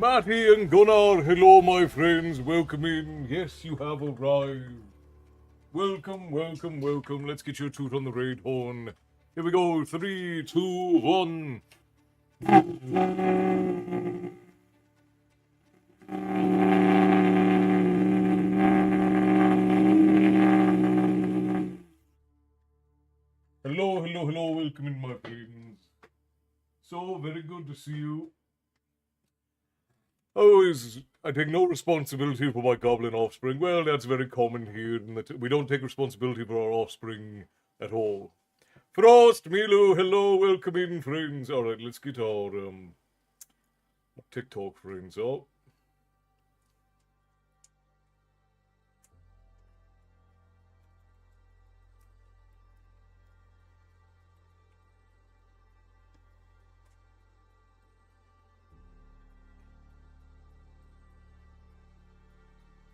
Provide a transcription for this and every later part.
Matty and Gunnar, hello my friends, welcome in. Yes, you have arrived. Welcome, welcome, welcome. Let's get your toot on the raid horn. Here we go, 3, 2, 1. Hello, hello, hello, welcome in my friends. So, very good to see you. I take no responsibility for my goblin offspring. Well, that's very common here, in that we don't take responsibility for our offspring at all. Frost, Milo, hello, welcome in, friends. Alright, let's get our TikTok friends up.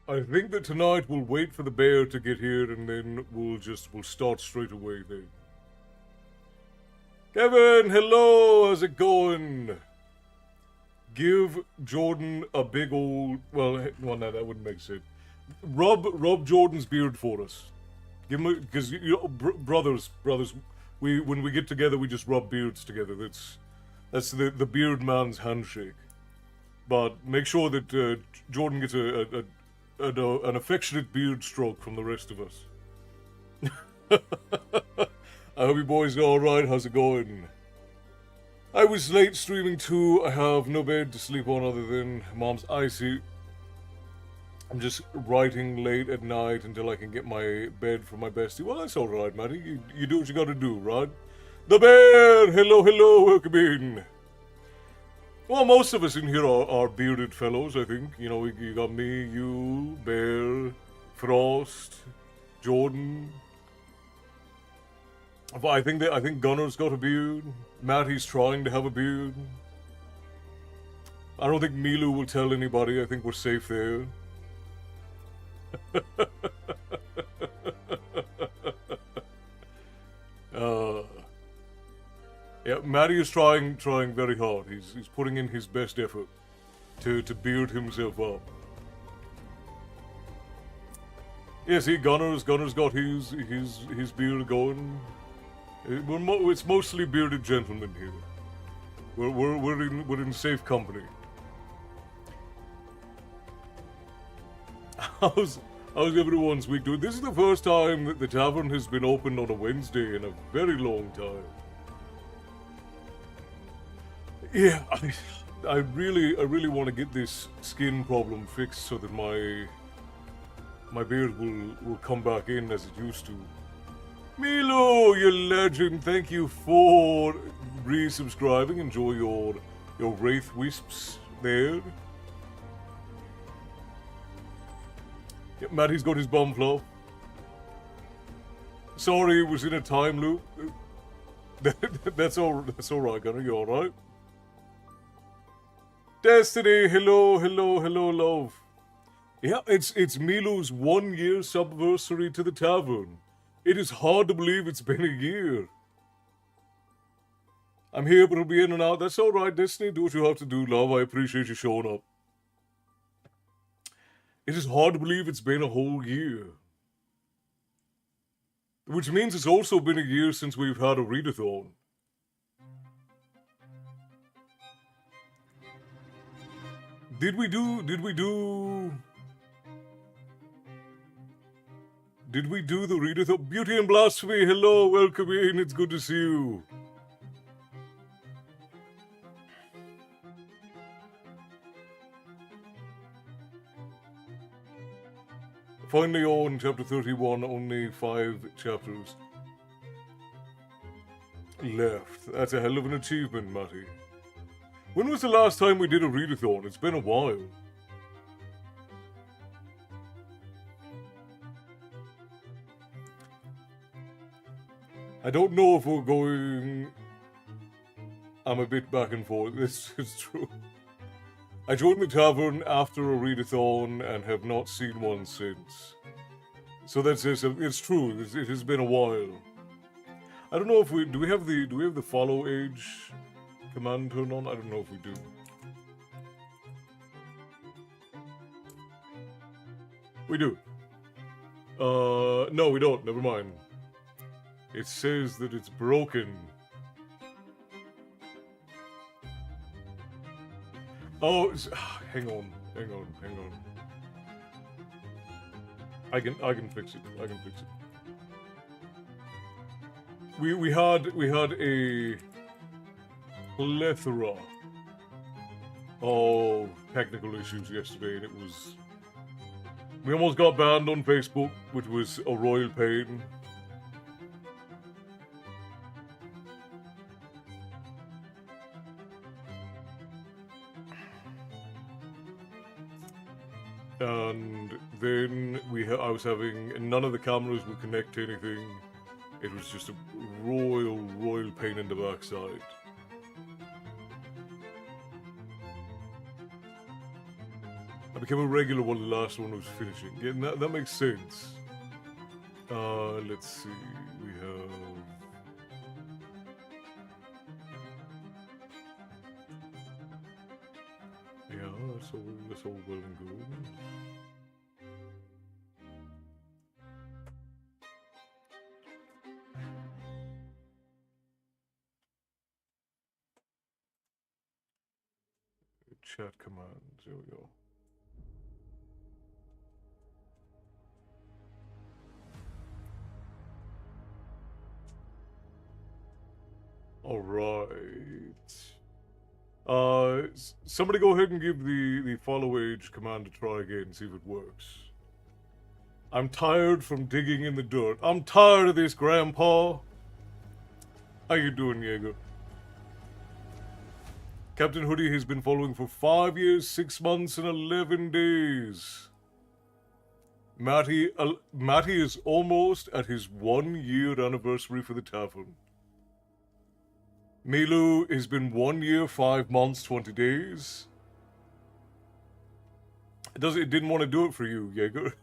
I think that tonight we'll wait for the bear to get here and then we'll start straight away then. Kevin, hello, how's it going? Give Jordan a big old, well, no, that wouldn't make sense. Rub Jordan's beard for us. Give him, because you know, brothers, when we get together, we just rub beards together. That's the beard man's handshake. But make sure that Jordan gets an affectionate beard stroke from the rest of us. I hope you boys are alright. How's it going? I was late streaming too. I have no bed to sleep on other than Mom's icy. I'm just writing late at night until I can get my bed from my bestie. Well, that's alright, Matty. You do what you gotta do, right? The bear! Hello, hello, welcome in. Well, most of us in here are bearded fellows, I think. You know, you got me, you, Bear, Frost, Jordan. I think Gunnar's got a beard. Matty's trying to have a beard. I don't think Milu will tell anybody. I think we're safe there. Yeah, Matty is trying very hard. He's putting in his best effort to beard himself up. Yeah, see, Gunnar's got his beard going. It's mostly bearded gentlemen here. We're in safe company. How's everyone's week doing? This is the first time that the tavern has been opened on a Wednesday in a very long time. Yeah, I really want to get this skin problem fixed so that my beard will come back in as it used to. Milo, you legend! Thank you for resubscribing. Enjoy your wraith wisps there. Yeah, Matty's got his bum fluff. Sorry, it was in a time loop. That's alright, Gunnar. You alright? Destiny, hello, love. Yeah, it's Milo's 1 year subversary to the tavern. It is hard to believe it's been a year. I'm here, but it'll be in and out. That's alright, Destiny. Do what you have to do, love. I appreciate you showing up. It is hard to believe it's been a whole year. Which means it's also been a year since we've had a readathon. Did we do the readathon? Beauty and Blasphemy, hello, welcome in, it's good to see you. Finally on chapter 31, only 5 chapters left. That's a hell of an achievement, Matty. When was the last time we did a readathon? It's been a while. I don't know if we're going... I'm a bit back and forth. This is true. I joined the tavern after a readathon and have not seen one since. So that's it. It's true. It has been a while. I don't know if we... Do we have the follow age command turned on? I don't know if we do. We do. No, we don't. Never mind. It says that it's broken. Oh, hang on. I can fix it. We had a plethora of technical issues yesterday, and it was... We almost got banned on Facebook, which was a royal pain. And then I was having... None of the cameras would connect to anything. It was just a royal pain in the backside. I became a regular while the last one was finishing. Yeah, that makes sense. Let's see. We have... Yeah, that's all well and good. Chat commands, there we go. Alright. Somebody go ahead and give the follow age command a try again and see if it works. I'm tired from digging in the dirt. I'm tired of this, Grandpa. How you doing, Jaeger? Captain Hoodie has been following for 5 years, 6 months, and 11 days. Matty is almost at his 1 year anniversary for the tavern. Milu has been 1 year, 5 months, 20 days. It didn't want to do it for you, Jaeger.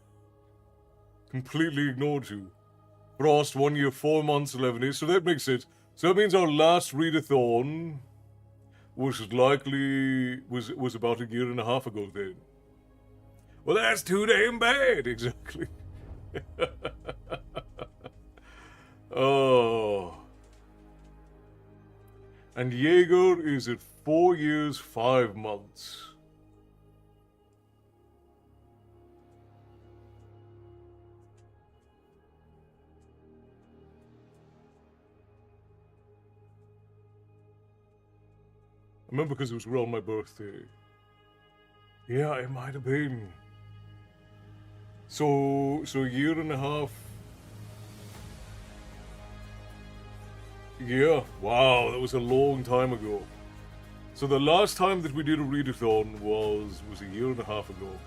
Completely ignored you. Frost, 1 year, 4 months, 11 days. So that makes sense. So that means our last readathon was about 1.5 years ago then. Well, that's too damn bad, exactly. Oh. And Jaeger is at 4 years, 5 months. I remember because it was around my birthday. Yeah, it might have been. So 1.5 years. Yeah, wow, that was a long time ago. So the last time that we did a readathon was 1.5 years ago.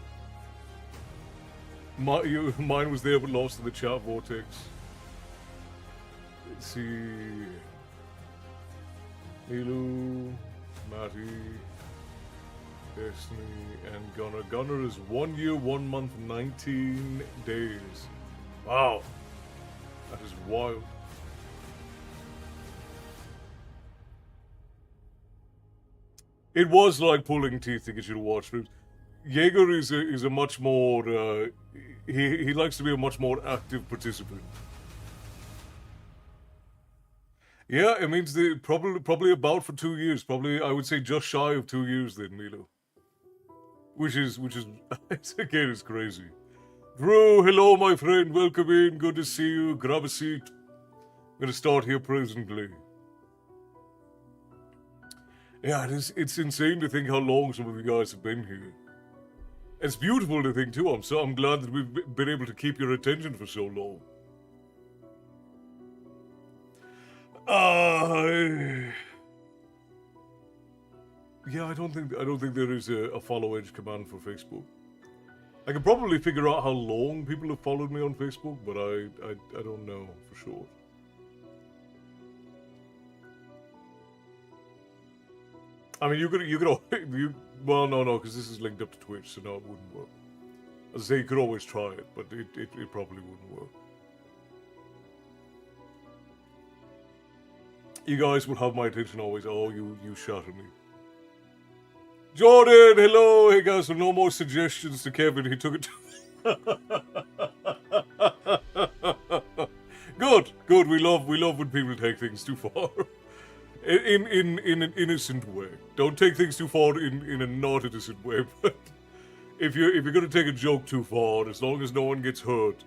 Mine was there but lost in the chat vortex. Let's see. Milu, Matty, Destiny, and Gunner. Gunner is 1 year, 1 month, 19 days. Wow. That is wild. It was like pulling teeth to get you to watch films. Jaeger is a much more he likes to be a much more active participant. Yeah, it means probably about for 2 years. Probably I would say just shy of 2 years then, Milo. Which is again is crazy. Drew, hello my friend, welcome in, good to see you. Grab a seat. I'm gonna start here presently. Yeah, it's insane to think how long some of you guys have been here. It's beautiful to think too. I'm glad that we've been able to keep your attention for so long. Yeah, I don't think there is a follow edge command for Facebook. I can probably figure out how long people have followed me on Facebook, but I don't know for sure. I mean, well, no, because this is linked up to Twitch, so no, it wouldn't work. As I say, you could always try it, but it probably wouldn't work. You guys would have my attention always. Oh, you shot at me. Jordan, hello. Hey guys, so no more suggestions to Kevin. He took it. Good, good. We love when people take things too far. In an innocent way. Don't take things too far in a not innocent way. But if you're gonna take a joke too far, as long as no one gets hurt.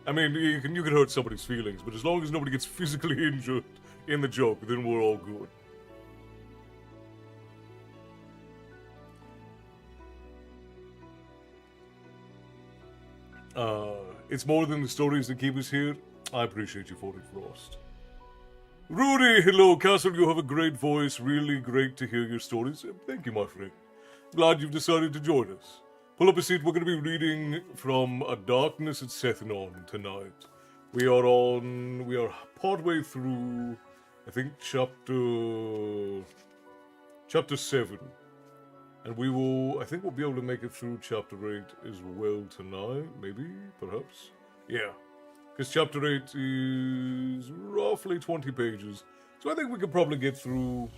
I mean, you can hurt somebody's feelings, but as long as nobody gets physically injured in the joke, then we're all good. It's more than the stories that keep us here. I appreciate you for it, Frost. Rudy, hello, Castle. You have a great voice. Really great to hear your stories. Thank you, my friend. Glad you've decided to join us. Pull up a seat. We're going to be reading from A Darkness at Sethanon tonight. We are partway through, I think, chapter 7. And I think we'll be able to make it through chapter 8 as well tonight, maybe, perhaps. Yeah, because chapter 8 is roughly 20 pages. So I think we could probably get through,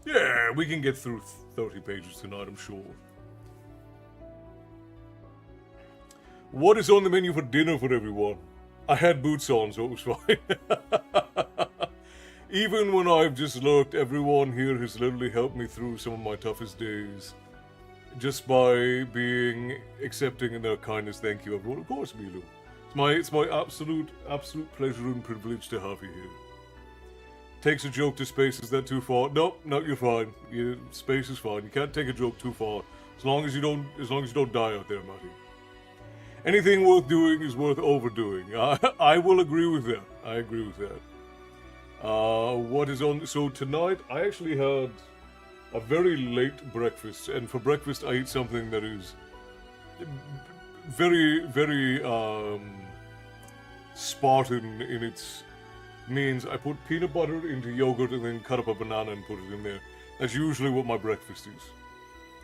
yeah, we can get through 30 pages tonight, I'm sure. What is on the menu for dinner for everyone? I had boots on, so it was fine. Even when I've just lurked, everyone here has literally helped me through some of my toughest days. Just by being accepting in their kindness. Thank you, everyone. Of course, Milo. It's my absolute pleasure and privilege to have you here. Takes a joke to space. Is that too far? No, you're fine. Space is fine. You can't take a joke too far. As long as you don't die out there, Matty. Anything worth doing is worth overdoing. I will agree with that. I agree with that. What is on? So tonight, I actually had a very late breakfast, and for breakfast I eat something that is very, very Spartan in its means. I put peanut butter into yogurt and then cut up a banana and put it in there. That's usually what my breakfast is.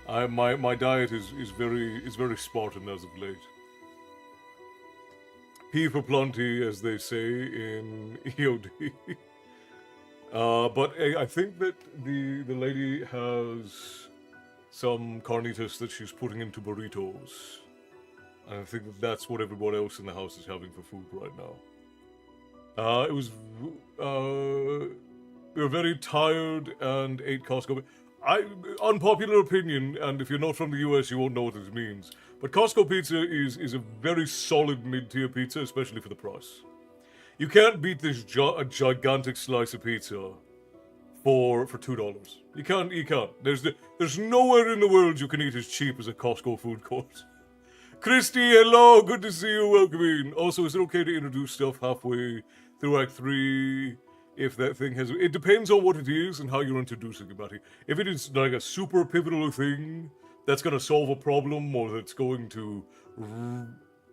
My diet is very Spartan as of late. P for plenty, as they say in EOD. But I think that the lady has some carnitas that she's putting into burritos. And I think that that's what everyone else in the house is having for food right now. We were very tired and ate Costco. Unpopular opinion, and if you're not from the US, you won't know what this means. But Costco pizza is a very solid mid-tier pizza, especially for the price. You can't beat this a gigantic slice of pizza for $2. You can't. There's nowhere in the world you can eat as cheap as a Costco food court. Christy, hello, good to see you, welcome in. Also, is it okay to introduce stuff halfway through Act 3? If that thing has... It depends on what it is and how you're introducing it, Matty. If it is like a super pivotal thing that's going to solve a problem or that's going to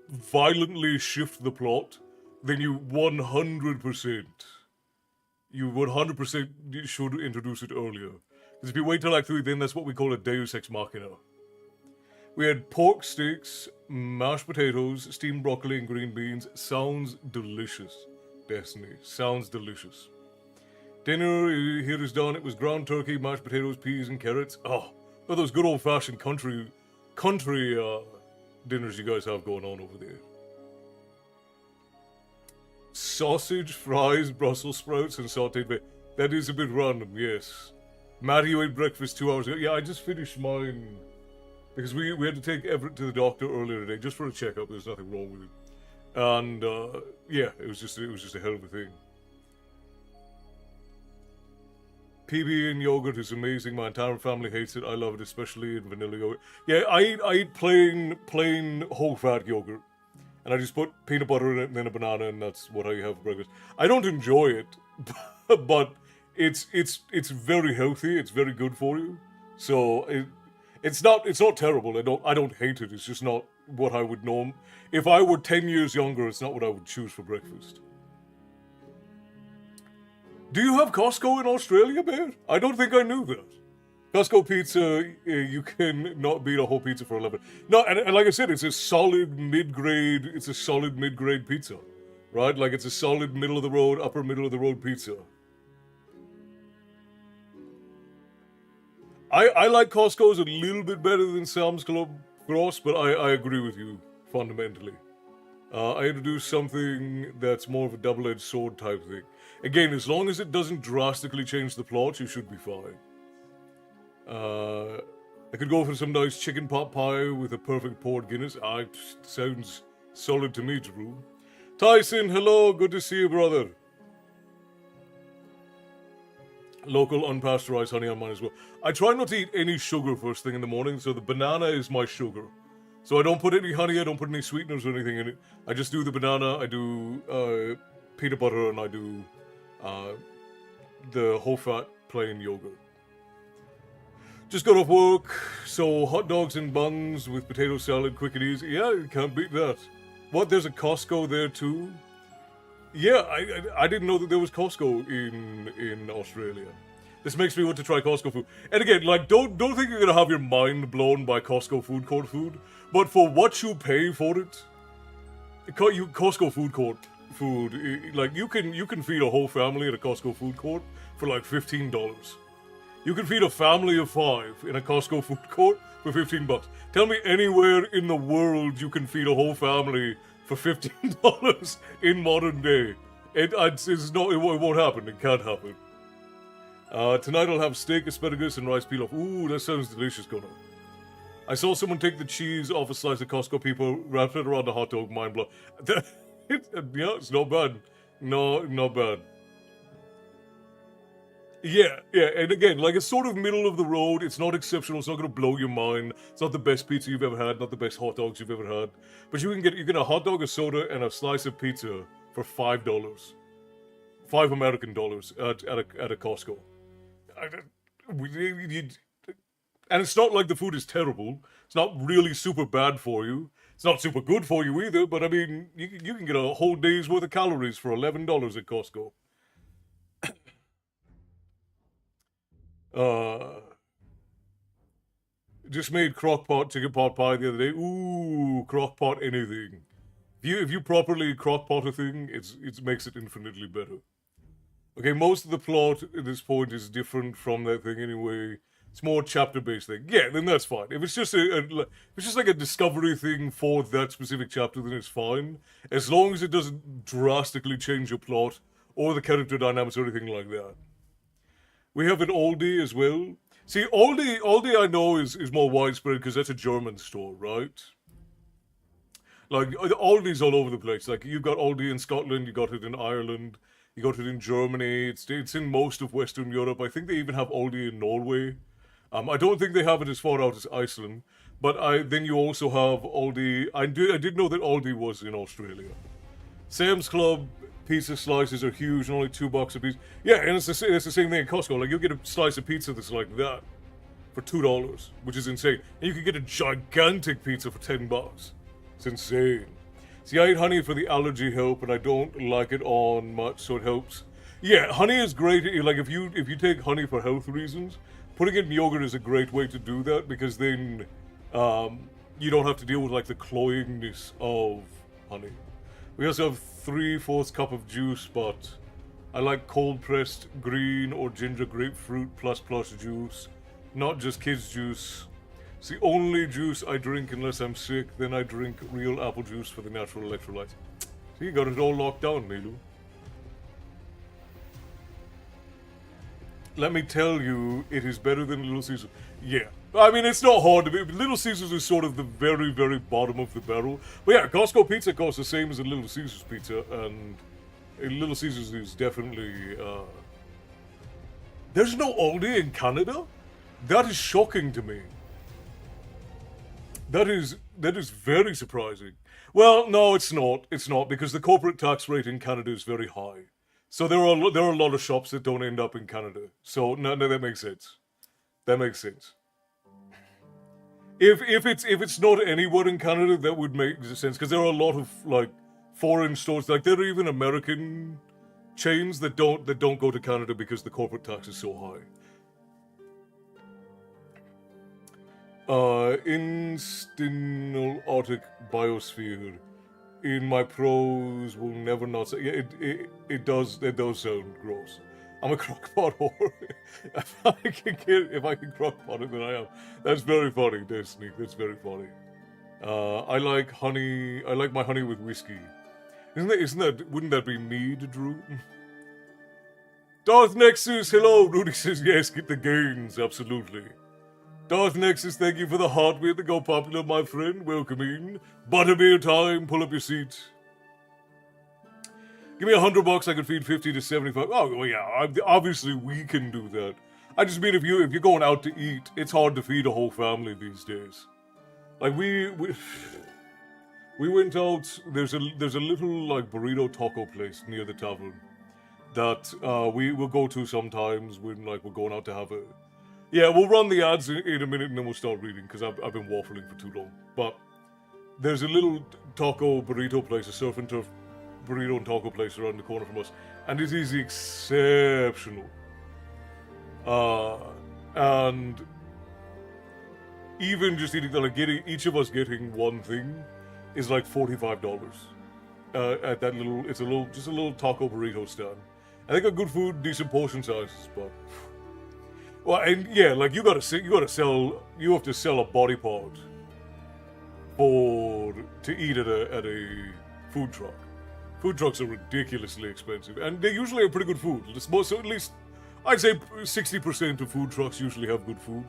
violently shift the plot, then you 100% should introduce it earlier. Because if you wait till Act 3, then that's what we call a Deus Ex Machina. We had pork steaks, mashed potatoes, steamed broccoli, and green beans. Sounds delicious, Destiny. Sounds delicious. Dinner here is done. It was ground turkey, mashed potatoes, peas, and carrots. Oh, those good old-fashioned country dinners you guys have going on over there. Sausage, fries, Brussels sprouts, and sauteed bacon. That is a bit random, yes. Matty, you ate breakfast 2 hours ago. Yeah, I just finished mine. Because we had to take Everett to the doctor earlier today, just for a checkup. There's nothing wrong with it. And, yeah, it was just a hell of a thing. PB and yogurt is amazing. My entire family hates it. I love it, especially in vanilla yogurt. Yeah, I eat plain whole fat yogurt. And I just put peanut butter in it and then a banana, and that's what I have for breakfast. I don't enjoy it, but it's very healthy. It's very good for you. So it's not terrible. I don't hate it. It's just not what I would know. If I were 10 years younger, it's not what I would choose for breakfast. Do you have Costco in Australia, Bear? I don't think I knew that. Costco pizza, you can not beat a whole pizza for 11. No, and like I said, it's a solid mid-grade pizza, right? Like it's a solid middle of the road, upper middle of the road pizza. I like Costco's a little bit better than Sam's Club Gross, but I agree with you. fundamentally. I introduced something that's more of a double-edged sword type thing. Again, as long as it doesn't drastically change the plot, you should be fine. I could go for some nice chicken pot pie with a perfect poured Guinness. Sounds solid to me, Drew. Tyson, hello, good to see you, brother. Local unpasteurized honey on mine as well. I try not to eat any sugar first thing in the morning, so the banana is my sugar. So I don't put any honey, I don't put any sweeteners or anything in it. I just do the banana, I do peanut butter, and I do the whole fat plain yogurt. Just got off work, so hot dogs and buns with potato salad, quick and easy. Yeah, you can't beat that. What, there's a Costco there too? Yeah, I didn't know that there was Costco in Australia. This makes me want to try Costco food. And again, like, don't think you're gonna have your mind blown by Costco food court food, but for what you pay for it, Costco food court food, like you can feed a whole family at a Costco food court for like $15. You can feed a family of 5 in a Costco food court for $15. Tell me anywhere in the world you can feed a whole family for $15 in modern day. It won't happen. It can't happen. Tonight I'll have steak, asparagus, and rice pilaf. Ooh, that sounds delicious, Connor. I saw someone take the cheese off a slice of Costco people, wrapped it around a hot dog, mind blown. Yeah, it's not bad. No, not bad. Yeah, and again, like, it's sort of middle of the road. It's not exceptional. It's not going to blow your mind. It's not the best pizza you've ever had. Not the best hot dogs you've ever had. But you can get a hot dog, a soda, and a slice of pizza for $5, $5 American dollars at a Costco. And it's not like the food is terrible. It's not really super bad for you. It's not super good for you either. But I mean, you can get a whole day's worth of calories for $11 at Costco. Just made crockpot chicken pot pie the other day. Ooh, crockpot anything. If you properly crockpot a thing, it makes it infinitely better. Okay, most of the plot at this point is different from that thing anyway. It's more chapter-based thing. Yeah, then that's fine. If it's just like a discovery thing for that specific chapter, then it's fine. As long as it doesn't drastically change your plot or the character dynamics or anything like that. We have an Aldi as well. See, Aldi I know is more widespread because that's a German store, right? Like, Aldi's all over the place. Like, you've got Aldi in Scotland, you got it in Ireland, you got it in Germany, it's in most of Western Europe. I think they even have Aldi in Norway. I don't think they have it as far out as Iceland. But then you also have Aldi. I did know that Aldi was in Australia. Sam's Club pizza slices are huge and only $2 a piece. Yeah, and it's the same thing at Costco. Like, you get a slice of pizza that's like that for $2, which is insane. And you can get a gigantic pizza for $10. It's insane. See, I eat honey for the allergy help, and I don't like it on much, so it helps. Yeah, honey is great. Like, if you take honey for health reasons, putting it in yogurt is a great way to do that, because then you don't have to deal with, like, the cloyingness of honey. We also have 3/4 cup of juice, but I like cold-pressed green or ginger grapefruit plus juice, not just kids' juice. It's the only juice I drink unless I'm sick. Then I drink real apple juice for the natural electrolytes. See, you got it all locked down, Milu. Let me tell you, it is better than Little Caesars. Yeah. I mean, it's not hard to be. Little Caesars is sort of the very, very bottom of the barrel. But yeah, Costco pizza costs the same as a Little Caesars pizza, and Little Caesars is definitely... There's no Aldi in Canada? That is shocking to me. That is very surprising. Well, no, it's not. It's not, because the corporate tax rate in Canada is very high. So there are a lot of shops that don't end up in Canada. So no, that makes sense. That makes sense. If it's not anywhere in Canada, that would make sense, because there are a lot of, like, foreign stores. Like, there are even American chains that don't go to Canada because the corporate tax is so high. Instanotic biosphere. In my prose will never not say. Yeah, it does sound gross. I'm a crockpot whore. if I can crockpot it, then I am. That's very funny, Destiny. That's very funny. I like honey. I like my honey with whiskey. Wouldn't that be mead, Drew? Darth Nexus, hello. Rudy says yes, get the gains, absolutely. Darth Nexus, thank you for the heartbeat to go popular, my friend. Welcome in. Butterbeer time, pull up your seat. Give me $100, I could feed 50 to 75. Oh, well, yeah, obviously we can do that. I just mean if you're going out to eat, it's hard to feed a whole family these days. Like we went out. There's a little like burrito taco place near the tavern that we will go to sometimes when like we're going out to have a. Yeah, we'll run the ads in a minute and then we'll start reading because I've been waffling for too long. But there's a little taco burrito place, a surf and turf burrito and taco place around the corner from us, and it is exceptional. And even just eating, like getting each of us getting one thing, is like $45. At that little, it's just a little taco burrito stand. And they got good food, decent portion sizes, but well, and yeah, like you have to sell a body part to eat at a food truck. Food trucks are ridiculously expensive, and they usually have pretty good food. So at least, I'd say 60% of food trucks usually have good food.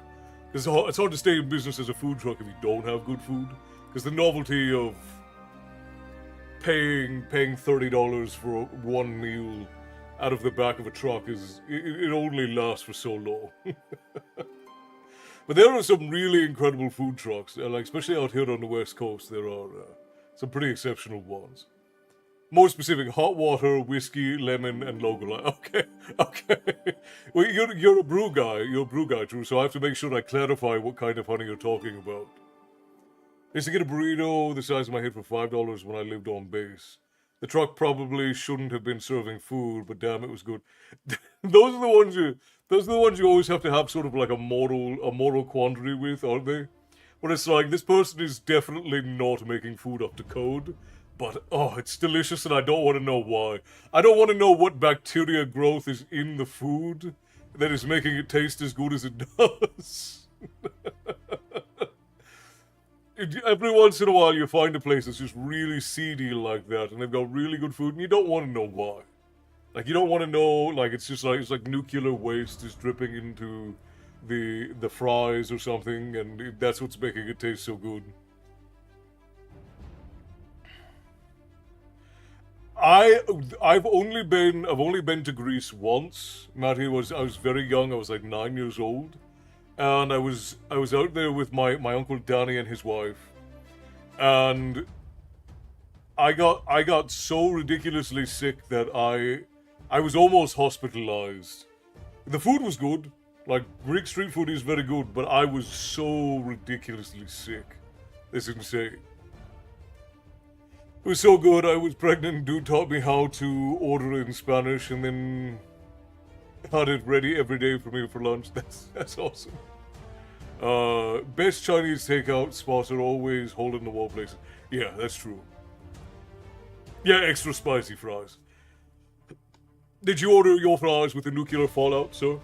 It's hard to stay in business as a food truck if you don't have good food. Because the novelty of paying $30 for one meal out of the back of a truck it only lasts for so long. But there are some really incredible food trucks, like especially out here on the West Coast. There are some pretty exceptional ones. More specific, hot water, whiskey, lemon, and logo line. Okay. Well, you're a brew guy. You're a brew guy, Drew. So I have to make sure I clarify what kind of honey you're talking about. I used to get a burrito the size of my head for $5 when I lived on base. The truck probably shouldn't have been serving food, but damn, it was good. Those are the ones you always have to have sort of like a moral quandary with, aren't they? But it's like, this person is definitely not making food up to code. But, oh, it's delicious and I don't want to know why. I don't want to know what bacteria growth is in the food that is making it taste as good as it does. Every once in a while you find a place that's just really seedy like that and they've got really good food and you don't want to know why. Like, you don't want to know, like, it's like nuclear waste is dripping into the fries or something and that's what's making it taste so good. I've only been to Greece once. Matty, I was very young. I was like 9 years old, and I was out there with my uncle Danny and his wife, and I got so ridiculously sick that I was almost hospitalized. The food was good, like Greek street food is very good, but I was so ridiculously sick. It's insane. It was so good, I was pregnant, dude taught me how to order in Spanish and then had it ready every day for me for lunch. That's awesome. Best Chinese takeout spots are always hole-in-the-wall places. Yeah, that's true. Yeah, extra spicy fries. Did you order your fries with the nuclear fallout, sir?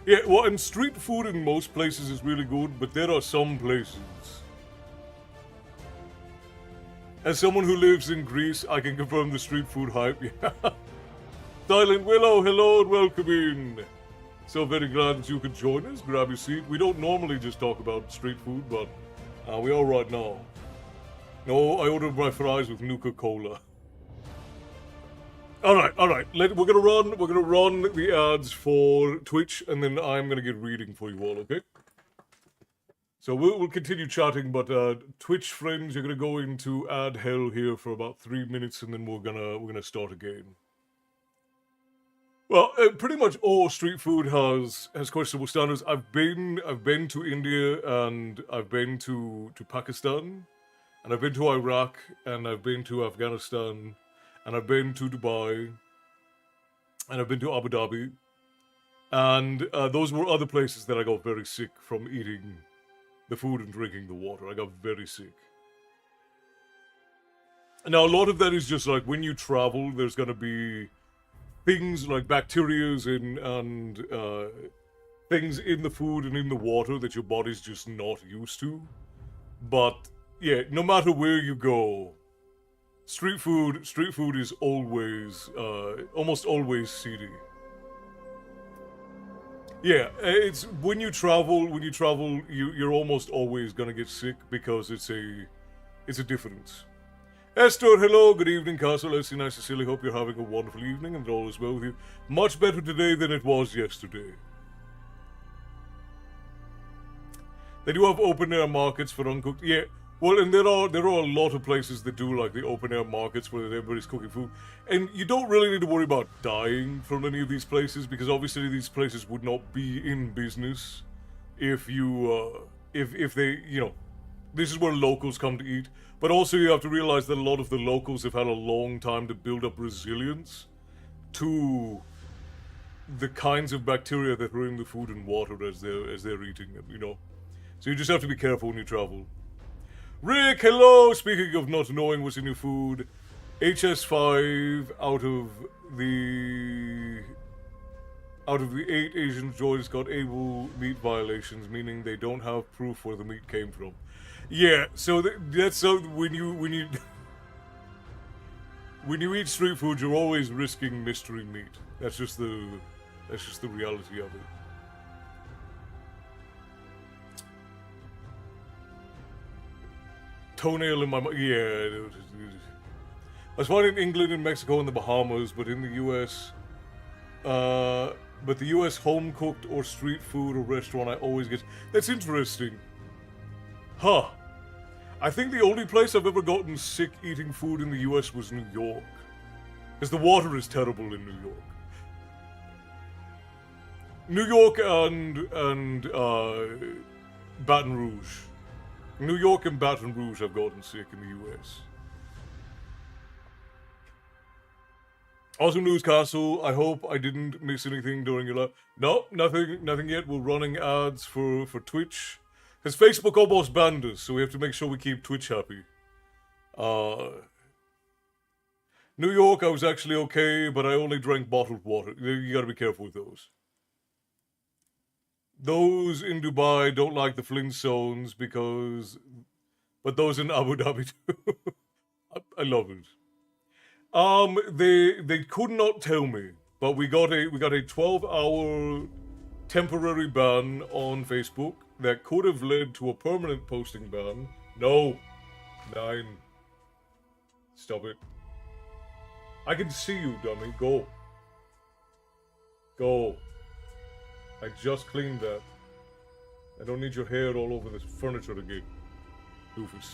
Yeah, well, and street food in most places is really good, but there are some places. As someone who lives in Greece, I can confirm the street food hype, yeah. Silent Willow, hello and welcome in. So very glad that you could join us, grab your seat. We don't normally just talk about street food, but we are right now. No, I ordered my fries with Nuka-Cola. All right. We're gonna run the ads for Twitch, and then I'm gonna get reading for you all. Okay. So we'll continue chatting, but Twitch friends, you're gonna go into ad hell here for about 3 minutes, and then we're gonna start again. Well, pretty much all street food has questionable standards. I've been to India, and I've been to Pakistan, and I've been to Iraq, and I've been to Afghanistan. And I've been to Dubai, and I've been to Abu Dhabi, and those were other places that I got very sick from eating the food and drinking the water. I got very sick. Now, a lot of that is just like when you travel, there's going to be things like bacterias and things in the food and in the water that your body's just not used to. But yeah, no matter where you go, street food is always almost always seedy. Yeah, it's when you travel, you're almost always gonna get sick because it's a difference. Esther, hello, good evening, Castle. Leslie, nice to see you. Hope you're having a wonderful evening and all is well with you. Much better today than it was yesterday. They do have open air markets for uncooked. Yeah, well, and there are a lot of places that do like the open air markets where everybody's cooking food, and you don't really need to worry about dying from any of these places because obviously these places would not be in business if you if they this is where locals come to eat. But also you have to realize that a lot of the locals have had a long time to build up resilience to the kinds of bacteria that are in the food and water as they're eating them, So you just have to be careful when you travel. Rick, hello! Speaking of not knowing what's in your food, HS5 out of the 8 Asian droids got able meat violations, meaning they don't have proof where the meat came from. Yeah, so that's so when you when you eat street food, you're always risking mystery meat. That's just the reality of it. Toenail in my mouth. Yeah. I was fine in England and Mexico and the Bahamas, but in the US, but the US home cooked or street food or restaurant I always get. That's interesting. Huh. I think the only place I've ever gotten sick eating food in the US was New York. Because the water is terrible in New York. New York and Baton Rouge. New York and Baton Rouge have gotten sick in the US. Awesome news, Castle. I hope I didn't miss anything during your live. No, nothing yet. We're running ads for Twitch. Because Facebook almost banned us, so we have to make sure we keep Twitch happy. New York, I was actually okay, but I only drank bottled water. You gotta be careful with those. Those in Dubai don't like the Flintstones but those in Abu Dhabi do. I love it. They could not tell me, but we got a 12-hour temporary ban on Facebook that could have led to a permanent posting ban. No. 9. Stop it. I can see you, dummy. Go. I just cleaned that. I don't need your hair all over this furniture again. Doofus.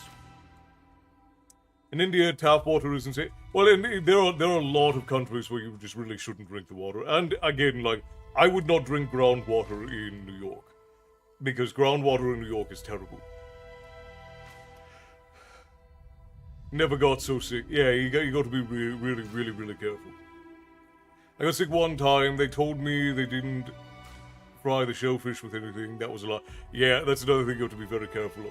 In India, tap water isn't safe. Well, there are a lot of countries where you just really shouldn't drink the water. And again, like, I would not drink groundwater in New York. Because groundwater in New York is terrible. Never got so sick. Yeah, you got to be really careful. I got sick one time. They told me they didn't fry the shellfish with anything. That was a lie. Yeah, that's another thing you have to be very careful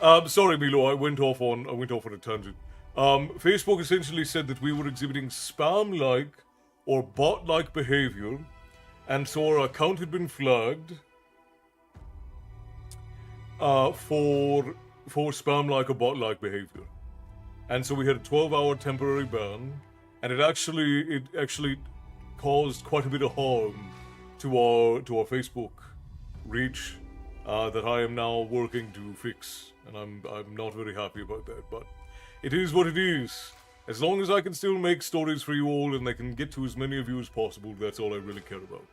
of. Sorry, Milo. I went off on a tangent. Facebook essentially said that we were exhibiting spam-like or bot-like behavior, and so our account had been flagged for spam-like or bot-like behavior. And so we had a 12-hour temporary ban, and it actually caused quite a bit of harm to our Facebook reach that I am now working to fix, and I'm not very happy about that, but it is what it is. As long as I can still make stories for you all and they can get to as many of you as possible, that's all I really care about.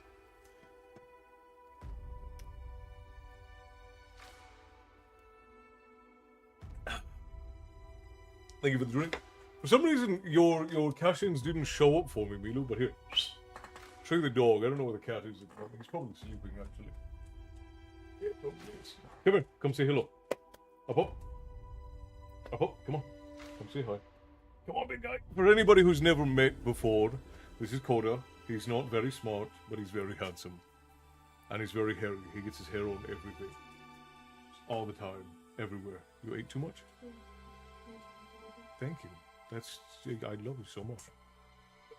Thank you for the drink. For some reason, your cash-ins didn't show up for me, Milo, but here. Show you the dog. I don't know where the cat is. He's probably sleeping, actually. Yeah, probably is. Come here. Come say hello. Up, up. Up, up. Come on. Come say hi. Come on, big guy. For anybody who's never met before, this is Coda. He's not very smart, but he's very handsome. And he's very hairy. He gets his hair on everything. All the time. Everywhere. You ate too much? Thank you. I love you so much.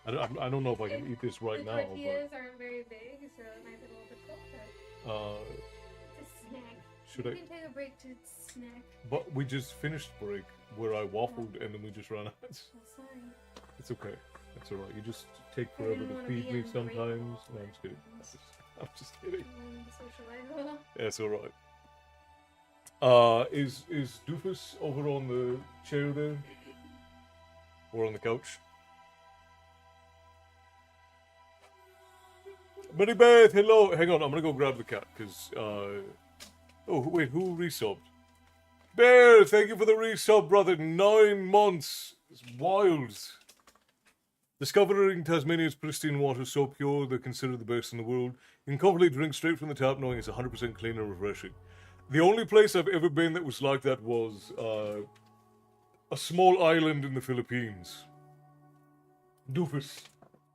I don't know if I can eat this right the now, tortillas aren't very big, so it might be a little difficult, but it's a snack. Should you I? can take a break to snack. But we just finished break where I waffled and then we just ran out. That's fine. It's okay. It's alright. You just take I forever didn't to wanna feed be me ungrateful. sometimes. No, I'm just kidding. I'm just kidding. Socialize. Yeah, it's alright. Is Doofus over on the chair there? Or on the couch? Mary Beth, hello! Hang on, I'm gonna go grab the cat, because, Oh, wait, who resubbed? Bear, thank you for the resub, brother. 9 months. It's wild. Discovering Tasmania's pristine water so pure they're considered the best in the world. You can comfortably drink straight from the tap knowing it's 100% clean and refreshing. The only place I've ever been that was like that was a small island in the Philippines. Doofus.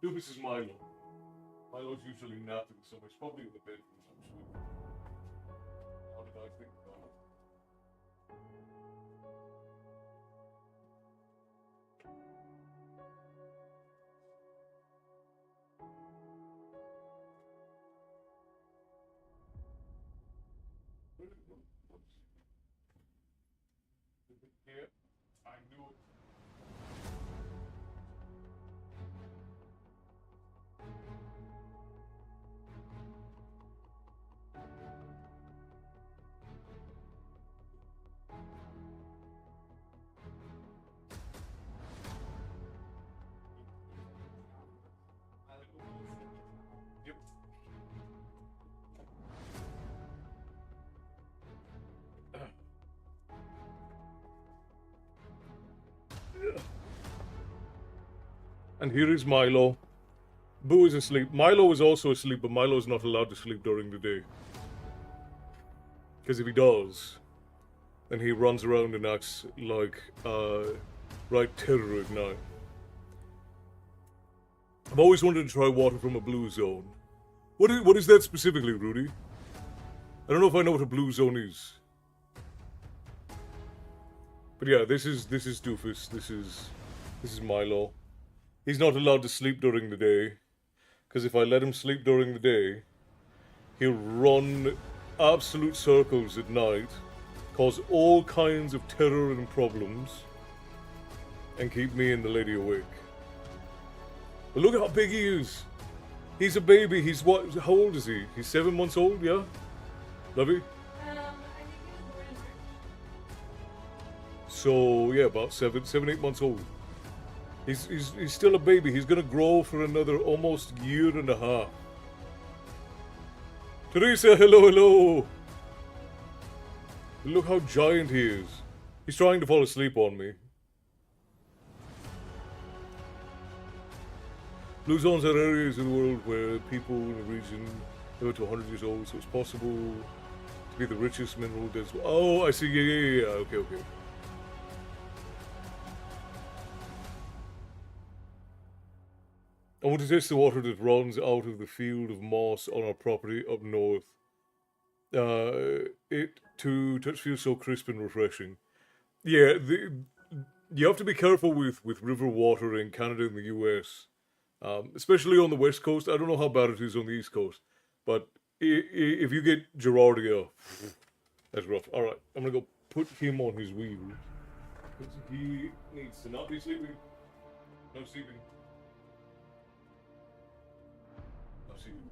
Doofus is Milo. Milo's usually napping, so it's probably in the bedroom, actually. How did I think about it? Yeah, I knew it. Yep. And here is Milo. Boo is asleep. Milo is also asleep, but Milo is not allowed to sleep during the day. Because if he does, then he runs around and acts like, right terror at night. I've always wanted to try water from a blue zone. What is that specifically, Rudy? I don't know if I know what a blue zone is. But yeah, this is Doofus. This is Milo. He's not allowed to sleep during the day. Because if I let him sleep during the day, he'll run absolute circles at night, cause all kinds of terror and problems, and keep me and the lady awake. But look how big he is. He's a baby. He's what? How old is he? He's 7 months old, yeah? Lovey? I think he was born in March. So, yeah, about 8 months old. He's still a baby. He's gonna grow for another almost year and a half. Teresa, hello, hello. Look how giant he is. He's trying to fall asleep on me. Blue zones are areas in the world where people in a region live to 100 years old, so it's possible to be the richest mineral dense. Oh, I see. Yeah. Okay. I want to taste the water that runs out of the field of moss on our property up north. It to touch feels so crisp and refreshing. Yeah, you have to be careful with river water in Canada and the US, especially on the west coast. I don't know how bad it is on the east coast, but if you get Gerardia, that's rough. All right, I'm gonna go put him on his wheel because he needs to not be sleeping. No sleeping. No sleeping.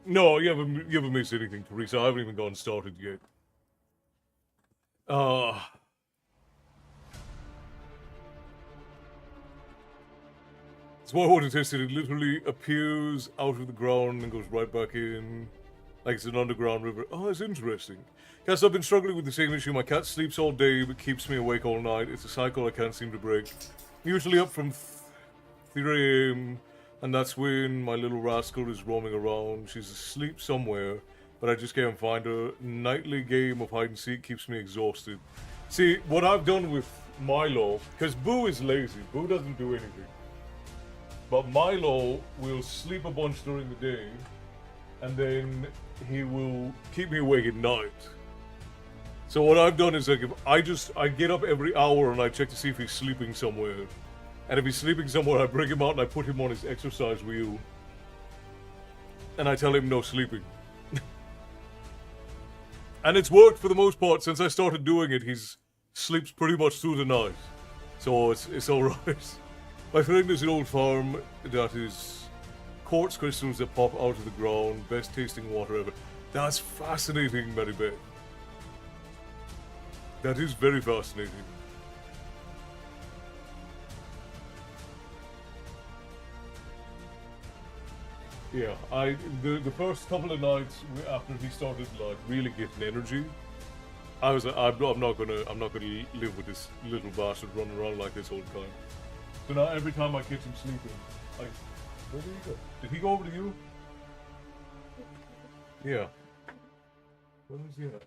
No, you haven't missed anything, Teresa. I haven't even gotten started yet. It's why I want to test it. It literally appears out of the ground and goes right back in, like it's an underground river. Oh, that's interesting. Guys, I've been struggling with the same issue. My cat sleeps all day but keeps me awake all night. It's a cycle I can't seem to break. Usually up from 3 a.m. and that's when my little rascal is roaming around. She's asleep somewhere, but I just can't find her. Nightly game of hide and seek keeps me exhausted. See, what I've done with Milo, because Boo is lazy. Boo doesn't do anything. But Milo will sleep a bunch during the day, and then he will keep me awake at night. So what I've done is like, if I get up every hour and I check to see if he's sleeping somewhere. And if he's sleeping somewhere, I bring him out and I put him on his exercise wheel. And I tell him no sleeping. And it's worked for the most part. Since I started doing it, he's sleeps pretty much through the night. So it's alright. My friend is an old farm that is quartz crystals that pop out of the ground, best tasting water ever. That's fascinating, Maribeth. That is very fascinating. Yeah, the first couple of nights after he started like really getting energy, I was like, I'm not gonna live with this little bastard running around like this all the time. So now every time I catch him sleeping, where did he go? Did he go over to you? Yeah. Where is he at?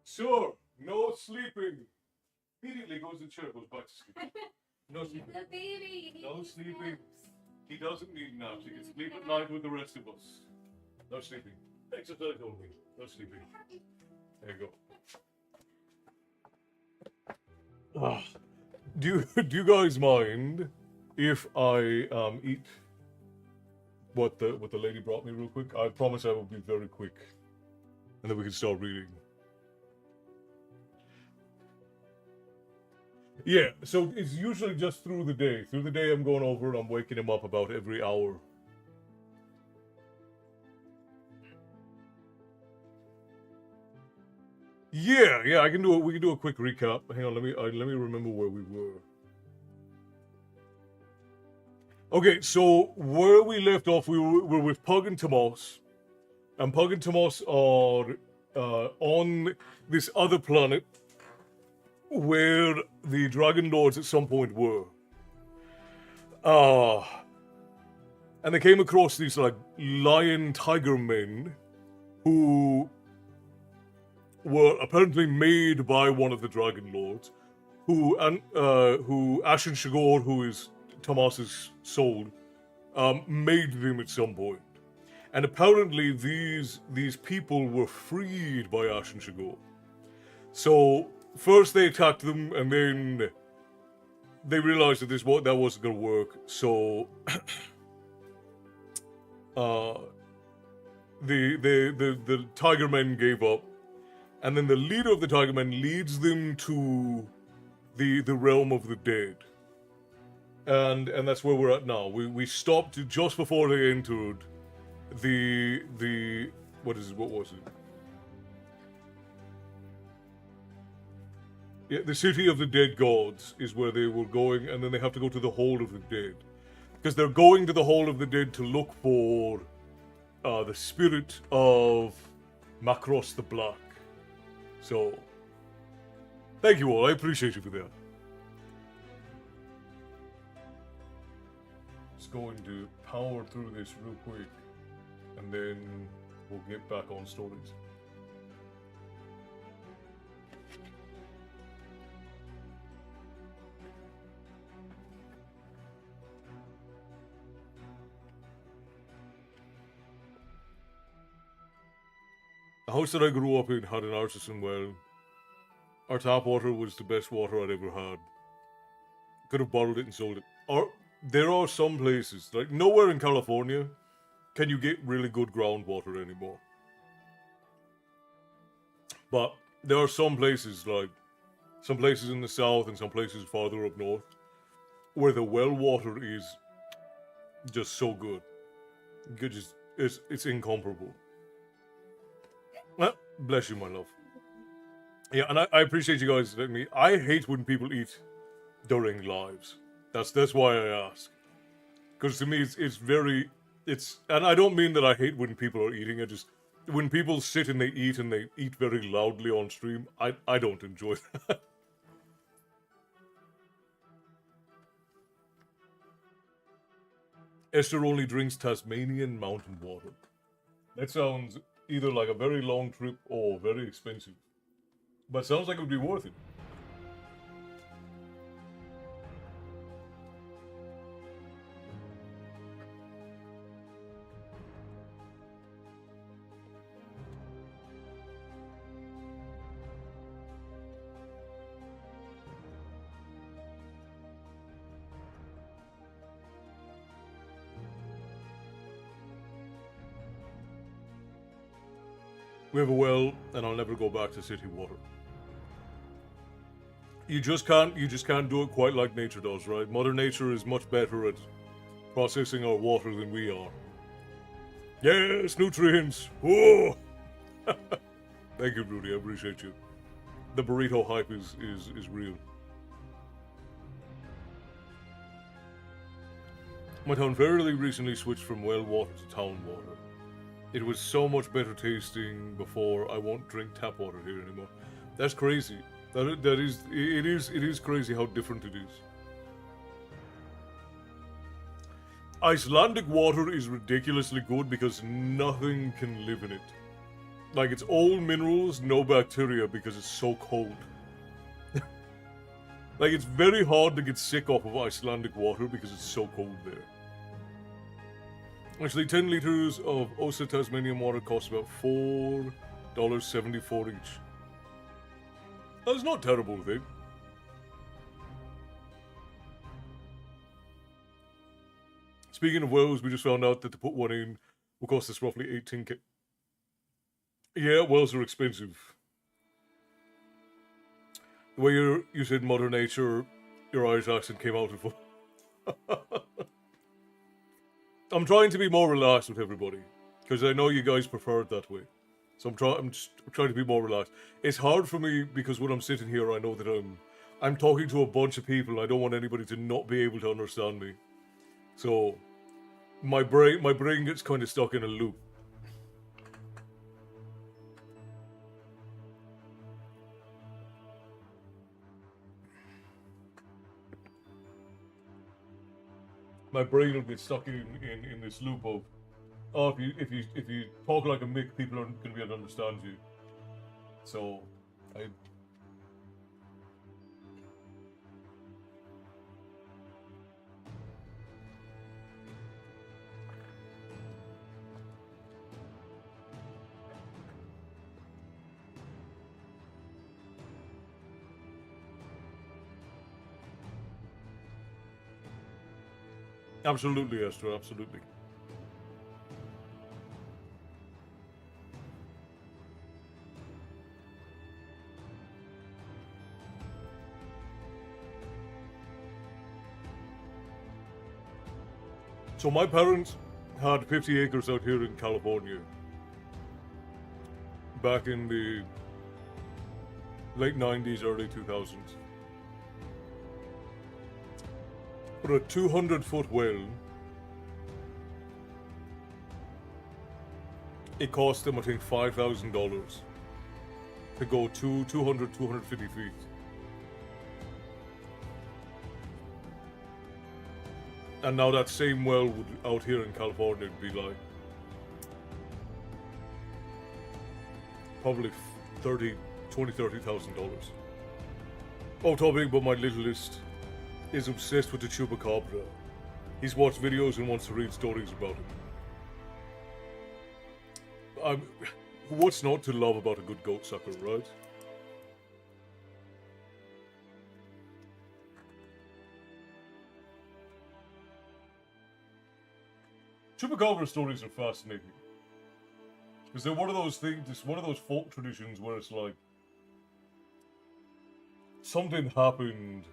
Sure, no sleeping. Immediately goes to chair, goes back to sleep. No sleeping. The baby. No sleeping. He doesn't need naps. He can sleep at night with the rest of us. No sleeping. Exercise only. No sleeping. There you go. Do you guys mind if I eat what the lady brought me real quick? I promise I will be very quick, and then we can start reading. Yeah, so it's usually just through the day. Through the day, I'm going over and I'm waking him up about every hour. Yeah, I can do it. We can do a quick recap. Hang on, let me remember where we were. Okay, so where we left off, we were with Pug and Tomas, and Pug and Tomas are on this other planet where the Dragon Lords at some point were. And they came across these like lion tiger men who were apparently made by one of the Dragon Lords, who Ashen Shagor, who is Tomas's soul, made them at some point. And apparently these people were freed by Ashen Shagor. So first they attacked them, and then they realized that that wasn't gonna work. So the Tiger Men gave up, and then the leader of the Tiger Men leads them to the realm of the dead, and that's where we're at now. We stopped just before they entered the what was it? Yeah, the city of the dead gods is where they were going, and then they have to go to the Hold of the Dead. Because they're going to the Hold of the Dead to look for the spirit of Macross the Black. So, thank you all, I appreciate you for that. Just going to power through this real quick, and then we'll get back on stories. The house that I grew up in had an artisan well. Our tap water was the best water I'd ever had. Could have bottled it and sold it. There are some places, like nowhere in California, can you get really good groundwater anymore. But there are some places, like some places in the south and some places farther up north, where the well water is just so good. It's incomparable. Well, bless you, my love. Yeah, and I appreciate you guys letting me. I hate when people eat during lives. That's why I ask. Because to me, it's and I don't mean that I hate when people are eating. When people sit and they eat very loudly on stream, I don't enjoy that. Esther only drinks Tasmanian mountain water. That sounds either like a very long trip or very expensive. But sounds like it would be worth it. We have a well, and I'll never go back to city water. You just can't do it quite like nature does, right? Mother Nature is much better at processing our water than we are. Yes, nutrients. Whoa! Thank you, Rudy. I appreciate you. The burrito hype is real. My town fairly recently switched from well water to town water. It was so much better tasting before. I won't drink tap water here anymore. That's crazy. It is crazy how different it is. Icelandic water is ridiculously good because nothing can live in it. Like, it's all minerals, no bacteria because it's so cold. Like, it's very hard to get sick off of Icelandic water because it's so cold there. Actually, 10 liters of Osa Tasmanian water costs about $4.74 each. That's not terrible, I think. Speaking of wells, we just found out that to put one in will cost us roughly 18k. Yeah, wells are expensive. The way you said Mother Nature, your Irish accent came out of it. I'm trying to be more relaxed with everybody, because I know you guys prefer it that way. So I'm just trying to be more relaxed. It's hard for me because when I'm sitting here, I know that I'm talking to a bunch of people. I don't want anybody to not be able to understand me. So my brain gets kind of stuck in a loop. My brain will get stuck in this loop of, oh, if you talk like a Mick, people aren't going to be able to understand you. So, absolutely, Esther, absolutely. So my parents had 50 acres out here in California back in the late 90s, early 2000s. For a 200-foot well, it cost them, I think, $5,000 to go 250 feet. And now that same well would, out here in California, would be like probably $30,000. Oh, talking about my littlest is obsessed with the chupacabra. He's watched videos and wants to read stories about him. What's not to love about a good goat sucker, right? Chupacabra stories are fascinating. Because they're one of those things, it's one of those folk traditions where it's like something happened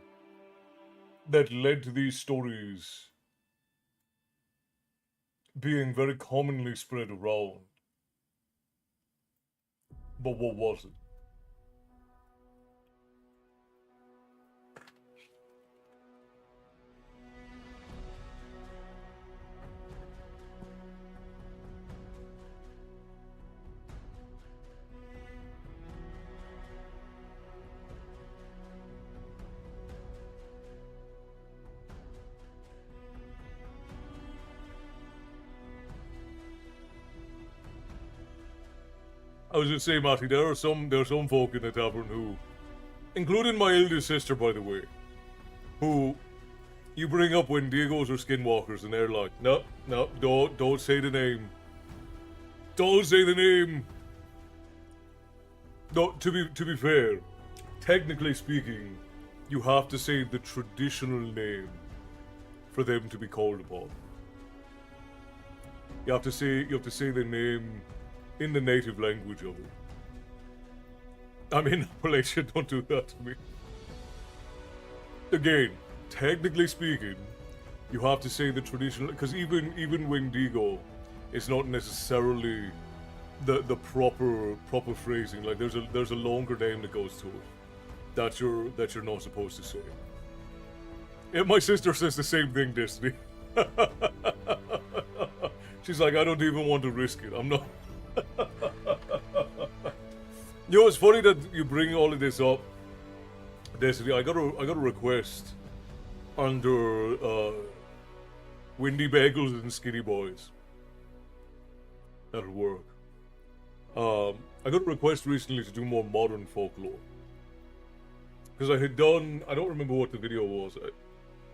that led to these stories being very commonly spread around. But what was it? I was just saying, Matty, there are some folk in the tavern who, including my eldest sister, by the way, who you bring up Wendigos or Skinwalkers, and they're like, no, don't say the name. Don't say the name. No, to be fair, technically speaking, you have to say the traditional name for them to be called upon. You have to say the name in the native language of it. I mean, Appalachian, don't do that to me. Again, technically speaking, you have to say the traditional, because even Wendigo is not necessarily the proper phrasing. Like there's a longer name that goes to it that you're not supposed to say. Yeah, my sister says the same thing, Destiny. She's like, I don't even want to risk it. I'm not. You know, it's funny that you bring all of this up, Destiny. I got a request under Windy Bagels and Skinny Boys. That'll work. I got a request recently to do more modern folklore. Because I had done, I don't remember what the video was,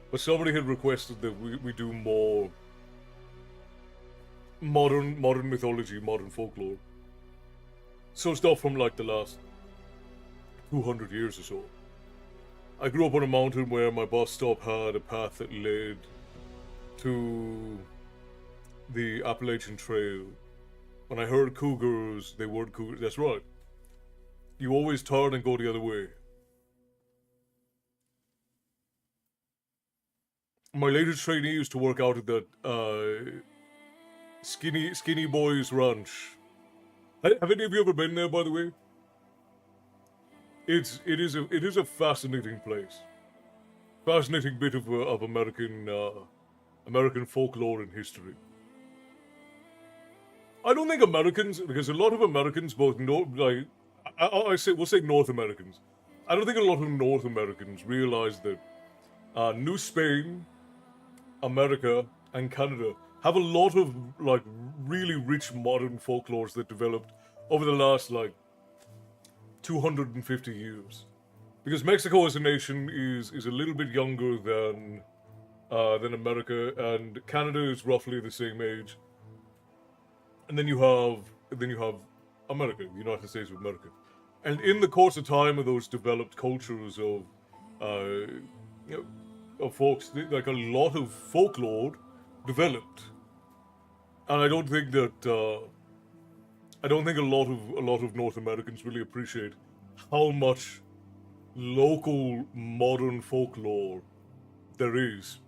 but somebody had requested that we do more modern mythology, modern folklore. So stuff from like the last 200 years or so. I grew up on a mountain where my bus stop had a path that led to the Appalachian Trail. When I heard cougars, they weren't cougars. That's right. You always turn and go the other way. My latest trainee used to work out at that Skinny Boys Ranch. Have any of you ever been there, by the way? It is a fascinating place. Fascinating bit of American folklore and history. I don't think Americans, because a lot of Americans, both we'll say North Americans. I don't think a lot of North Americans realize that New Spain, America, and Canada have a lot of like really rich modern folklores that developed over the last like 250 years. Because Mexico as a nation is a little bit younger than America, and Canada is roughly the same age. And then you have America, the United States of America. And in the course of time of those developed cultures of folks, like a lot of folklore developed. And I don't think a lot of North Americans really appreciate how much local modern folklore there is.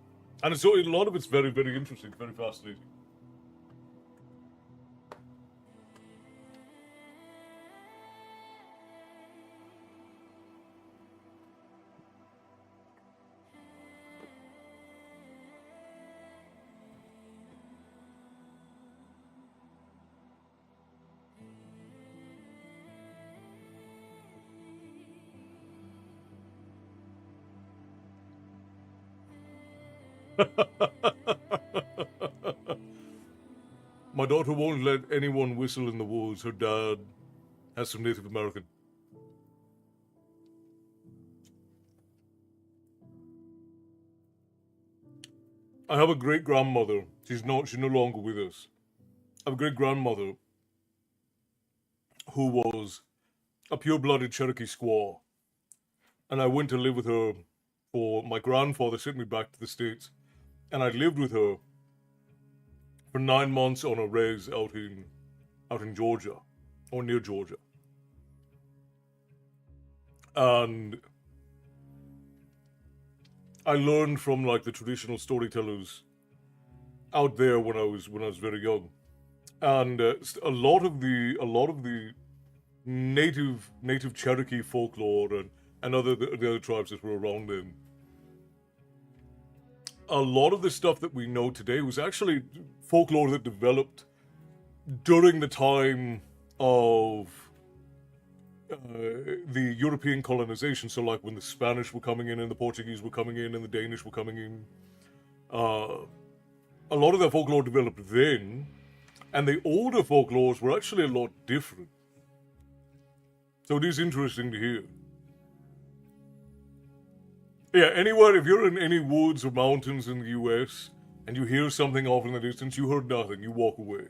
And so a lot of it's very, very interesting, very fascinating. My daughter won't let anyone whistle in the woods. Her dad has some Native American. I have a great grandmother. She's no longer with us. I have a great grandmother who was a pure-blooded Cherokee squaw, and I went to live with her. For my grandfather sent me back to the States, and I lived with her for 9 months on a res out in Georgia, or near Georgia. And I learned from like the traditional storytellers out there when I was very young, and a lot of the native Cherokee folklore and the other tribes that were around them. A lot of the stuff that we know today was actually folklore that developed during the time of the European colonization. So like when the Spanish were coming in and the Portuguese were coming in and the Danish were coming in. A lot of that folklore developed then, and the older folklores were actually a lot different. So it is interesting to hear. Yeah, anywhere, if you're in any woods or mountains in the US and you hear something off in the distance, you heard nothing, you walk away.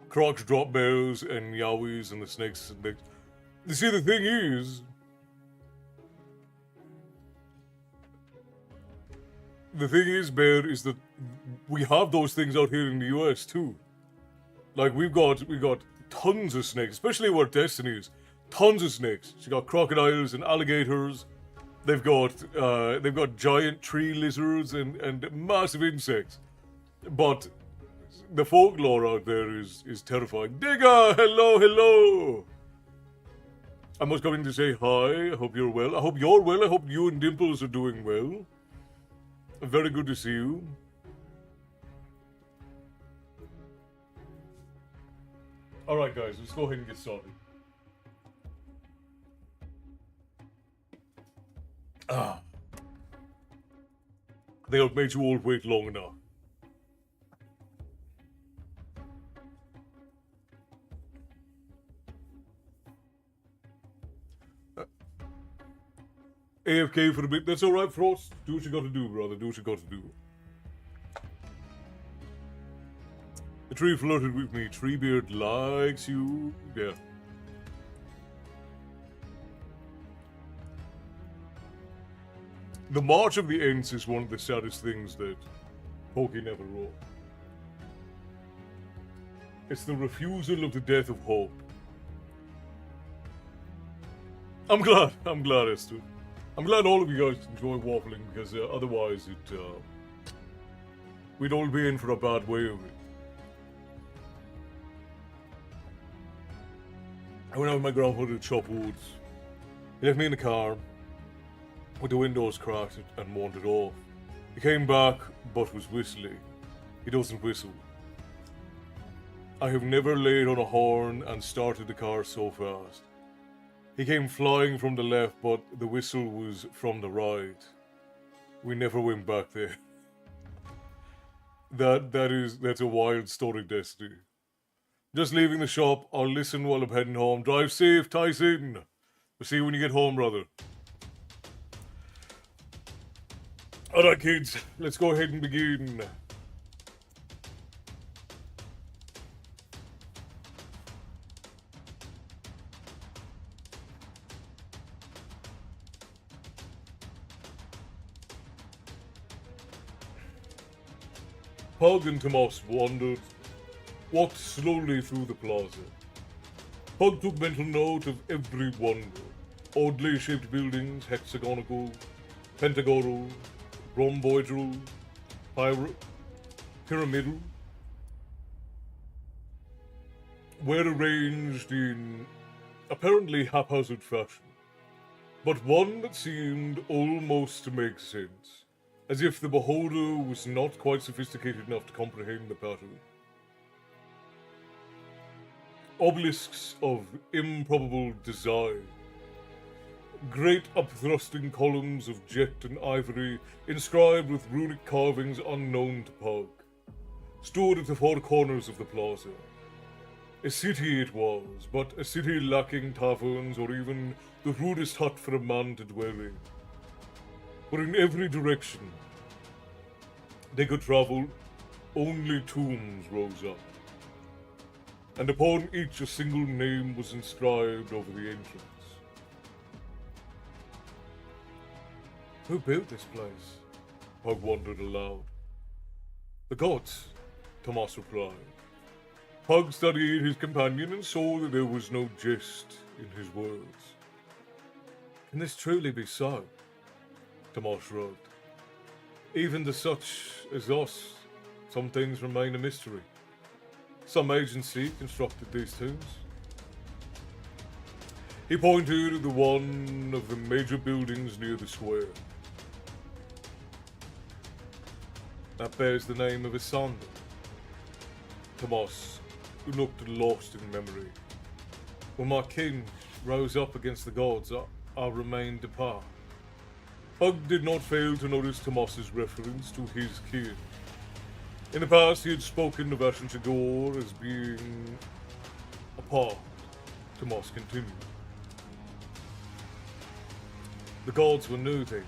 Crocs drop bears and yowies and the snakes. You see, the thing is, Bear, is that we have those things out here in the US too. Like we got tons of snakes, especially where Destiny is. Tons of snakes. She got crocodiles and alligators. They've got giant tree lizards and massive insects. But the folklore out there is terrifying. Digger, hello. I was coming to say hi. I hope you're well. I hope you're well. I hope you and Dimples are doing well. Very good to see you. Alright guys, let's go ahead and get started. I think I've made you all wait long enough. AFK for a bit. That's alright, Frost. Do what you gotta do, brother. Do what you gotta do. The tree flirted with me. Treebeard likes you. Yeah. The March of the Ents is one of the saddest things that Pokey never wrote. It's the refusal of the death of hope. I'm glad, Esther. I'm glad all of you guys enjoy waffling, because otherwise we'd all be in for a bad way of it. I went out with my grandfather to chop woods. He left me in the car with the windows cracked and wandered off. He came back, but was whistling. He doesn't whistle. I have never laid on a horn and started the car so fast. He came flying from the left, but the whistle was from the right. We never went back there. That's a wild story, Destiny. Just leaving the shop. I'll listen while I'm heading home. Drive safe, Tyson. We'll see you when you get home, brother. Alright, kids. Let's go ahead and begin. Pug and Tomas walked slowly through the plaza. Pug took mental note of every wonder. Oddly shaped buildings, hexagonal, pentagonal, rhomboidal, pyramidal, were arranged in apparently haphazard fashion, but one that seemed almost to make sense. As if the beholder was not quite sophisticated enough to comprehend the pattern. Obelisks of improbable design. Great upthrusting columns of jet and ivory, inscribed with runic carvings unknown to Pug, stood at the four corners of the plaza. A city it was, but a city lacking taverns or even the rudest hut for a man to dwell in. For in every direction they could travel, only tombs rose up, and upon each a single name was inscribed over the entrance. Who built this place? Pug wondered aloud. The gods, Tomas replied. Pug studied his companion and saw that there was no jest in his words. Can this truly be so? Tomas shrugged. Even to such as us, some things remain a mystery. Some agency constructed these tombs. He pointed to the one of the major buildings near the square. That bears the name of Isander. Tomas, who looked lost in memory. When my king rose up against the gods, I remained apart. Pug did not fail to notice Tomas's reference to his kin. In the past, he had spoken of Ashen Chagor as being a part. Tomas continued. The gods were new things,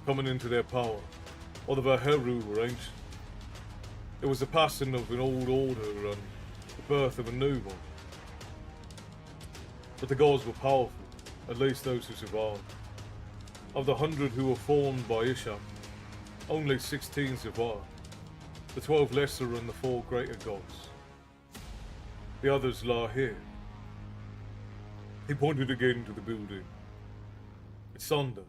coming into their power, while the Vaheru were ancient. It was the passing of an old order and the birth of a new one. But the gods were powerful, at least those who survived. Of the 100 who were formed by Ishak, only 16 survived. The 12 lesser and the 4 greater gods. The others lie here. He pointed again to the building. Isanda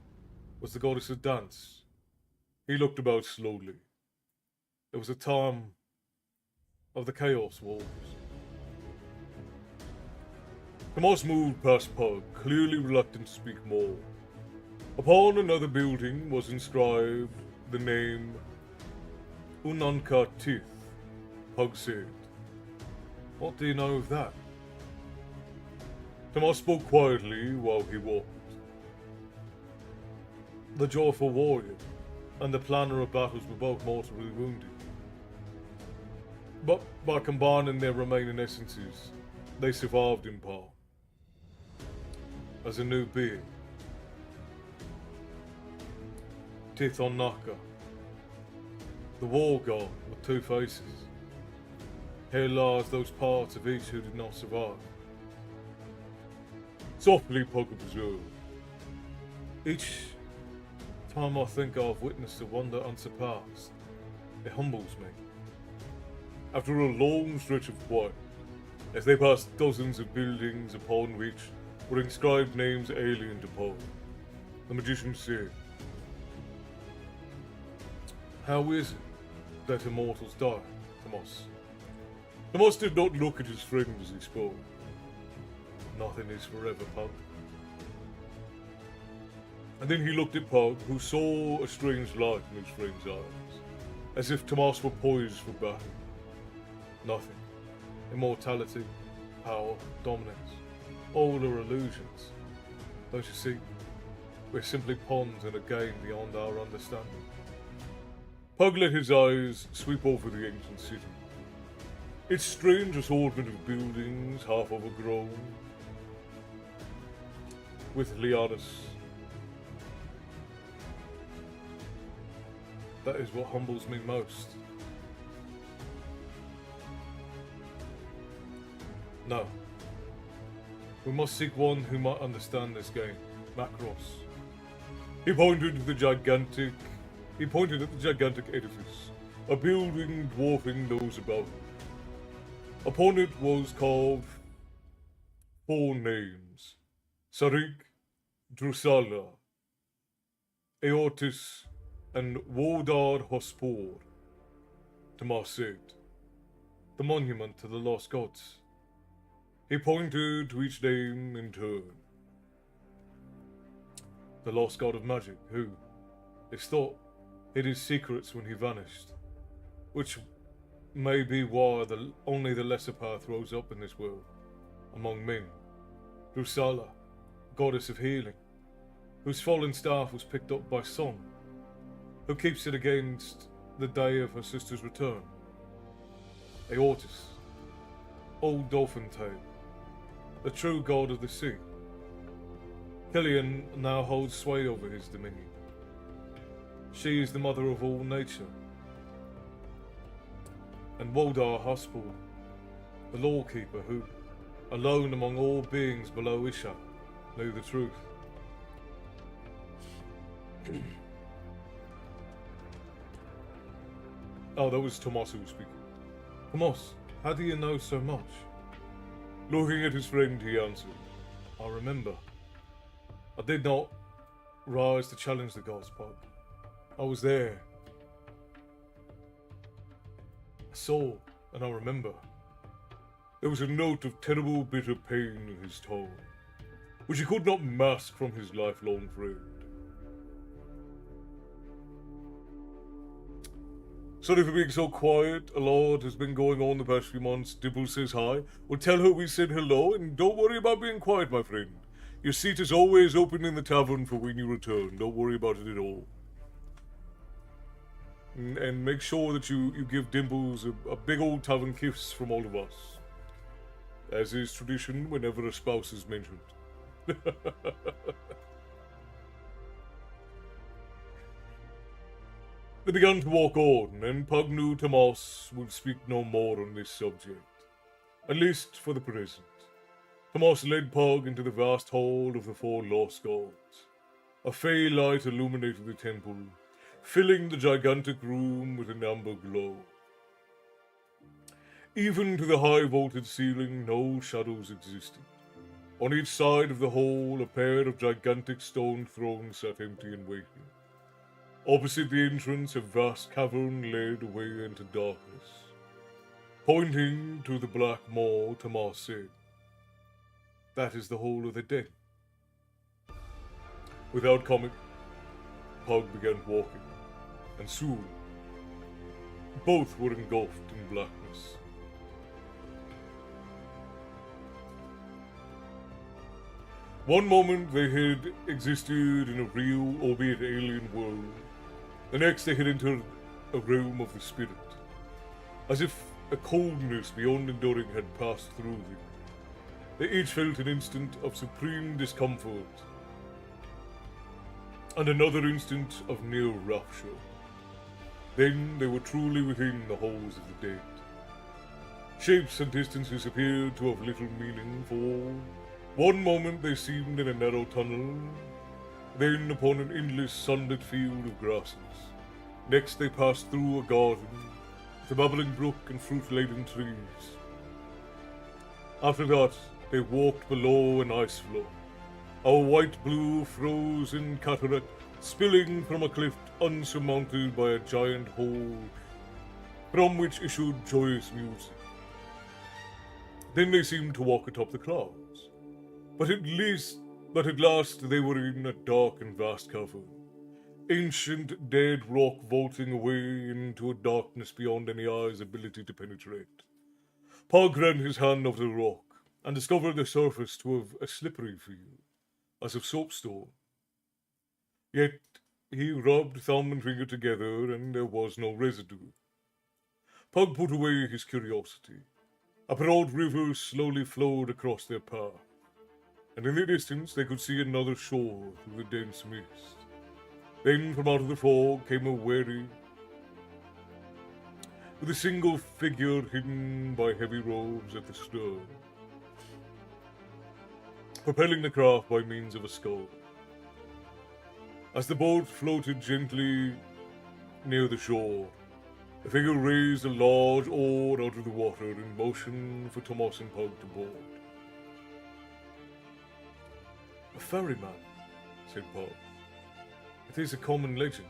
was the goddess of dance. He looked about slowly. It was a time of the Chaos Wars. Tomas moved past Pug, clearly reluctant to speak more. Upon another building was inscribed the name Unanka Tith. Pug said, "What do you know of that?" Tomas spoke quietly while he walked. The joyful warrior and the planner of battles were both mortally wounded. But by combining their remaining essences, they survived in part. As a new being. Tithon Naka, the war god with 2 faces. Here lies those parts of each who did not survive. Softly, Pug observed. Each time I think I've witnessed a wonder unsurpassed, it humbles me. After a long stretch of quiet, as they passed dozens of buildings upon which were inscribed names alien to Pug, the magician said, "How is it that immortals die, Tomas?" Tomas did not look at his friend as he spoke. "Nothing is forever, Pug." And then he looked at Pug, who saw a strange light in his friend's eyes, as if Tomas were poised for battle. Nothing. Immortality, power, dominance, all are illusions. Don't you see? We're simply pawns in a game beyond our understanding. Pug let his eyes sweep over the ancient city. Its strange assortment of buildings, half overgrown, with lianas. That is what humbles me most. No. We must seek one who might understand this game, Macross. He pointed at the gigantic edifice, a building dwarfing those above it. Upon it was carved 4 names: Sarik, Drusalla, Aortis, and Wodar Hospor. Tomas said, "The monument to the lost gods." He pointed to each name in turn. The lost god of magic, who, it's thought, hid his secrets when he vanished, which may be why only the lesser path rose up in this world, among men. Drusalla, goddess of healing, whose fallen staff was picked up by Song, who keeps it against the day of her sister's return. Aortis, old dolphin tail, the true god of the sea. Killian now holds sway over his dominion. She is the mother of all nature. And Wodar Haspel, the lawkeeper who, alone among all beings below Isha, knew the truth. Oh, that was Tomas who was speaking. Tomas, how do you know so much? Looking at his friend, he answered, I remember. I did not rise to challenge the gods, Pug. I was there. I saw, and I remember. There was a note of terrible, bitter pain in his tone, which he could not mask from his lifelong friend. Sorry for being so quiet. A lot has been going on the past few months. Dibble says hi. Well, tell her we said hello, and don't worry about being quiet, my friend. Your seat is always open in the tavern for when you return. Don't worry about it at all. And make sure that you give Dimples a big old tavern kiss from all of us. As is tradition whenever a spouse is mentioned. They began to walk on, and Pug knew Tomas would speak no more on this subject. At least for the present. Tomas led Pug into the vast hall of the four lost gods. A fey light illuminated the temple, filling the gigantic room with an amber glow. Even to the high-vaulted ceiling, no shadows existed. On each side of the hall, a pair of gigantic stone thrones sat empty and waiting. Opposite the entrance, a vast cavern led away into darkness. Pointing to the black maw, Tomas said, "That is the hall of the dead." Without comment, Pug began walking, and soon, both were engulfed in blackness. One moment they had existed in a real, albeit alien world. The next they had entered a realm of the spirit. As if a coldness beyond enduring had passed through them. They each felt an instant of supreme discomfort, and another instant of near rapture. Then they were truly within the halls of the dead. Shapes and distances appeared to have little meaning, for one moment they seemed in a narrow tunnel, then upon an endless sunlit field of grasses. Next they passed through a garden, with a babbling brook and fruit-laden trees. After that, they walked below an ice floor, a white-blue frozen cataract spilling from a cliff unsurmounted by a giant hole, from which issued joyous music. Then they seemed to walk atop the clouds, but at last they were in a dark and vast cavern. Ancient dead rock vaulting away into a darkness beyond any eye's ability to penetrate. Pug ran his hand over the rock and discovered the surface to have a slippery feel, as of soapstone. Yet he rubbed thumb and finger together and there was no residue. Pug put away his curiosity. A broad river slowly flowed across their path, and in the distance they could see another shore through the dense mist. Then from out of the fog came a wherry with a single figure hidden by heavy robes at the stern, propelling the craft by means of a scull. As the boat floated gently near the shore, the figure raised a large oar out of the water in motion for Tomas and Pug to board. "A ferryman," said Pug. "It is a common legend.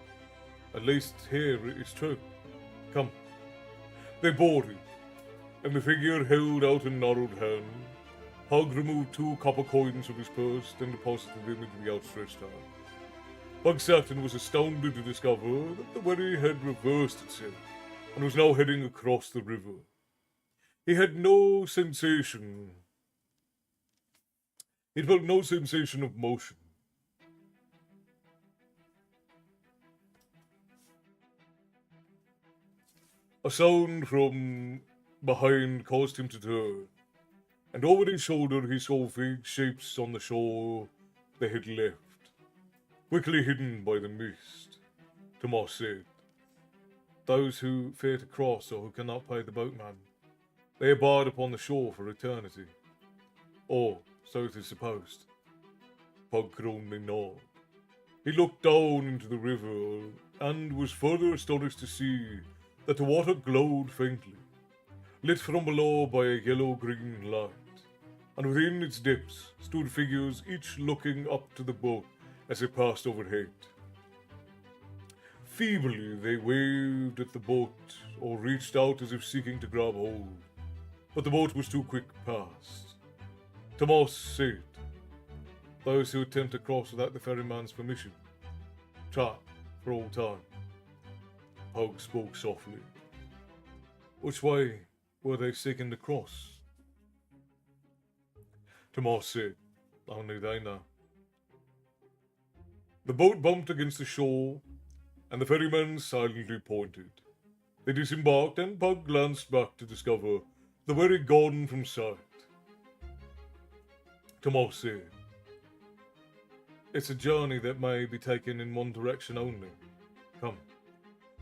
At least here it is true. Come." They boarded, and the figure held out a gnarled hand. Pug removed 2 copper coins from his purse, then deposited them into the outstretched hand. Pug sat and was astounded to discover that the wherry had reversed itself, and was now heading across the river. He had no sensation. He felt no sensation of motion. A sound from behind caused him to turn, and over his shoulder he saw vague shapes on the shore they had left, quickly hidden by the mist. Tomas said, "Those who fear to cross or who cannot pay the boatman, they abide upon the shore for eternity. Or, so it is supposed." Pug could only nod. He looked down into the river, and was further astonished to see that the water glowed faintly, lit from below by a yellow-green light, and within its depths stood figures, each looking up to the boat as it passed overhead. Feebly they waved at the boat or reached out as if seeking to grab hold, but the boat was too quick past. Tomas said, "Those who attempt to cross without the ferryman's permission, trap for all time." Pug spoke softly. "Which way were they seeking to cross?" Tomas said, Only they know. The boat bumped against the shore, and the ferryman silently pointed. They disembarked, and Pug glanced back to discover the wherry gone from sight. Tomas said, "It's a journey that may be taken in one direction only. Come."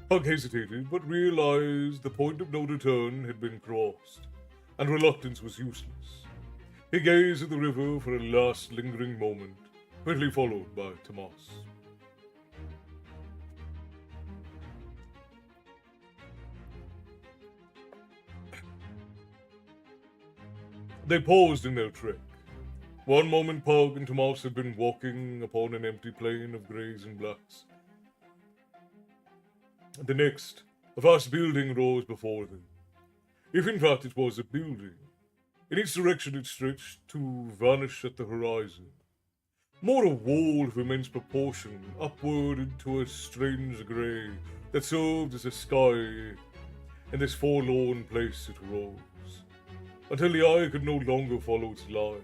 Pug hesitated, but realized the point of no return had been crossed, and reluctance was useless. He gazed at the river for a last lingering moment, quickly followed by Tomas. They paused in their trek. One moment Pug and Tomas had been walking upon an empty plain of greys and blacks. The next, a vast building rose before them. If in fact it was a building, in its direction it stretched to vanish at the horizon. More a wall of immense proportion, upward into a strange grey that served as a sky in this forlorn place it rose, until the eye could no longer follow its lines.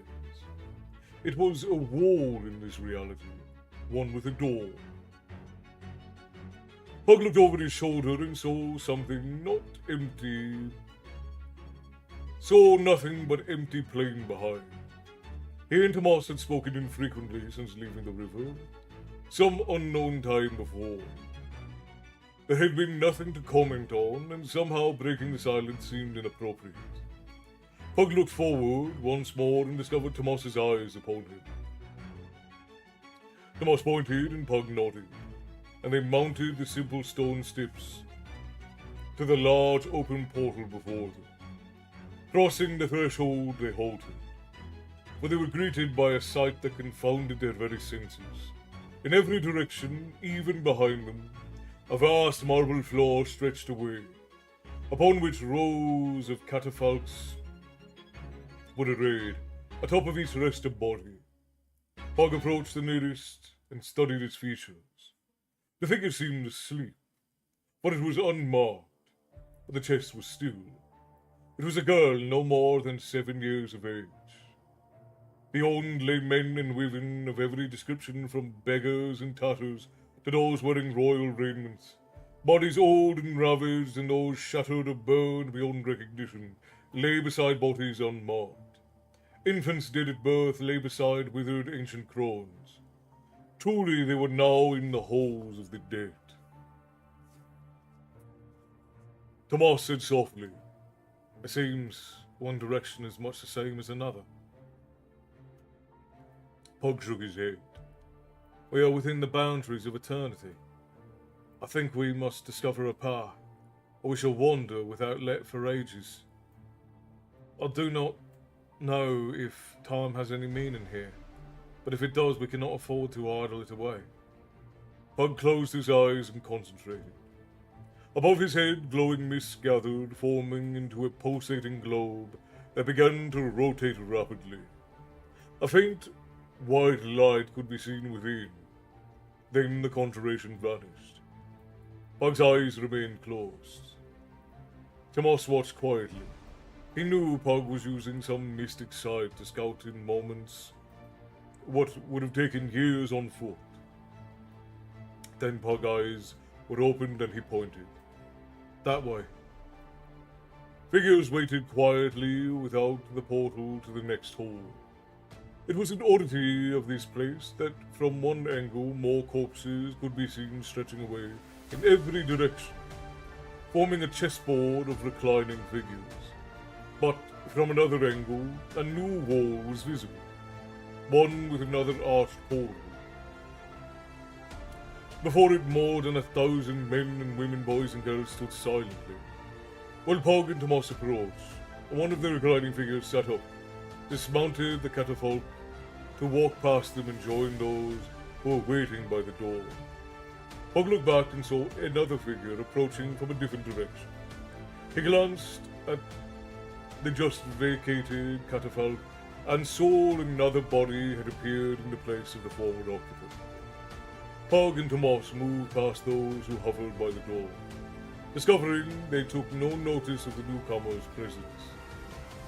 It was a wall in this reality, one with a door. Pug looked over his shoulder and saw something not empty, saw nothing but empty plain behind. He and Tomas had spoken infrequently since leaving the river, some unknown time before. There had been nothing to comment on, and somehow breaking the silence seemed inappropriate. Pug looked forward once more and discovered Tomas's eyes upon him. Tomas pointed and Pug nodded, and they mounted the simple stone steps to the large open portal before them. Crossing the threshold, they halted, for they were greeted by a sight that confounded their very senses. In every direction, even behind them, a vast marble floor stretched away, upon which rows of catafalques were arrayed. Atop of each rested a body. Pug approached the nearest and studied its features. The figure seemed asleep, but it was unmarked, but the chest was still. It was a girl no more than 7 years of age. Beyond lay men and women of every description, from beggars and tatters to those wearing royal raiments. Bodies old and ravaged, and those shattered or burned beyond recognition, lay beside bodies unmarked. Infants dead at birth lay beside withered ancient crones. Truly they were now in the halls of the dead. Tomas said softly, "It seems one direction is much the same as another." Pug shook his head. "We are within the boundaries of eternity. I think we must discover a path, or we shall wander without let for ages. I do not know if time has any meaning here, but if it does, we cannot afford to idle it away." Pug closed his eyes and concentrated. Above his head, glowing mists gathered, forming into a pulsating globe that began to rotate rapidly. A faint white light could be seen within. Then the conjuration vanished. Pug's eyes remained closed. Tomas watched quietly. He knew Pug was using some mystic sight to scout in moments what would have taken years on foot. Then Pug's eyes were opened and he pointed. "That way." Figures waited quietly without the portal to the next hall. It was an oddity of this place that from one angle more corpses could be seen stretching away in every direction, forming a chessboard of reclining figures. But from another angle, a new wall was visible, one with another arched portal. Before it, more than 1,000 men and women, boys and girls stood silently. While Pug and Tomas approached, one of the reclining figures sat up, dismounted the catafalque to walk past them and join those who were waiting by the door. Pug looked back and saw another figure approaching from a different direction. He glanced at the just vacated catafalque and saw another body had appeared in the place of the former occupant. Pug and Tomas moved past those who hovered by the door, discovering they took no notice of the newcomer's presence.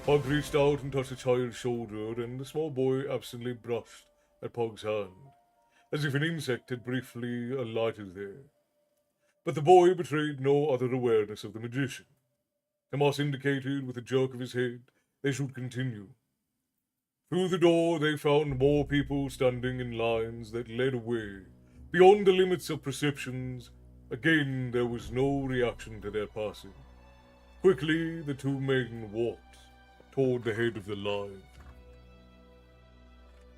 Pug reached out and touched the child's shoulder, and the small boy absently brushed at Pug's hand, as if an insect had briefly alighted there. But the boy betrayed no other awareness of the magician. Tomas indicated with a jerk of his head they should continue. Through the door they found more people standing in lines that led away, beyond the limits of perceptions. Again there was no reaction to their passing. Quickly the two men walked toward the head of the line.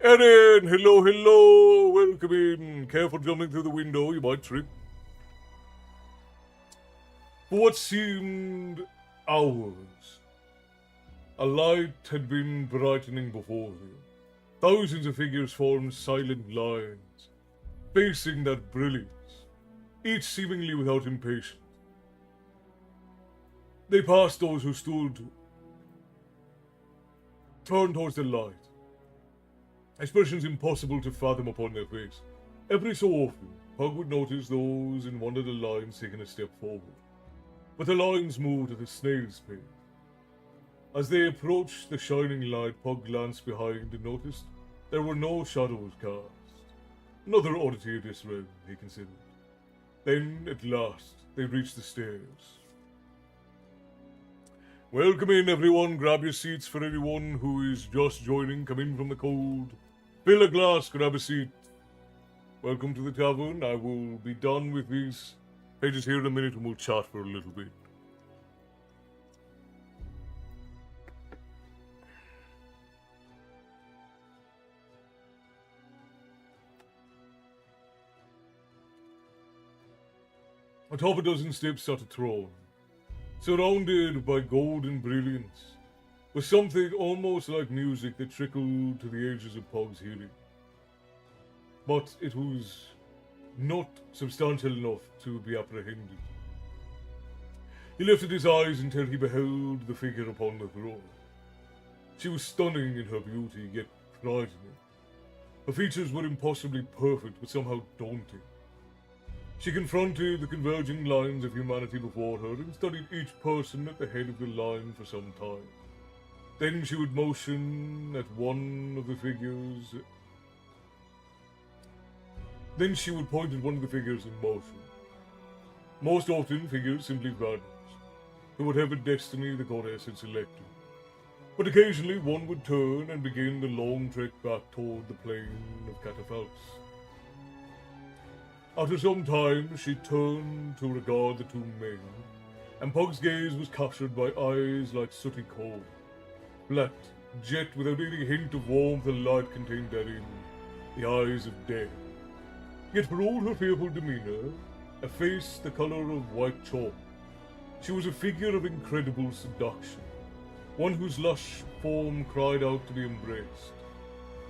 Erin! Hello, hello! Welcome in. Careful jumping through the window, you might trip. For what seemed hours, a light had been brightening before them. Thousands of figures formed silent lines, facing that brilliance, each seemingly without impatience. They passed those who stood, turned towards the light, expressions impossible to fathom upon their face. Every so often, Pug would notice those in one of the lines taking a step forward, but the lines moved at a snail's pace. As they approached the shining light, Pug glanced behind and noticed there were no shadows cast. Another oddity of this realm, he considered. Then, at last, they reached the stairs. Welcome in, everyone. Grab your seats. For anyone who is just joining, come in from the cold. Fill a glass, grab a seat. Welcome to the tavern. I will be done with these pages here in a minute and we'll chat for a little bit. Atop a dozen steps sat a throne, surrounded by golden brilliance, with something almost like music that trickled to the edges of Pug's hearing. But it was not substantial enough to be apprehended. He lifted his eyes until he beheld the figure upon the throne. She was stunning in her beauty, yet frightening. Her features were impossibly perfect, but somehow daunting. She confronted the converging lines of humanity before her and studied each person at the head of the line for some time. Then she would motion at one of the figures. Then she would point at one of the figures in motion. Most often, figures simply vanished, to whatever destiny the goddess had selected. But occasionally one would turn and begin the long trek back toward the plain of catafalques. After some time, she turned to regard the two men, and Pug's gaze was captured by eyes like sooty coal, flat, jet without any hint of warmth or light contained therein, the eyes of death. Yet for all her fearful demeanor, a face the color of white chalk, she was a figure of incredible seduction, one whose lush form cried out to be embraced.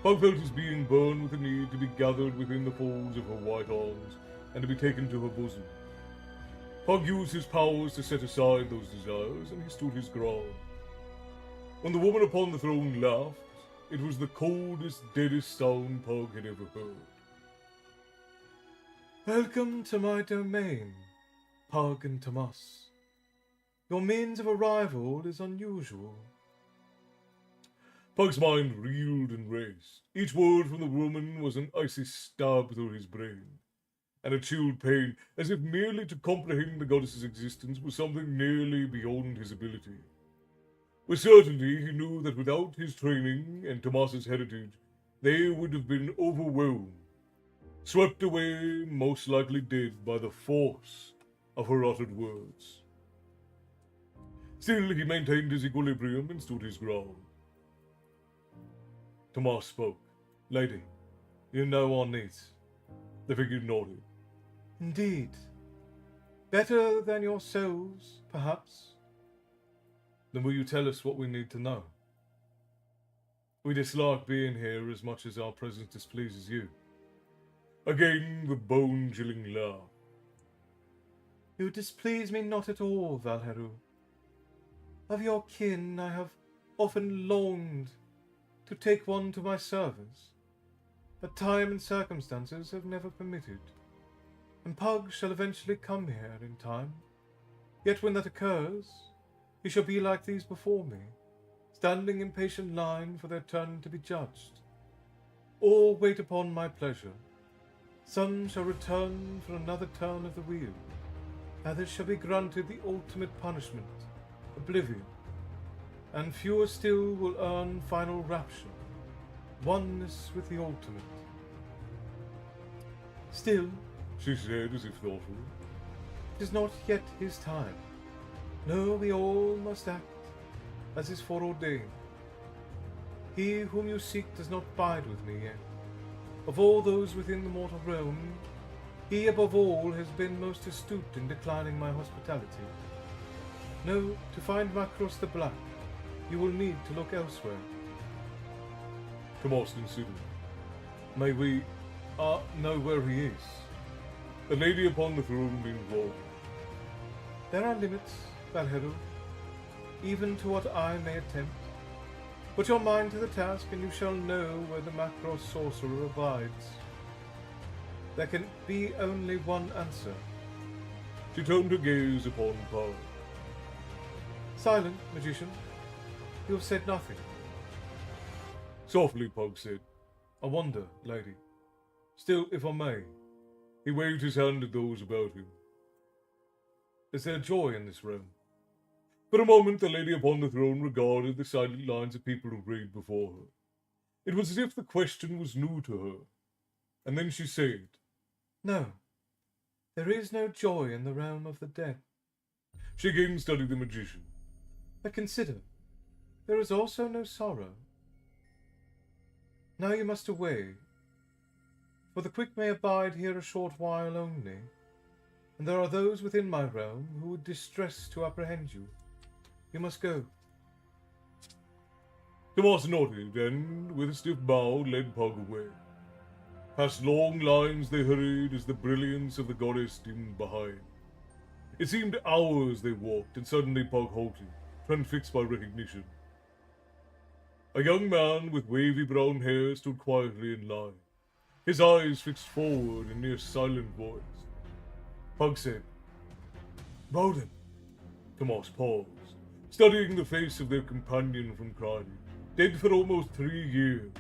Pug felt his being burn with the need to be gathered within the folds of her white arms and to be taken to her bosom. Pug used his powers to set aside those desires, and he stood his ground. When the woman upon the throne laughed, it was the coldest, deadest sound Pug had ever heard. Welcome to my domain, Pug and Tomas. Your means of arrival is unusual. Pug's mind reeled and raced. Each word from the woman was an icy stab through his brain, and a chilled pain, as if merely to comprehend the goddess's existence was something nearly beyond his ability. With certainty, he knew that without his training and Tomas's heritage, they would have been overwhelmed, swept away, most likely dead by the force of her uttered words. Still, he maintained his equilibrium and stood his ground. Tomas spoke. Lady, you know our needs. The figure nodded. Indeed. Better than yourselves, perhaps. Then will you tell us what we need to know? We dislike being here as much as our presence displeases you. Again the bone-chilling laugh. You displease me not at all, Valheru. Of your kin I have often longed to take one to my service, but time and circumstances have never permitted, and Pug shall eventually come here in time. Yet when that occurs, he shall be like these before me, standing in patient line for their turn to be judged. All wait upon my pleasure. Some shall return for another turn of the wheel. Others shall be granted the ultimate punishment, oblivion. And fewer still will earn final rapture, oneness with the ultimate. Still, she said as if thoughtful, it is not yet his time. No, we all must act as is foreordained. He whom you seek does not bide with me yet. Of all those within the mortal realm, he above all has been most astute in declining my hospitality. No, to find Macross the Black, you will need to look elsewhere. Tomas considered. May we know where he is? The lady upon the throne leaned forward. There are limits, Valheru, even to what I may attempt. Put your mind to the task, and you shall know where the Macross sorcerer abides. There can be only one answer. She turned her gaze upon Pug. Silent, magician. You have said nothing. Softly, Pug said, I wonder, lady. Still, if I may. He waved his hand at those about him. Is there joy in this realm? For a moment, the lady upon the throne regarded the silent lines of people arrayed before her. It was as if the question was new to her. And then she said, No, there is no joy in the realm of the dead. She again studied the magician. But consider, there is also no sorrow. Now you must away, for the quick may abide here a short while only, and there are those within my realm who would distress to apprehend you. You must go. Tomas nodded, and with a stiff bow led Pug away. Past long lines they hurried as the brilliance of the goddess dimmed behind. It seemed hours they walked, and suddenly Pug halted, transfixed by recognition. A young man with wavy brown hair stood quietly in line, his eyes fixed forward in near silent voice. Pug said, Roden. Tomas paused, studying the face of their companion from Crying, dead for almost 3 years.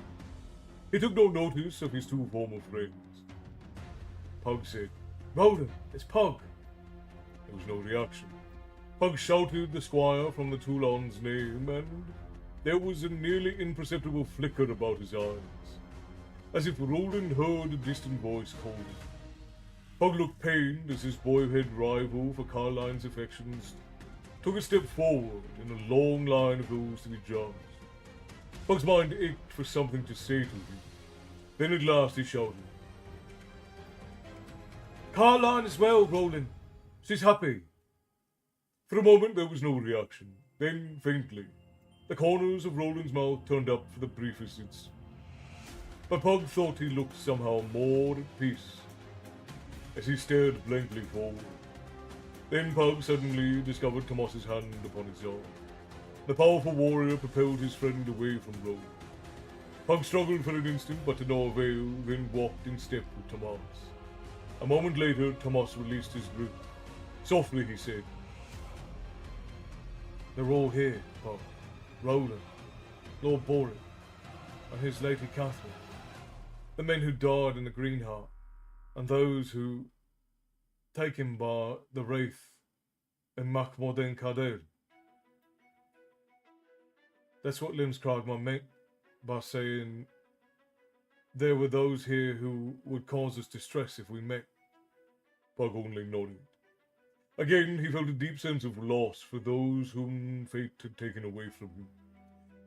He took no notice of his two former friends. Pug said, Roden, it's Pug. There was no reaction. Pug shouted the squire from the Toulon's name, and there was a nearly imperceptible flicker about his eyes, as if Roland heard a distant voice calling. Pug looked pained as his boyhood rival for Carline's affections took a step forward in a long line of those to be judged. Pug's mind ached for something to say to him. Then at last he shouted, Carline is well, Roland. She's happy. For a moment there was no reaction. Then, faintly, the corners of Roland's mouth turned up for the briefest instant. But Pug thought he looked somehow more at peace as he stared blankly forward. Then Pug suddenly discovered Tomas's hand upon his arm. The powerful warrior propelled his friend away from Roland. Pug struggled for an instant, but to no avail, then walked in step with Tomas. A moment later, Tomas released his grip. Softly he said, They're all here, Pug. Roland, Lord Boris, and his Lady Catherine. The men who died in the Green Heart, and those who, taken by the Wraith in Makmorden Kader. That's what Limskragma meant by saying there were those here who would cause us distress if we met. Pug only nodded. Again he felt a deep sense of loss for those whom fate had taken away from him.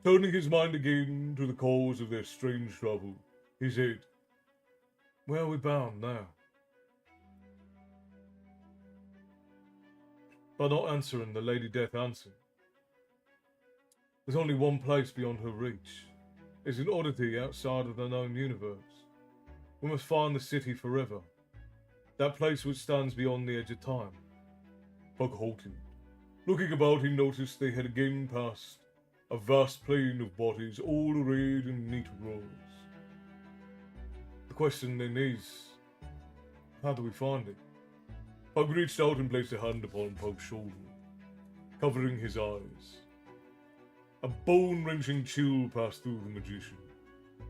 Turning his mind again to the cause of their strange trouble, he said, Where are we bound now? By not answering, the Lady Death answered. There's only one place beyond her reach. It's an oddity outside of the known universe. We must find the city forever. That place which stands beyond the edge of time. Pug halted. Looking about, he noticed they had again passed a vast plain of bodies, all arrayed in neat rows. The question then is, how do we find it? Pug reached out and placed a hand upon Pug's shoulder, covering his eyes. A bone-wrenching chill passed through the magician,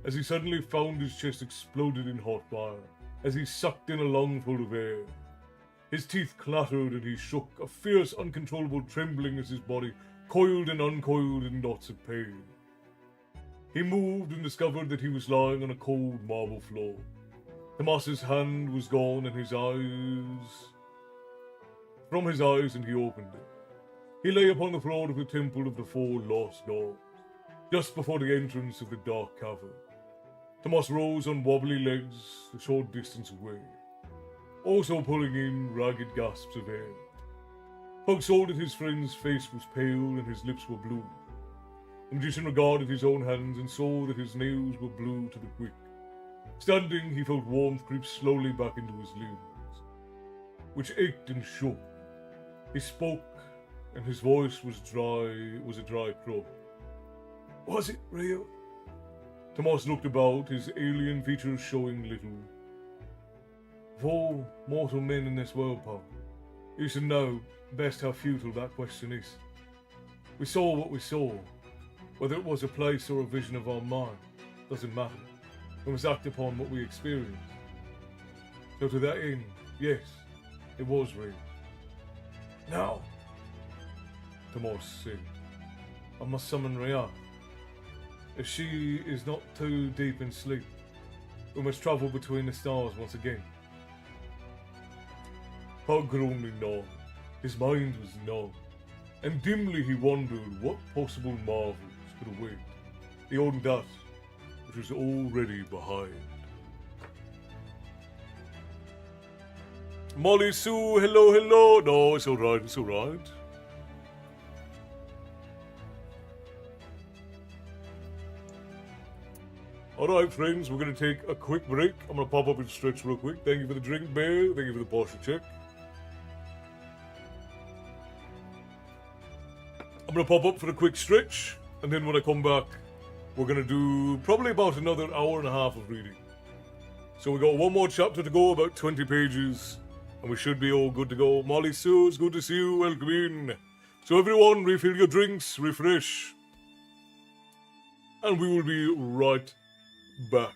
as he suddenly found his chest exploded in hot fire, as he sucked in a lungful of air. His teeth clattered and he shook, a fierce, uncontrollable trembling as his body coiled and uncoiled in knots of pain. He moved and discovered that he was lying on a cold marble floor. Tomas's hand was gone and his eyes... From his eyes, and he opened it. He lay upon the floor of the Temple of the Four Lost Gods, just before the entrance of the dark cavern. Tomas rose on wobbly legs a short distance away, also pulling in ragged gasps of air. Puck saw that his friend's face was pale and his lips were blue. The magician regarded his own hands and saw that his nails were blue to the quick. Standing, he felt warmth creep slowly back into his limbs, which ached and shook. He spoke, and his voice was a dry croak. Was it real? Tomas looked about, his alien features showing little. Of all mortal men in this world, Paul, you should know best how futile that question is. We saw what we saw. Whether it was a place or a vision of our mind, doesn't matter. We must act upon what we experienced. So to that end, yes, it was real. Now, Tomas said, I must summon Rhea. If she is not too deep in sleep, we must travel between the stars once again. Pug could only nod. His mind was numb, and dimly he wondered what possible marvels could await beyond that which was already behind. Molly Sue, hello, hello. No, it's alright, it's alright. Alright, friends, we're going to take a quick break. I'm going to pop up and stretch real quick. Thank you for the drink, Bear. Thank you for the posture check. I'm going to pop up for a quick stretch, and then when I come back, we're going to do probably about another hour and a half of reading. So we got one more chapter to go, about 20 pages, and we should be all good to go. Molly Sue, it's good to see you. Welcome in. So everyone, refill your drinks, refresh, and we will be right back.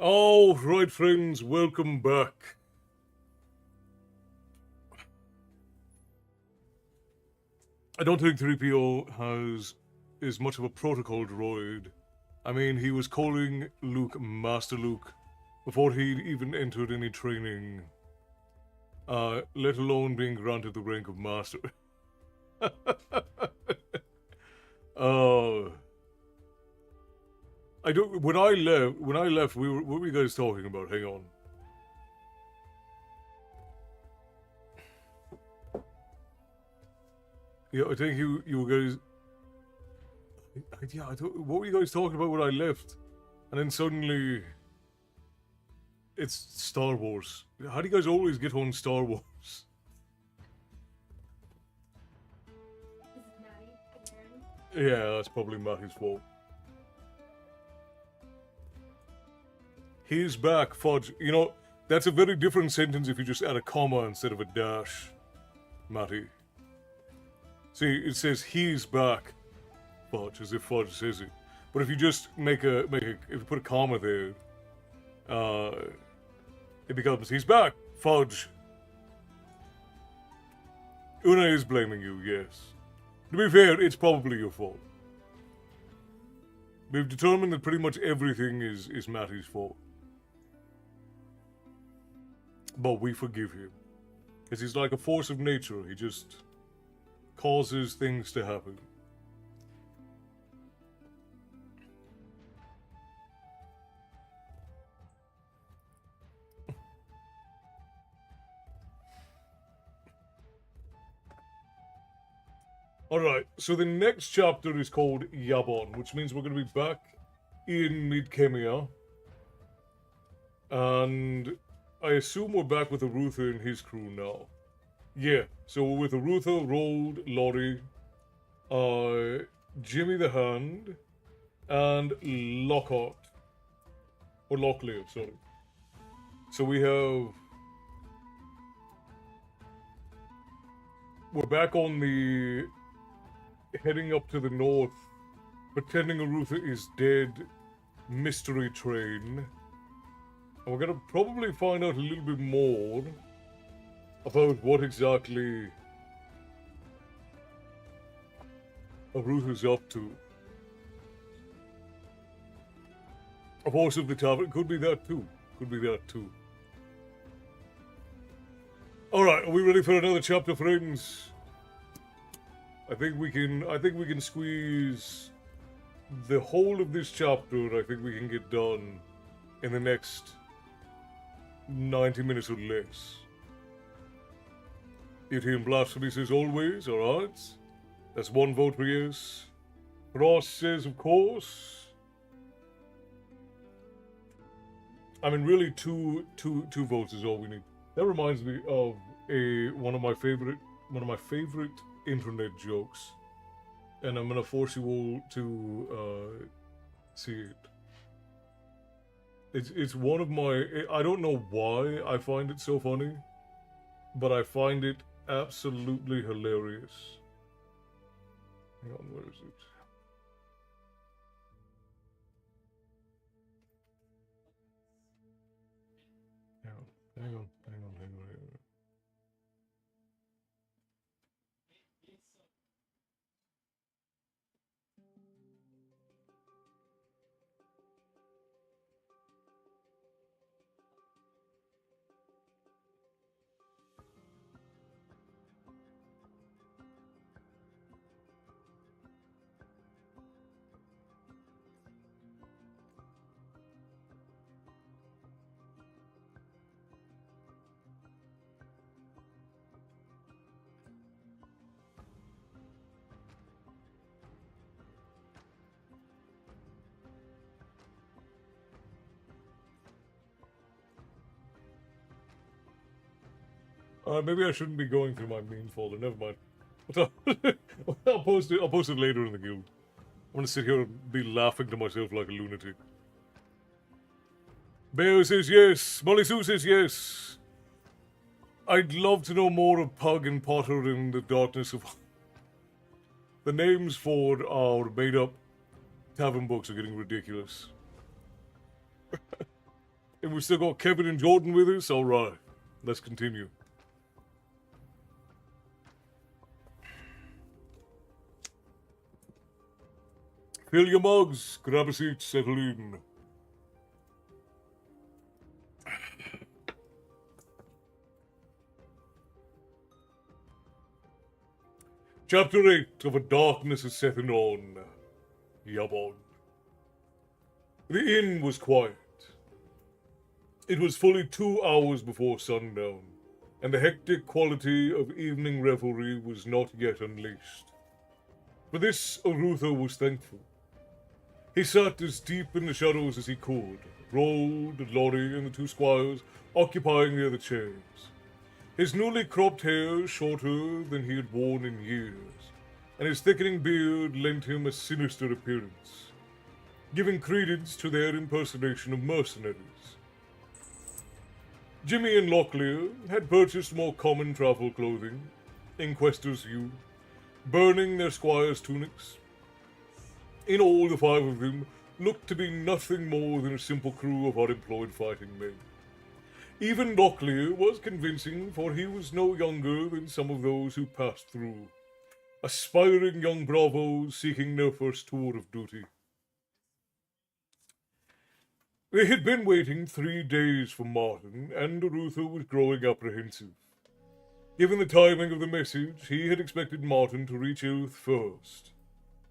Oh, right, friends, welcome back. I don't think 3PO is much of a protocol droid. I mean, he was calling Luke Master Luke before he'd even entered any training, let alone being granted the rank of Master. I don't. When I left, what were you guys talking about? Hang on. Yeah, I think you guys. Yeah, what were you guys talking about when I left? And then suddenly, it's Star Wars. How do you guys always get on Star Wars? This is Maddie again. Yeah, that's probably Matty's fault. He's back, Fudge. You know, that's a very different sentence if you just add a comma instead of a dash, Matty. See, it says he's back, Fudge, as if Fudge says it. But if you just if you put a comma there, it becomes he's back, Fudge. Una is blaming you, yes. To be fair, it's probably your fault. We've determined that pretty much everything is Matty's fault. But we forgive him. Because he's like a force of nature. He just causes things to happen. Alright, so the next chapter is called Yabon, which means we're going to be back in Mid-Kemia. And I assume we're back with Arutha and his crew now. Yeah, so we're with Arutha, Rold, Lottie, Jimmy the Hand, and Lockhart. Or Locklear, sorry. So we're back on the heading up to the north, pretending Arutha is dead mystery train. And we're gonna probably find out a little bit more about what exactly Arutha's up to. A horse of the tavern, could be that too. Alright, are we ready for another chapter, friends? I think we can squeeze the whole of this chapter. I think we can get done in the next 90 minutes or less. Etienne Blasphemy says always, alright. That's one vote for yes. Ross says of course. I mean, really two votes is all we need. That reminds me of one of my favorite internet jokes, and I'm gonna force you all to see it. It's one of my. I don't know why I find it so funny, but I find it absolutely hilarious. Hang on, where is it? Hang on. Maybe I shouldn't be going through my meme folder. Never mind. I'll post it. I'll post it later in the guild. I'm gonna sit here and be laughing to myself like a lunatic. Bear says yes. Molly Sue says yes. I'd love to know more of Pug and Potter in the darkness of. The names for our made-up tavern books are getting ridiculous. And we've still got Kevin and Jordan with us? Alright, let's continue. Fill your mugs, grab a seat, settle in. Chapter 8 of A Darkness of Sethanon. Yabon. The inn was quiet. It was fully 2 hours before sundown, and the hectic quality of evening revelry was not yet unleashed. For this, Arutha was thankful. He sat as deep in the shadows as he could, Rold, Lorry, and the 2 squires occupying the other chairs. His newly cropped hair shorter than he had worn in years, and his thickening beard lent him a sinister appearance, giving credence to their impersonation of mercenaries. Jimmy and Locklear had purchased more common travel clothing, in Quester's hue, burning their squires' tunics. In all, the 5 of them looked to be nothing more than a simple crew of unemployed fighting men. Even Locklear was convincing, for he was no younger than some of those who passed through, aspiring young bravos seeking their first tour of duty. They had been waiting 3 days for Martin, and Arutha was growing apprehensive. Given the timing of the message, he had expected Martin to reach Ilth first.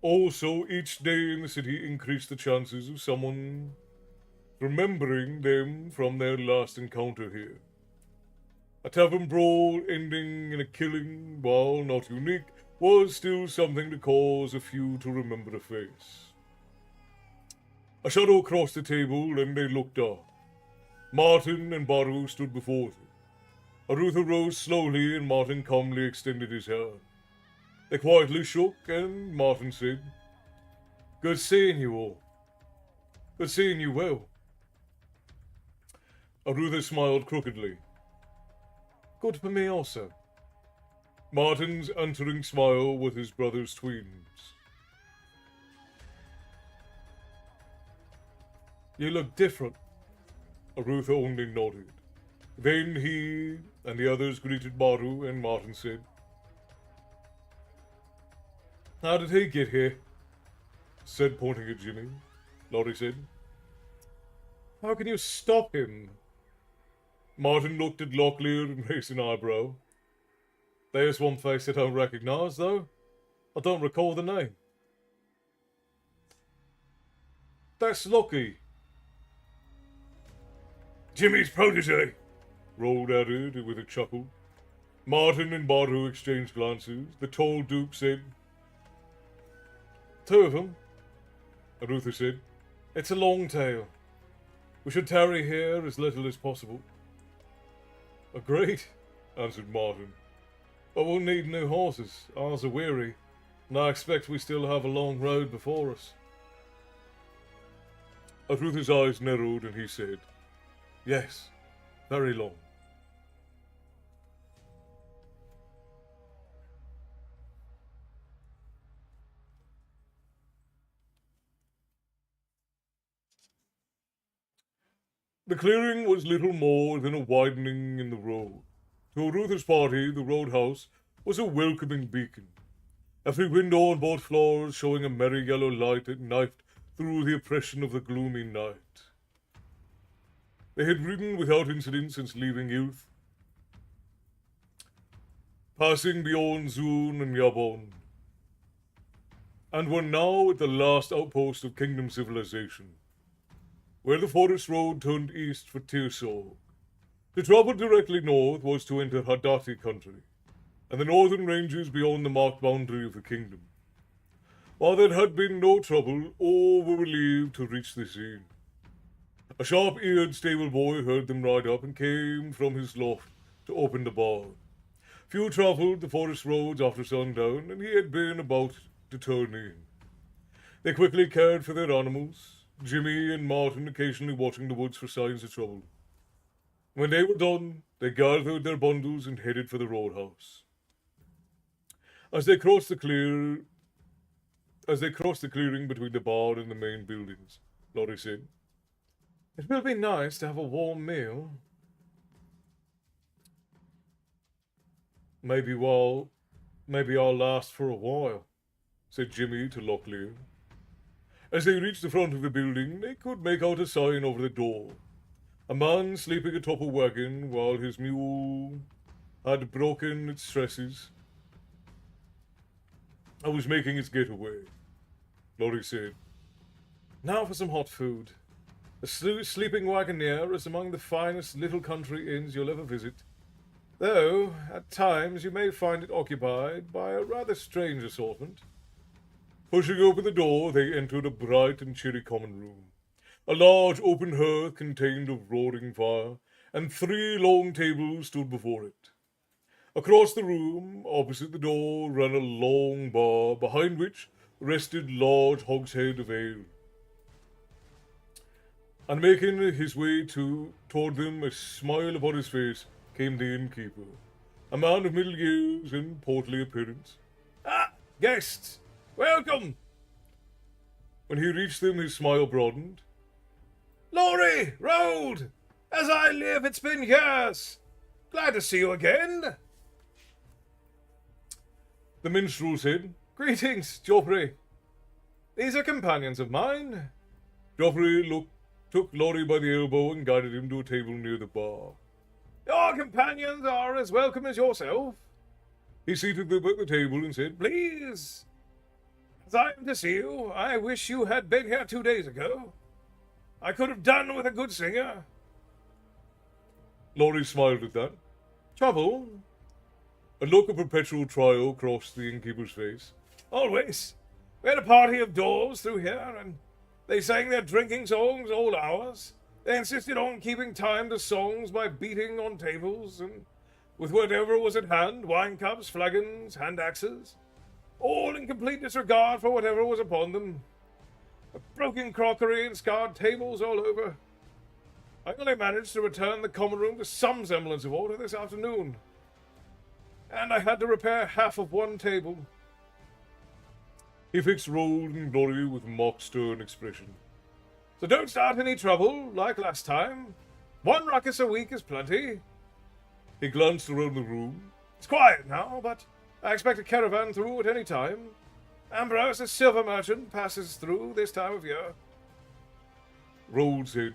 Also, each day in the city increased the chances of someone remembering them from their last encounter here. A tavern brawl ending in a killing, while not unique, was still something to cause a few to remember a face. A shadow crossed the table, and they looked up. Martin and Baru stood before them. Arutha rose slowly, and Martin calmly extended his hand. They quietly shook, and Martin said, "Good seeing you all. Good seeing you well." Arutha smiled crookedly. "Good for me also." Martin's answering smile was his brother's twins. "You look different." Arutha only nodded. Then he and the others greeted Baru, and Martin said, "How did he get here?" Said, pointing at Jimmy. Laurie said, "How can you stop him?" Martin looked at Locklear and raised an eyebrow. "There's one face I don't recognize, though. I don't recall the name." "That's Lockie." "Jimmy's protege," Rold added with a chuckle. Martin and Baru exchanged glances. The tall Duke said, "2 of them," Arutha said. "It's a long tale. We should tarry here as little as possible." "Agreed," answered Martin. "But we'll need new horses. Ours are weary, and I expect we still have a long road before us." Arutha's eyes narrowed, and he said, "Yes, very long." The clearing was little more than a widening in the road. To Arutha's party, the roadhouse was a welcoming beacon. Every window on both floors showing a merry yellow light that knifed through the oppression of the gloomy night. They had ridden without incident since leaving youth, passing beyond Zun and Yabon, and were now at the last outpost of kingdom civilization, where the forest road turned east for Tirsorg. To travel directly north was to enter Hadati country, and the northern ranges beyond the marked boundary of the kingdom. While there had been no trouble, all were relieved to reach the scene. A sharp-eared stable boy heard them ride up and came from his loft to open the barn. Few travelled the forest roads after sundown, and he had been about to turn in. They quickly cared for their animals, Jimmy and Martin occasionally watching the woods for signs of trouble. When they were done, they gathered their bundles and headed for the roadhouse. As they crossed the clearing between the barn and the main buildings, Laurie said, It will be nice to have a warm meal. Maybe I'll last for a while, said Jimmy to Locklear. As they reached the front of the building, they could make out a sign over the door. A man sleeping atop a wagon while his mule had broken its stresses. I was making its getaway, Laurie said. Now for some hot food. The sleeping wagoner is among the finest little country inns you'll ever visit, though at times you may find it occupied by a rather strange assortment. Pushing open the door, they entered a bright and cheery common room. A large open hearth contained a roaring fire, and 3 long tables stood before it. Across the room, opposite the door, ran a long bar, behind which rested large hogshead of ale. And making his way toward them, a smile upon his face, came the innkeeper, a man of middle years and portly appearance. Ah, guests! Welcome! When he reached them, his smile broadened. Laurie! Road! As I live, it's been years! Glad to see you again! The minstrel said, Greetings, Joffrey. These are companions of mine. Joffrey took Laurie by the elbow and guided him to a table near the bar. Your companions are as welcome as yourself. He seated them at the table and said, Please, as I am to see you, I wish you had been here 2 days ago. I could have done with a good singer. Laurie smiled at that. Trouble? A look of perpetual trial crossed the innkeeper's face. Always. We had a party of dwarves through here, and they sang their drinking songs all hours. They insisted on keeping time to songs by beating on tables, and with whatever was at hand, wine cups, flagons, hand axes, all in complete disregard for whatever was upon them. Broken crockery and scarred tables all over. I only managed to return the common room to some semblance of order this afternoon, and I had to repair half of one table. He fixed Rold and Laurie with mock stern expression. So don't start any trouble, like last time. 1 ruckus a week is plenty. He glanced around the room. It's quiet now, but I expect a caravan through at any time. Ambrose, a silver merchant, passes through this time of year. Rold said,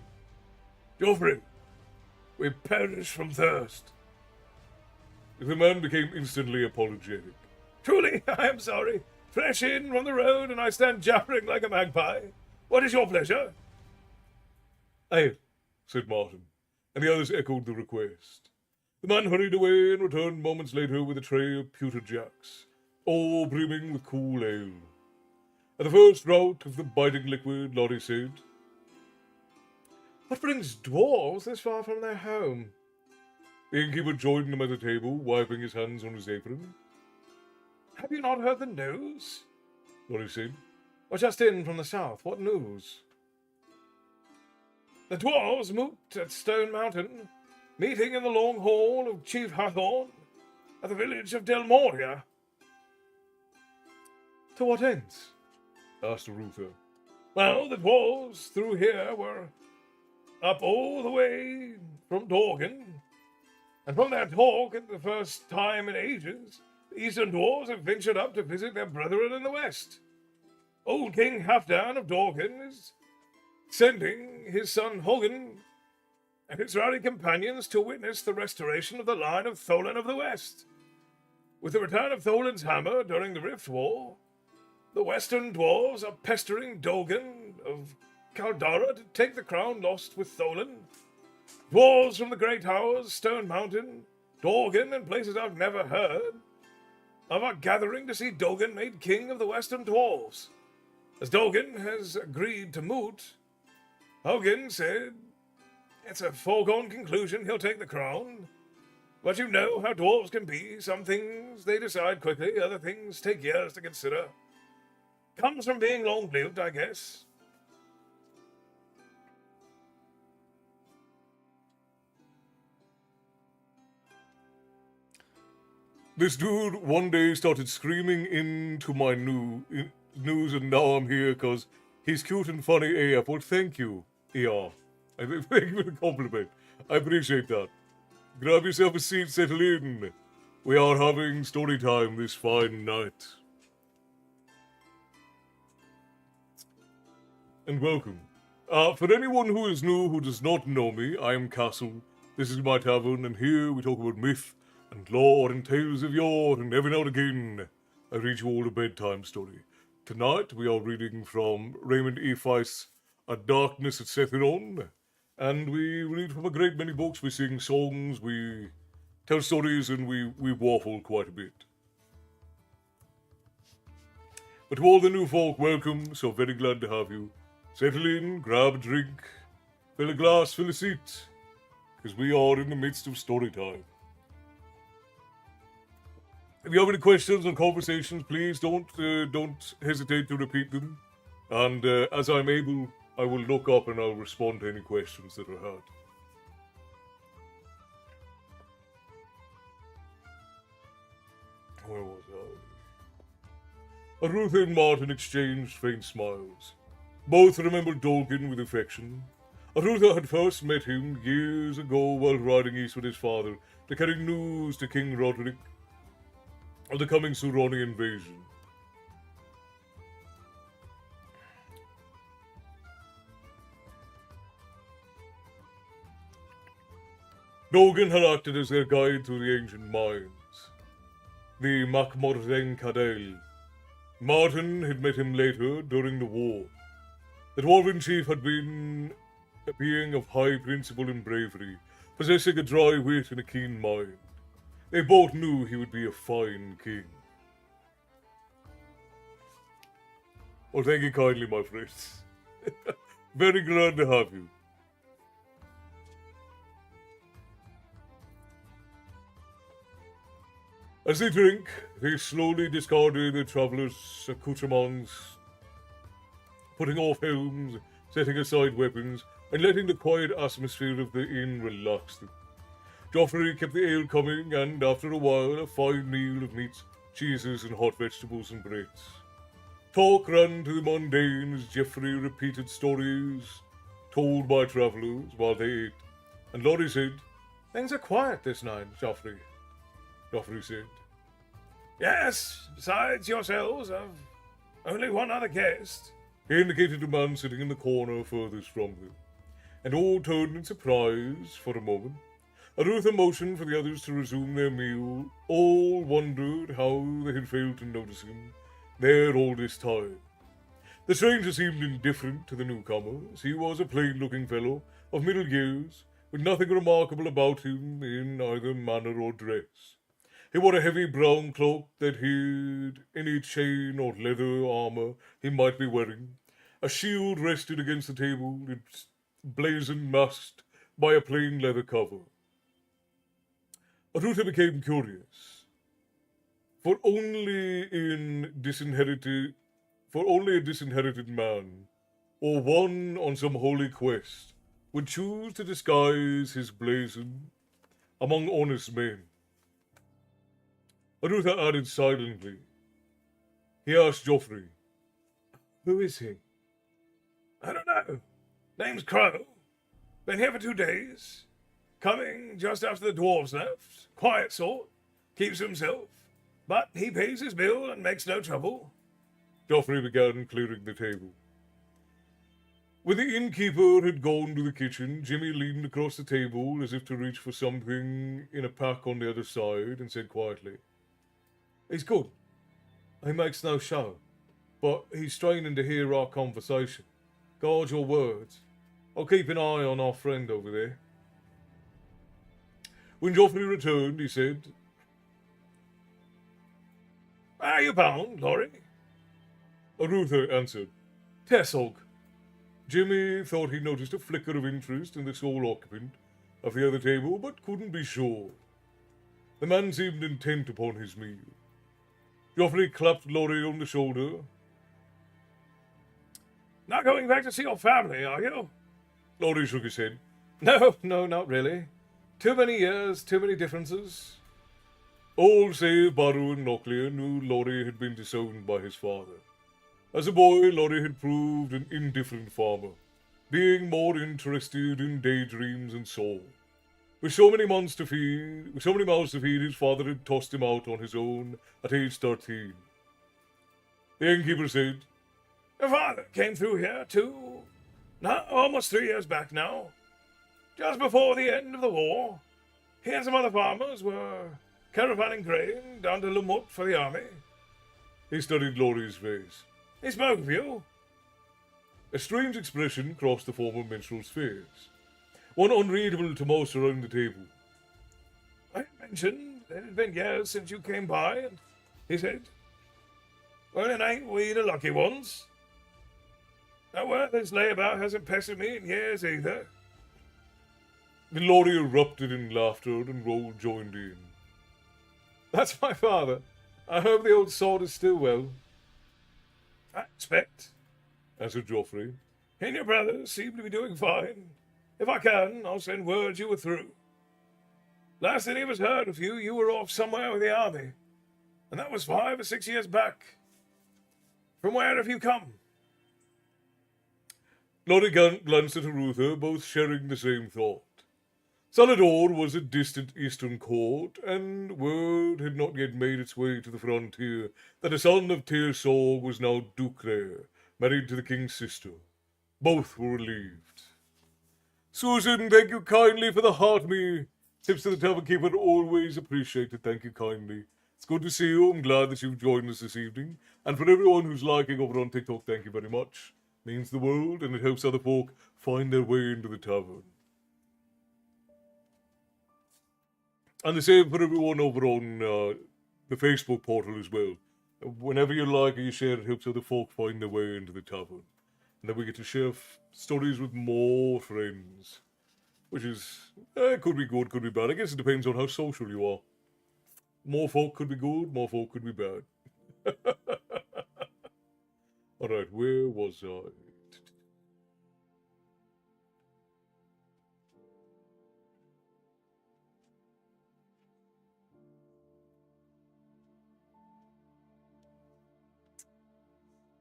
Joffrey, we perish from thirst. The man became instantly apologetic. Truly, I am sorry. Fresh in from the road, and I stand jabbering like a magpie. What is your pleasure? Ale, said Martin, and the others echoed the request. The man hurried away and returned moments later with a tray of pewter jacks, all brimming with cool ale. At the first draught of the biting liquid, Laurie said, What brings dwarves this far from their home? The innkeeper joined him at the table, wiping his hands on his apron. Have you not heard the news? Laurie said. We're just in from the south. What news? The dwarves moot at Stone Mountain, meeting in the long hall of Chief Hathorn at the village of Del Moria. To what ends? Asked Arutha. Well, the dwarves through here were up all the way from Dorgan, and from their talk at the first time in ages, the eastern dwarves have ventured up to visit their brethren in the west. Old King Halfdan of Dorgan is sending his son Hogan and his rowdy companions to witness the restoration of the line of Tholen of the West. With the return of Tholen's hammer during the Rift War, the western dwarves are pestering Dogan of Caldara to take the crown lost with Tholen. Dwarves from the Grey Towers, Stone Mountain, Dorgan, and places I've never heard of are gathering to see Dogan made king of the western dwarves. As Dogan has agreed to moot, Hogan said it's a foregone conclusion he'll take the crown. But you know how dwarves can be. Some things they decide quickly, other things take years to consider. Comes from being long-lived, I guess. This dude one day started screaming into my news, and now I'm here because he's cute and funny AF. Well, thank you, ER. Thank you for the compliment. I appreciate that. Grab yourself a seat, settle in. We are having story time this fine night. And welcome. For anyone who is new who does not know me, I am Castle. This is my tavern, and here we talk about myth and lore and tales of yore, and every now and again I read you all a bedtime story. Tonight we are reading from Raymond E. Feist's A Darkness at Sethanon, and we read from a great many books. We sing songs, we tell stories, and we waffle quite a bit. But to all the new folk, welcome, so very glad to have you. Settle in, grab a drink, fill a glass, fill a seat, because we are in the midst of story time. If you have any questions or conversations, please don't hesitate to repeat them. And as I'm able, I will look up and I'll respond to any questions that are had. Where was I? Ruth and Martin exchanged faint smiles. Both remembered Dolgan with affection. Arutha had first met him years ago while riding east with his father to carry news to King Roderick of the coming Suroni invasion. Dolgan had acted as their guide through the ancient mines, the Makmorden Kadel. Martin had met him later during the war. The dwarven chief had been a being of high principle and bravery, possessing a dry wit and a keen mind. They both knew he would be a fine king. Well, thank you kindly, my friends. Very glad to have you. As they drink, they slowly discarded the travellers' accoutrements, putting off helms, setting aside weapons, and letting the quiet atmosphere of the inn relax them. Joffrey kept the ale coming, and after a while, a fine meal of meats, cheeses, and hot vegetables and breads. Talk ran to the mundane as Geoffrey repeated stories told by travellers while they ate, and Laurie said, "Things are quiet this night, Joffrey." Joffrey said, "Yes, besides yourselves, I've only one other guest." He indicated a man sitting in the corner furthest from them, and all turned in surprise for a moment. Arutha motioned for the others to resume their meal. All wondered how they had failed to notice him there all this time. The stranger seemed indifferent to the newcomers. He was a plain-looking fellow of middle years, with nothing remarkable about him in either manner or dress. He wore a heavy brown cloak that hid any chain or leather armor he might be wearing. A shield rested against the table, its blazon masked by a plain leather cover. Arutha became curious, for only a disinherited man, or one on some holy quest, would choose to disguise his blazon among honest men. Arutha added silently. He asked Joffrey, "Who is he?" "I don't know. Name's Crow. Been here for 2 days. Coming just after the dwarves left. Quiet sort. Keeps to himself. But he pays his bill and makes no trouble." Joffrey began clearing the table. When the innkeeper had gone to the kitchen, Jimmy leaned across the table as if to reach for something in a pack on the other side and said quietly, "He's good. He makes no show, but he's straining to hear our conversation. Guard your words. I'll keep an eye on our friend over there." When Joffrey returned, he said, "Where are you bound, Laurie?" Arutha answered, "Tesog." Jimmy thought he noticed a flicker of interest in the sole occupant of the other table, but couldn't be sure. The man seemed intent upon his meal. Joffrey clapped Laurie on the shoulder. "Not going back to see your family, are you?" Laurie shook his head. No, not really. Too many years, too many differences. All save Baru and Nocklia knew Laurie had been disowned by his father. As a boy, Laurie had proved an indifferent farmer. being more interested in daydreams and so. With so many mouths to feed, his father had tossed him out on his own at age 13. The innkeeper said, Your father came through here almost 3 years back now. Just before the end of the war, he and some other farmers were caravanning grain down to Lumut for the army. He studied Laurie's face. He spoke of you. A strange expression crossed the former minstrel's face, one unreadable to most around the table. I mentioned that it had been years since you came by, and he said, Well, then ain't we the lucky ones? That word this layabout hasn't pestered me in years either. Then Laurie erupted in laughter and Roll joined in. That's my father. I hope the old sword is still well. I expect, answered Joffrey. He and your brothers seem to be doing fine. If I can, I'll send word you were through. Last any of us heard of you, you were off somewhere with the army. And that was 5 or 6 years back. From where have you come? Laurie glanced at Arutha, both sharing the same thought. Salador was a distant eastern court, and word had not yet made its way to the frontier that a son of Tyr Sorg was now Duke there, married to the king's sister. Both were relieved. Susan, thank you kindly for the heart me. Tips to the tavern keeper always appreciated. Thank you kindly. It's good to see you. I'm glad that you've joined us this evening. And for everyone who's liking over on TikTok, thank you very much. Means the world, and it helps other folk find their way into the tavern. And the same for everyone over on the Facebook portal as well. Whenever you like or you share, it helps other folk find their way into the tavern. And then we get to share stories with more friends. Which is, could be good, could be bad. I guess it depends on how social you are. More folk could be good, more folk could be bad. Alright, where was I?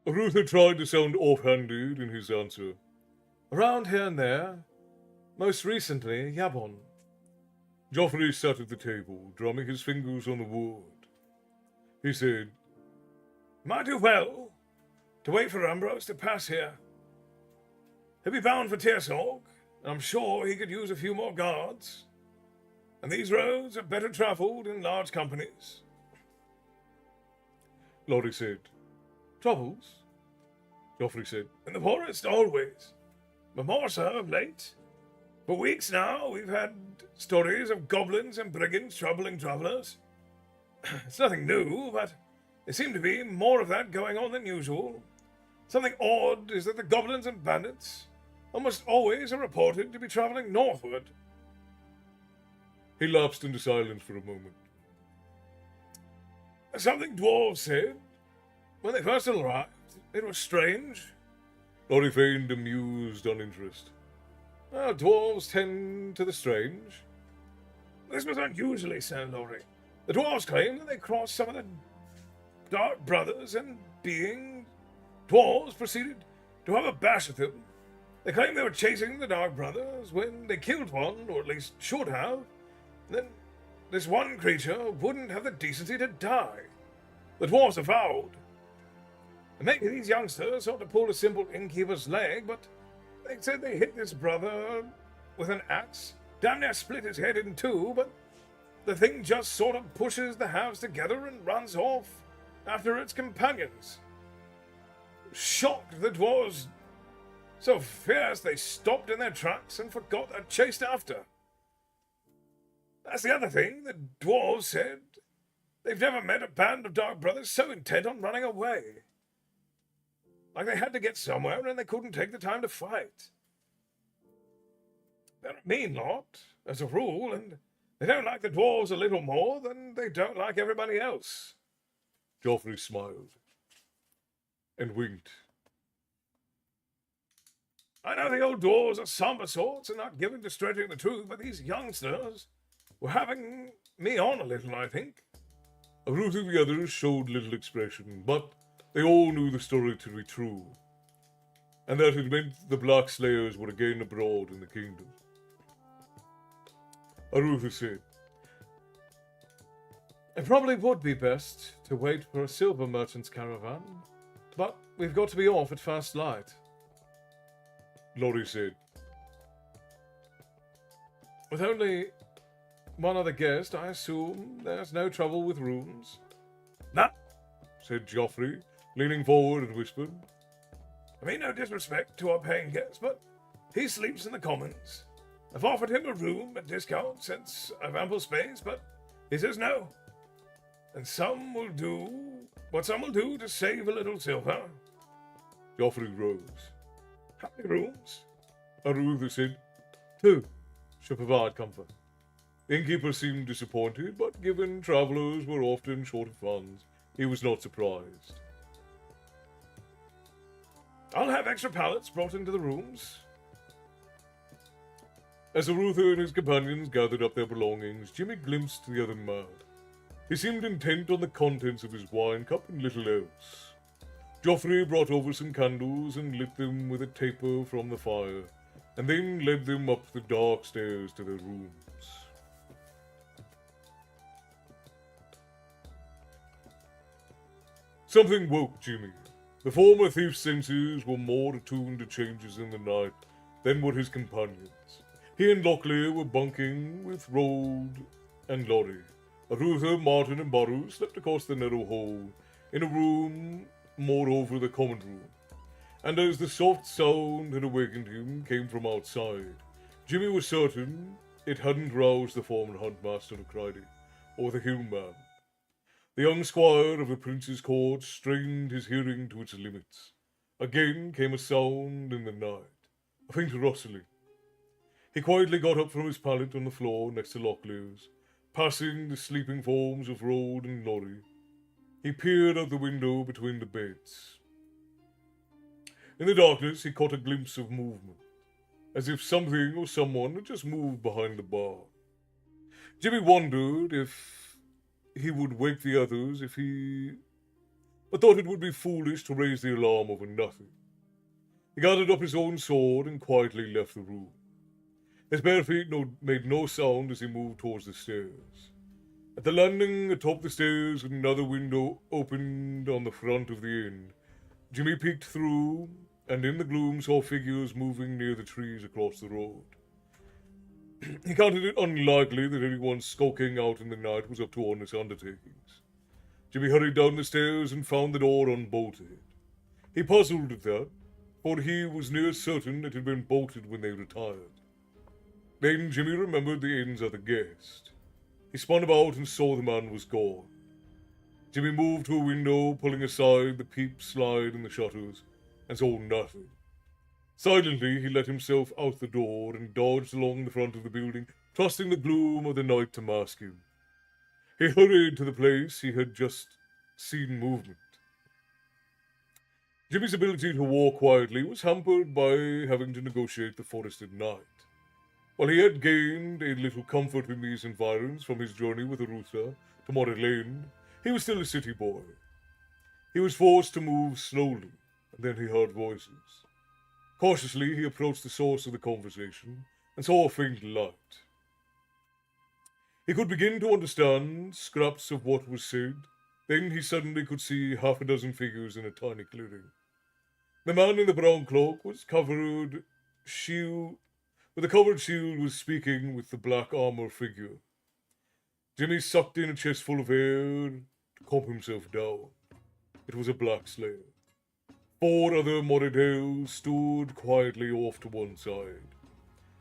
Ruther tried to sound offhanded in his answer. Around here and there. Most recently, Yabon. Joffrey sat at the table, drumming his fingers on the wood. He said, Might do well to wait for Ambrose to pass here. He'll be bound for Tiersorg, and I'm sure he could use a few more guards. And these roads are better travelled in large companies. Laurie said, Troubles? Joffrey said, In the forest, always. But more so of late. For weeks now, we've had stories of goblins and brigands troubling travellers. It's nothing new, but there seemed to be more of that going on than usual. Something odd is that the goblins and bandits almost always are reported to be travelling northward. He lapsed into silence for a moment. Something dwarves said when they first arrived. It was strange. Laurie feigned amused uninterest. Well, dwarves tend to the strange. This was unusually so, Laurie. The dwarves claimed that they crossed some of the Dark Brothers, and being dwarves proceeded to have a bash at them. They claimed they were chasing the Dark Brothers when they killed one, or at least should have. Then this one creature wouldn't have the decency to die. The dwarves avowed. And maybe these youngsters ought to pull a simple innkeeper's leg, but they said they hit this brother with an axe, damn near split his head in two, but the thing just sort of pushes the halves together and runs off after its companions. Shocked, the dwarves so fierce they stopped in their tracks and forgot they'd chased after. That's the other thing, the dwarves said. They've never met a band of Dark Brothers so intent on running away. Like they had to get somewhere and they couldn't take the time to fight. They're a mean lot, as a rule, and they don't like the dwarves a little more than they don't like everybody else. Joffrey smiled and winked. I know the old dwarves are somber sorts and not given to stretching the truth, but these youngsters were having me on a little, I think. Ruth and the others showed little expression, but they all knew the story to be true. and that it meant the Black Slayers were again abroad in the kingdom. Arutha said, "It probably would be best to wait for a silver merchant's caravan, but we've got to be off at first light." Lorry said, "With only one other guest, I assume there's no trouble with rooms?" Nah, said Joffrey, leaning forward and whispered, I mean no disrespect to our paying guest, but he sleeps in the commons. I've offered him a room at discount since I've ample space, but he says no. And some will do what some will do to save a little silver." Joffrey rose. "How many rooms?" Arutha said, "2 should provide comfort." The innkeeper seemed disappointed, but given travellers were often short of funds, he was not surprised. "I'll have extra pallets brought into the rooms." As Arutha and his companions gathered up their belongings, Jimmy glimpsed the other man. He seemed intent on the contents of his wine cup and little else. Joffrey brought over some candles and lit them with a taper from the fire, and then led them up the dark stairs to their rooms. Something woke Jimmy. The former thief's senses were more attuned to changes in the night than were his companions. He and Locklear were bunking with Rold and Lorry. Arutha, Martin, and Baru slept across the narrow hole in a room more over the common room. And as the soft sound had awakened him came from outside, Jimmy was certain it hadn't roused the former huntmaster of Crydy, or the Hill Man. The young squire of the prince's court strained his hearing to its limits. Again came a sound in the night, a faint rustling. He quietly got up from his pallet on the floor next to Locklear's, passing the sleeping forms of Rold and Lorry. He peered out the window between the beds. In the darkness, he caught a glimpse of movement, as if something or someone had just moved behind the bar. Jimmy wondered if he would wake the others but thought it would be foolish to raise the alarm over nothing. He gathered up his own sword and quietly left the room. His bare feet made no sound as he moved towards the stairs. At the landing atop the stairs, another window opened on the front of the inn. Jimmy peeked through, and in the gloom saw figures moving near the trees across the road. He counted it unlikely that anyone skulking out in the night was up to honest undertakings. Jimmy hurried down the stairs and found the door unbolted. He puzzled at that, for he was near certain it had been bolted when they retired. Then Jimmy remembered the inn's other guest. He spun about and saw the man was gone. Jimmy moved to a window, pulling aside the peep slide in the shutters, and saw nothing. Silently, he let himself out the door and dodged along the front of the building, trusting the gloom of the night to mask him. He hurried to the place he had just seen movement. Jimmy's ability to walk quietly was hampered by having to negotiate the forest at night. While he had gained a little comfort in these environs from his journey with Arutha to Moray Lane, he was still a city boy. He was forced to move slowly, and then he heard voices. Cautiously, he approached the source of the conversation and saw a faint light. He could begin to understand scraps of what was said. Then he suddenly could see half a dozen figures in a tiny clearing. The man in the brown cloak with a covered shield was speaking with the black armor figure. Jimmy sucked in a chestful of air to calm himself down. It was a black slayer. 4 other Moradales stood quietly off to one side.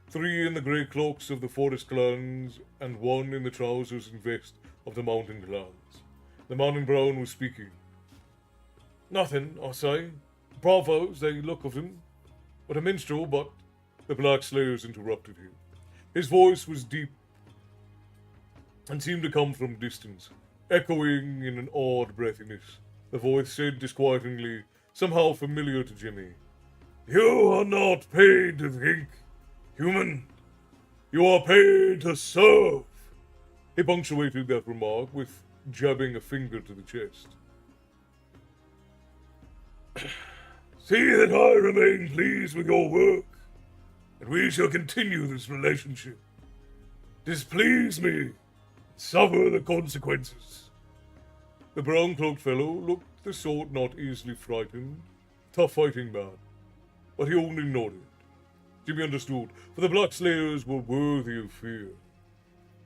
3 in the grey cloaks of the forest clans, and 1 in the trousers and vest of the mountain clans. The man in brown was speaking. "Nothing, I say. Bravos, they look of him. But a minstrel, but—" The black slayers interrupted him. His voice was deep and seemed to come from distance, echoing in an odd breathiness. The voice said disquietingly, somehow familiar to Jimmy, "You are not paid to think, human. You are paid to serve." He punctuated that remark with jabbing a finger to the chest. See that I remain pleased with your work, and we shall continue this relationship. Displease me, suffer the consequences. The brown-cloaked fellow looked the sort not easily frightened, tough fighting man, but he only nodded. Jimmy understood, for the Black Slayers were worthy of fear.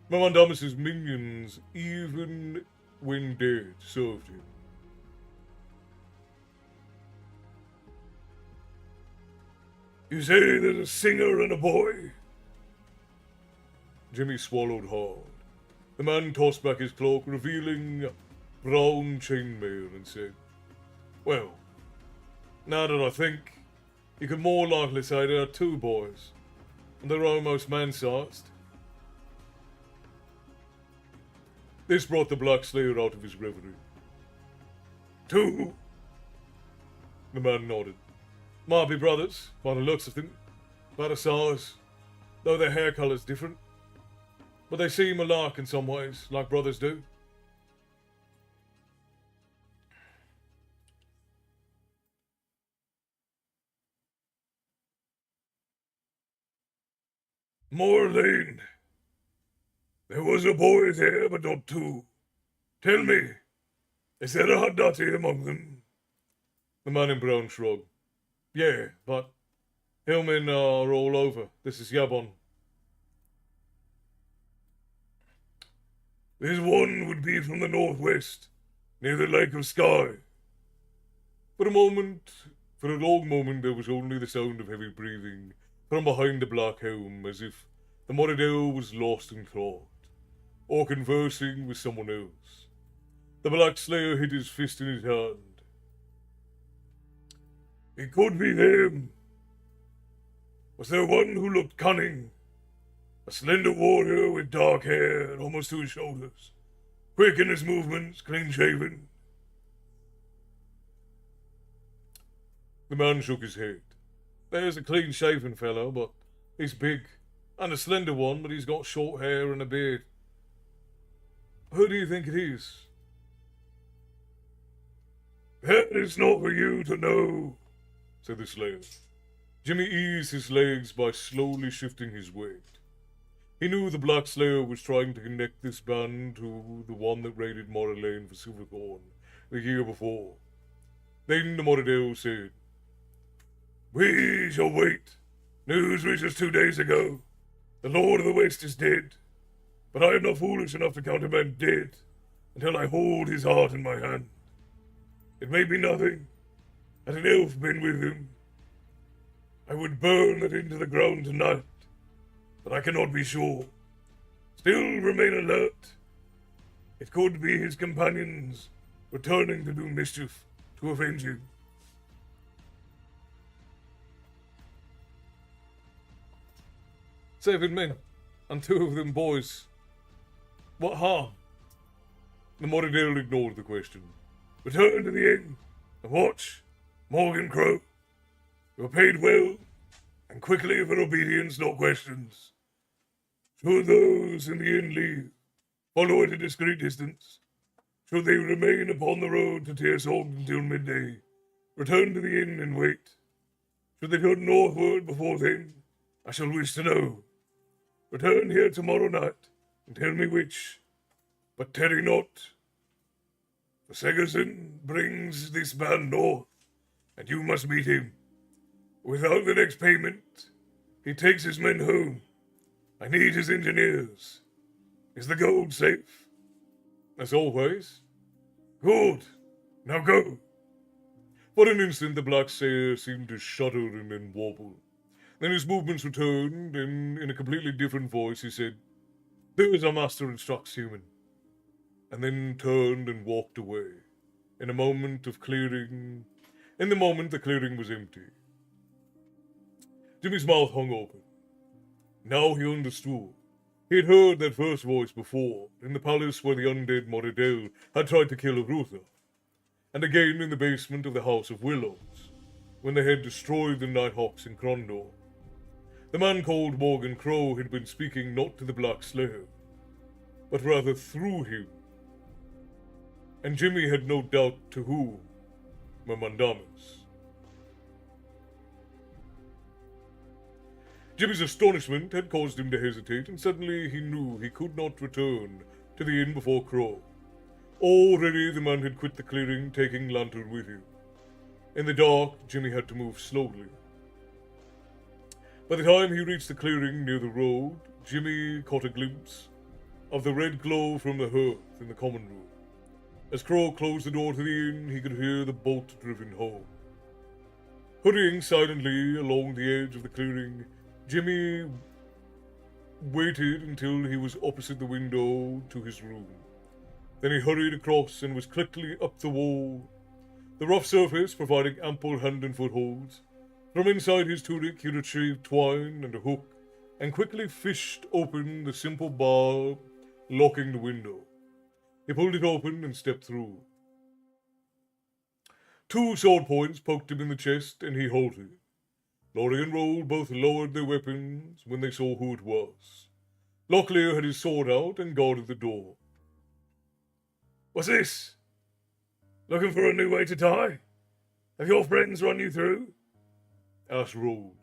Mamandamis's minions, even when dead, served him. You say there's a singer and a boy? Jimmy swallowed hard. The man tossed back his cloak, revealing brown chainmail, and said, "Well, now that I think, you could more likely say there are two boys, and they're almost man-sized." This brought the Black Slayer out of his reverie. Two? The man nodded. Might be brothers, by the looks of them, about a size, though their hair colour's different. But they seem alike in some ways, like brothers do. Morlane. There was a boy there, but not two. Tell me, is there a Haddati among them? The man in brown shrugged. Yeah, but hillmen are all over. This is Yabon. This one would be from the northwest, near the Lake of Sky. For a long moment, there was only the sound of heavy breathing from behind the black helm, as if the Moradel was lost in thought, or conversing with someone else. The Black Slayer hid his fist in his hand. It could be them. Was there one who looked cunning? A slender warrior with dark hair almost to his shoulders, quick in his movements, clean-shaven. The man shook his head. There's a clean-shaven fellow, but he's big, and a slender one, but he's got short hair and a beard. Who do you think it is? That is not for you to know, said the Slayer. Jimmy eased his legs by slowly shifting his weight. He knew the Black Slayer was trying to connect this band to the one that raided Morlane for Silvercorn the year before. Then the Moradel said, We shall wait. News reached us 2 days ago. The Lord of the West is dead, but I am not foolish enough to count a man dead until I hold his heart in my hand. It may be nothing, had an elf been with him. I would burn it into the ground tonight, but I cannot be sure. Still remain alert. It could be his companions returning to do mischief, to avenge him. 7 men, and 2 of them boys. What harm? The Moradel ignored the question. Return to the inn and watch, Morgan Crow. You are paid well, and quickly for obedience, not questions. Should those in the inn leave, follow at a discreet distance. Should they remain upon the road to Tearsalt until midday, return to the inn and wait. Should they turn northward before then, I shall wish to know. Return here tomorrow night, and tell me which, but tarry not. For Segerson brings this band north, and you must meet him. Without the next payment, he takes his men home. I need his engineers. Is the gold safe? As always. Good. Now go. For an instant, the Black Slayer seemed to shudder and then wobble. Then his movements returned, and in a completely different voice he said, "There is a master instructs human," and then turned and walked away. In the moment, the clearing was empty. Jimmy's mouth hung open. Now he understood. He had heard that first voice before, in the palace where the undead Moradel had tried to kill Arutha, and again in the basement of the House of Willows, when they had destroyed the Nighthawks in Krondor. The man called Morgan Crow had been speaking not to the Black Slayer, but rather through him. And Jimmy had no doubt to whom, Mamandamus. Jimmy's astonishment had caused him to hesitate, and suddenly he knew he could not return to the inn before Crow. Already the man had quit the clearing, taking Lantern with him. In the dark, Jimmy had to move slowly. By the time he reached the clearing near the road, Jimmy caught a glimpse of the red glow from the hearth in the common room. As Crow closed the door to the inn, he could hear the bolt driven home. Hurrying silently along the edge of the clearing, Jimmy waited until he was opposite the window to his room. Then he hurried across and was quickly up the wall, the rough surface providing ample hand and footholds. From inside his tunic he retrieved twine and a hook, and quickly fished open the simple bar locking the window. He pulled it open and stepped through. 2 sword points poked him in the chest, and he halted. Laurie and Roll both lowered their weapons when they saw who it was. Locklear had his sword out and guarded the door. What's this? Looking for a new way to die? Have your friends run you through? Asked Roll.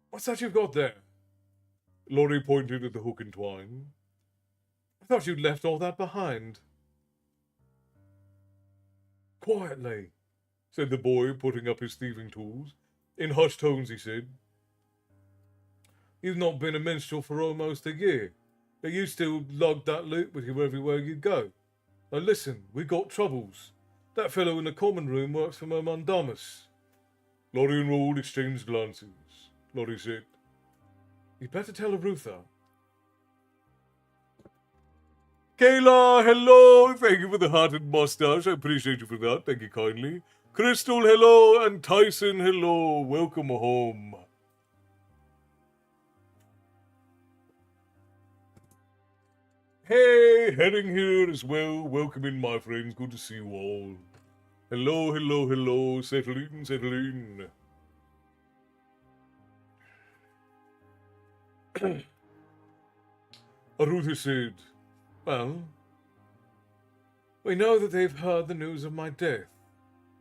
What's that you've got there? Laurie pointed at the hook and twine. I thought you'd left all that behind. Quietly, said the boy, putting up his thieving tools. In hushed tones he said, You've not been a minstrel for almost a year, but you still lugged that loot with you everywhere you go. Now listen, we got troubles. That fellow in the common room works for Mermandamus. Laurie and Roll exchanged glances. Laurie said, You'd better tell Arutha. Kayla, hello! Thank you for the hearted mustache. I appreciate you for that. Thank you kindly. Crystal, hello! And Tyson, hello! Welcome home. Hey, Herring here as well. Welcome in, my friends. Good to see you all. Hello, hello, hello. Settle in, settle in. Arutha said, Well, we know that they've heard the news of my death,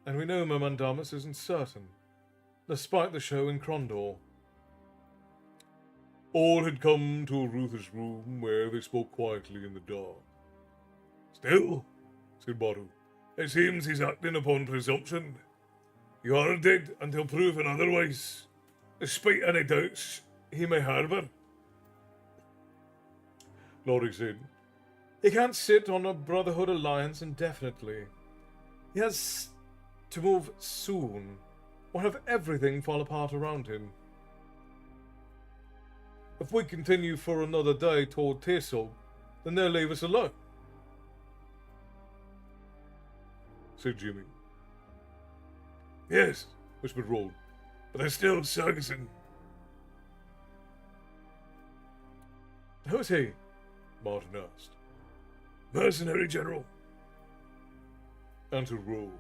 and we know Mermandamus isn't certain, despite the show in Krondor. All had come to Arutha's room, where they spoke quietly in the dark. Still, said Baru, it seems he's acting upon presumption. You are dead until proven otherwise, despite any doubts he may harbour. Laurie said, He can't sit on a Brotherhood alliance indefinitely. He has to move soon, or have everything fall apart around him. If we continue for another day toward Tirsol, then they'll leave us alone, said Jimmy. Yes, Whispered Roll. but there's still Sergeson. Who's he? Martin asked. Mercenary general. Answered Roll.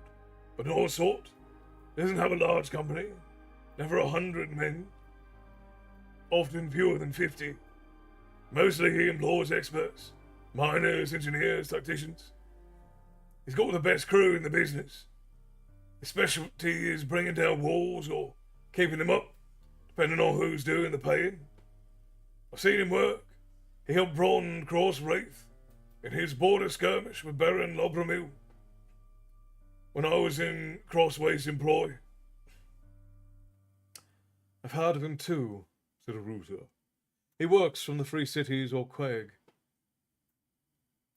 But all sort. Doesn't have a large company. Never 100 men. Often fewer than 50. Mostly he employs experts. Miners, engineers, tacticians. He's got the best crew in the business. His specialty is bringing down walls or keeping them up, depending on who's doing the paying. I've seen him work. He helped Bronn cross Wraith in his border skirmish with Baron Lobramil when I was in Crossway's employ. I've heard of him too, said Arutha. He works from the Free Cities or Quag,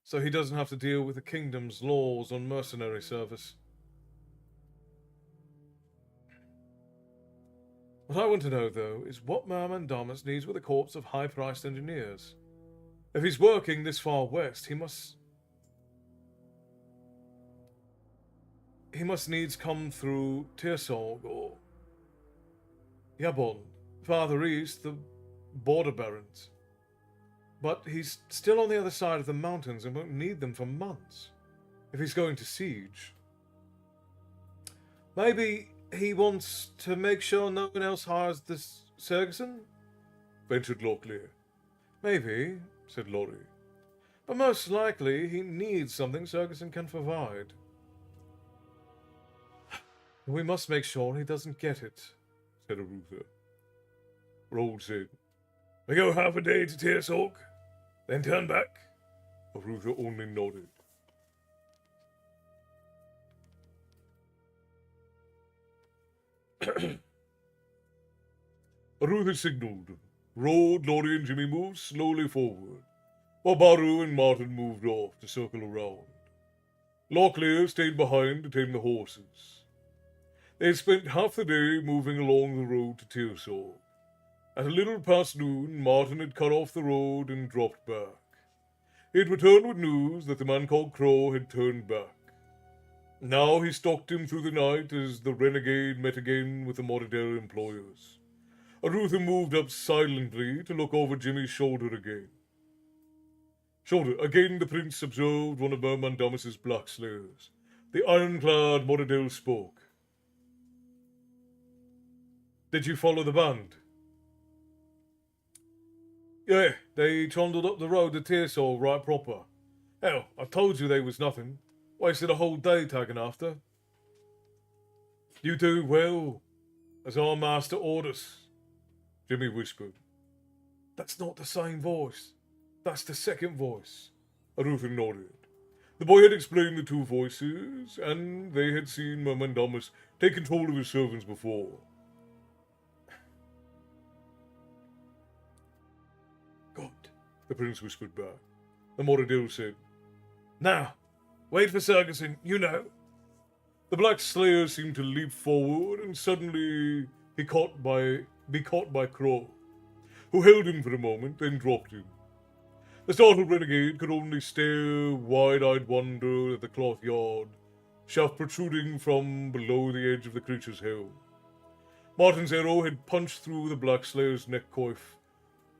so he doesn't have to deal with the kingdom's laws on mercenary service. What I want to know, though, is what Mermandamus needs with a corps of high-priced engineers. If he's working this far west, he must needs come through Tirsorg or Yabon, farther east, the border barons. But he's still on the other side of the mountains and won't need them for months, if he's going to siege. Maybe he wants to make sure no one else hires this Sergeson? Ventured Locklear. Maybe, said Laurie. But most likely he needs something Sergeson can provide. We must make sure he doesn't get it, said Arutha. Roald said. We go half a day to Tearsalk, then turn back. Arutha only nodded. Arutha signaled. Roald, Laurie, and Jimmy moved slowly forward, while Baru and Martin moved off to circle around. Locklear stayed behind to tame the horses. They had spent half the day moving along the road to Tearsall. At a little past noon, Martin had cut off the road and dropped back. He had returned with news that the man called Crow had turned back. Now he stalked him through the night as the renegade met again with the Moradel employers. Arutha moved up silently to look over Jimmy's shoulder again. Again the prince observed one of Mermandamus's black slayers. The ironclad Moradel spoke. Did you follow the band? Yeah, they trundled up the road to Tearsall right proper. Hell, I told you they was nothing. Wasted a whole day tagging after. You do well, as our master orders, Jimmy whispered. That's not the same voice. That's the second voice. Arutha nodded. The boy had explained the two voices, and they had seen Mermandamus take control of his servants before. God, the prince whispered back. The Moradil said, Now, wait for Sergeson, you know. The black slayer seemed to leap forward, and suddenly be caught by Crow, who held him for a moment, then dropped him. The startled renegade could only stare wide-eyed wonder at the cloth yard, shaft protruding from below the edge of the creature's helm. Martin's arrow had punched through the black slayer's neck coif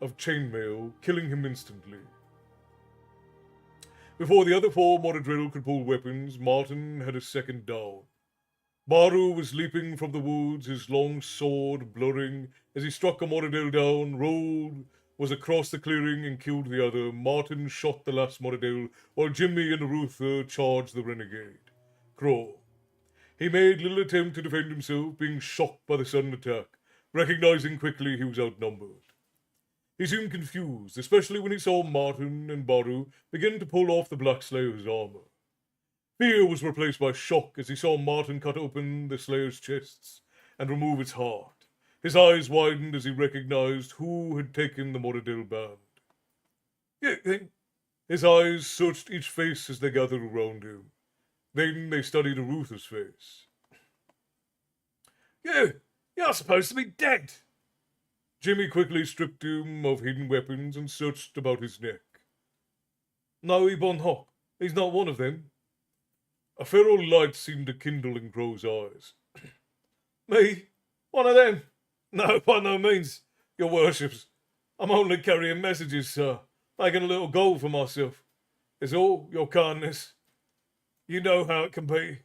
of chainmail, killing him instantly. Before the other four Moradrill could pull weapons, Martin had a second down. Baru was leaping from the woods, his long sword blurring as he struck a Moradil down. Roald was across the clearing and killed the other. Martin shot the last Moradil, while Jimmy and Arutha charged the renegade, Crow. He made little attempt to defend himself, being shocked by the sudden attack, recognizing quickly he was outnumbered. He seemed confused, especially when he saw Martin and Baru begin to pull off the Black Slayer's armor. Fear was replaced by shock as he saw Martin cut open the Slayer's chests and remove its heart. His eyes widened as he recognized who had taken the Moradil band. His eyes searched each face as they gathered around him. Then they studied Arutha's face. You're supposed to be dead. Jimmy quickly stripped him of hidden weapons and searched about his neck. No, Ebon Hawk. He's not one of them. A feral light seemed to kindle in Crow's eyes. Me? One of them? No, by no means, your worships. I'm only carrying messages, sir. Making a little gold for myself. It's all your kindness. You know how it can be.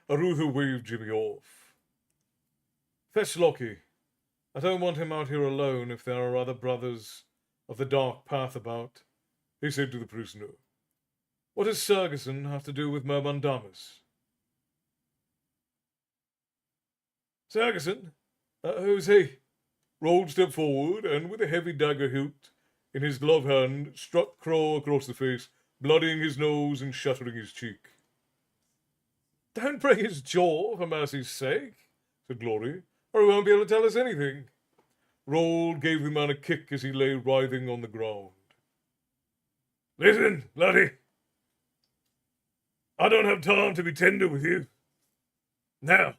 Arutha waved Jimmy off. Fetch Lockie. I don't want him out here alone if there are other brothers of the Dark Path about, he said to the prisoner. What does Sergeson have to do with Mermandamus? Sergeson? Who's he? Roald stepped forward and, with a heavy dagger hilt in his glove hand, struck Crow across the face, bloodying his nose and shattering his cheek. Don't break his jaw, for mercy's sake, said Glory, or he won't be able to tell us anything. Roald gave the man a kick as he lay writhing on the ground. Listen, laddie. I don't have time to be tender with you. Now,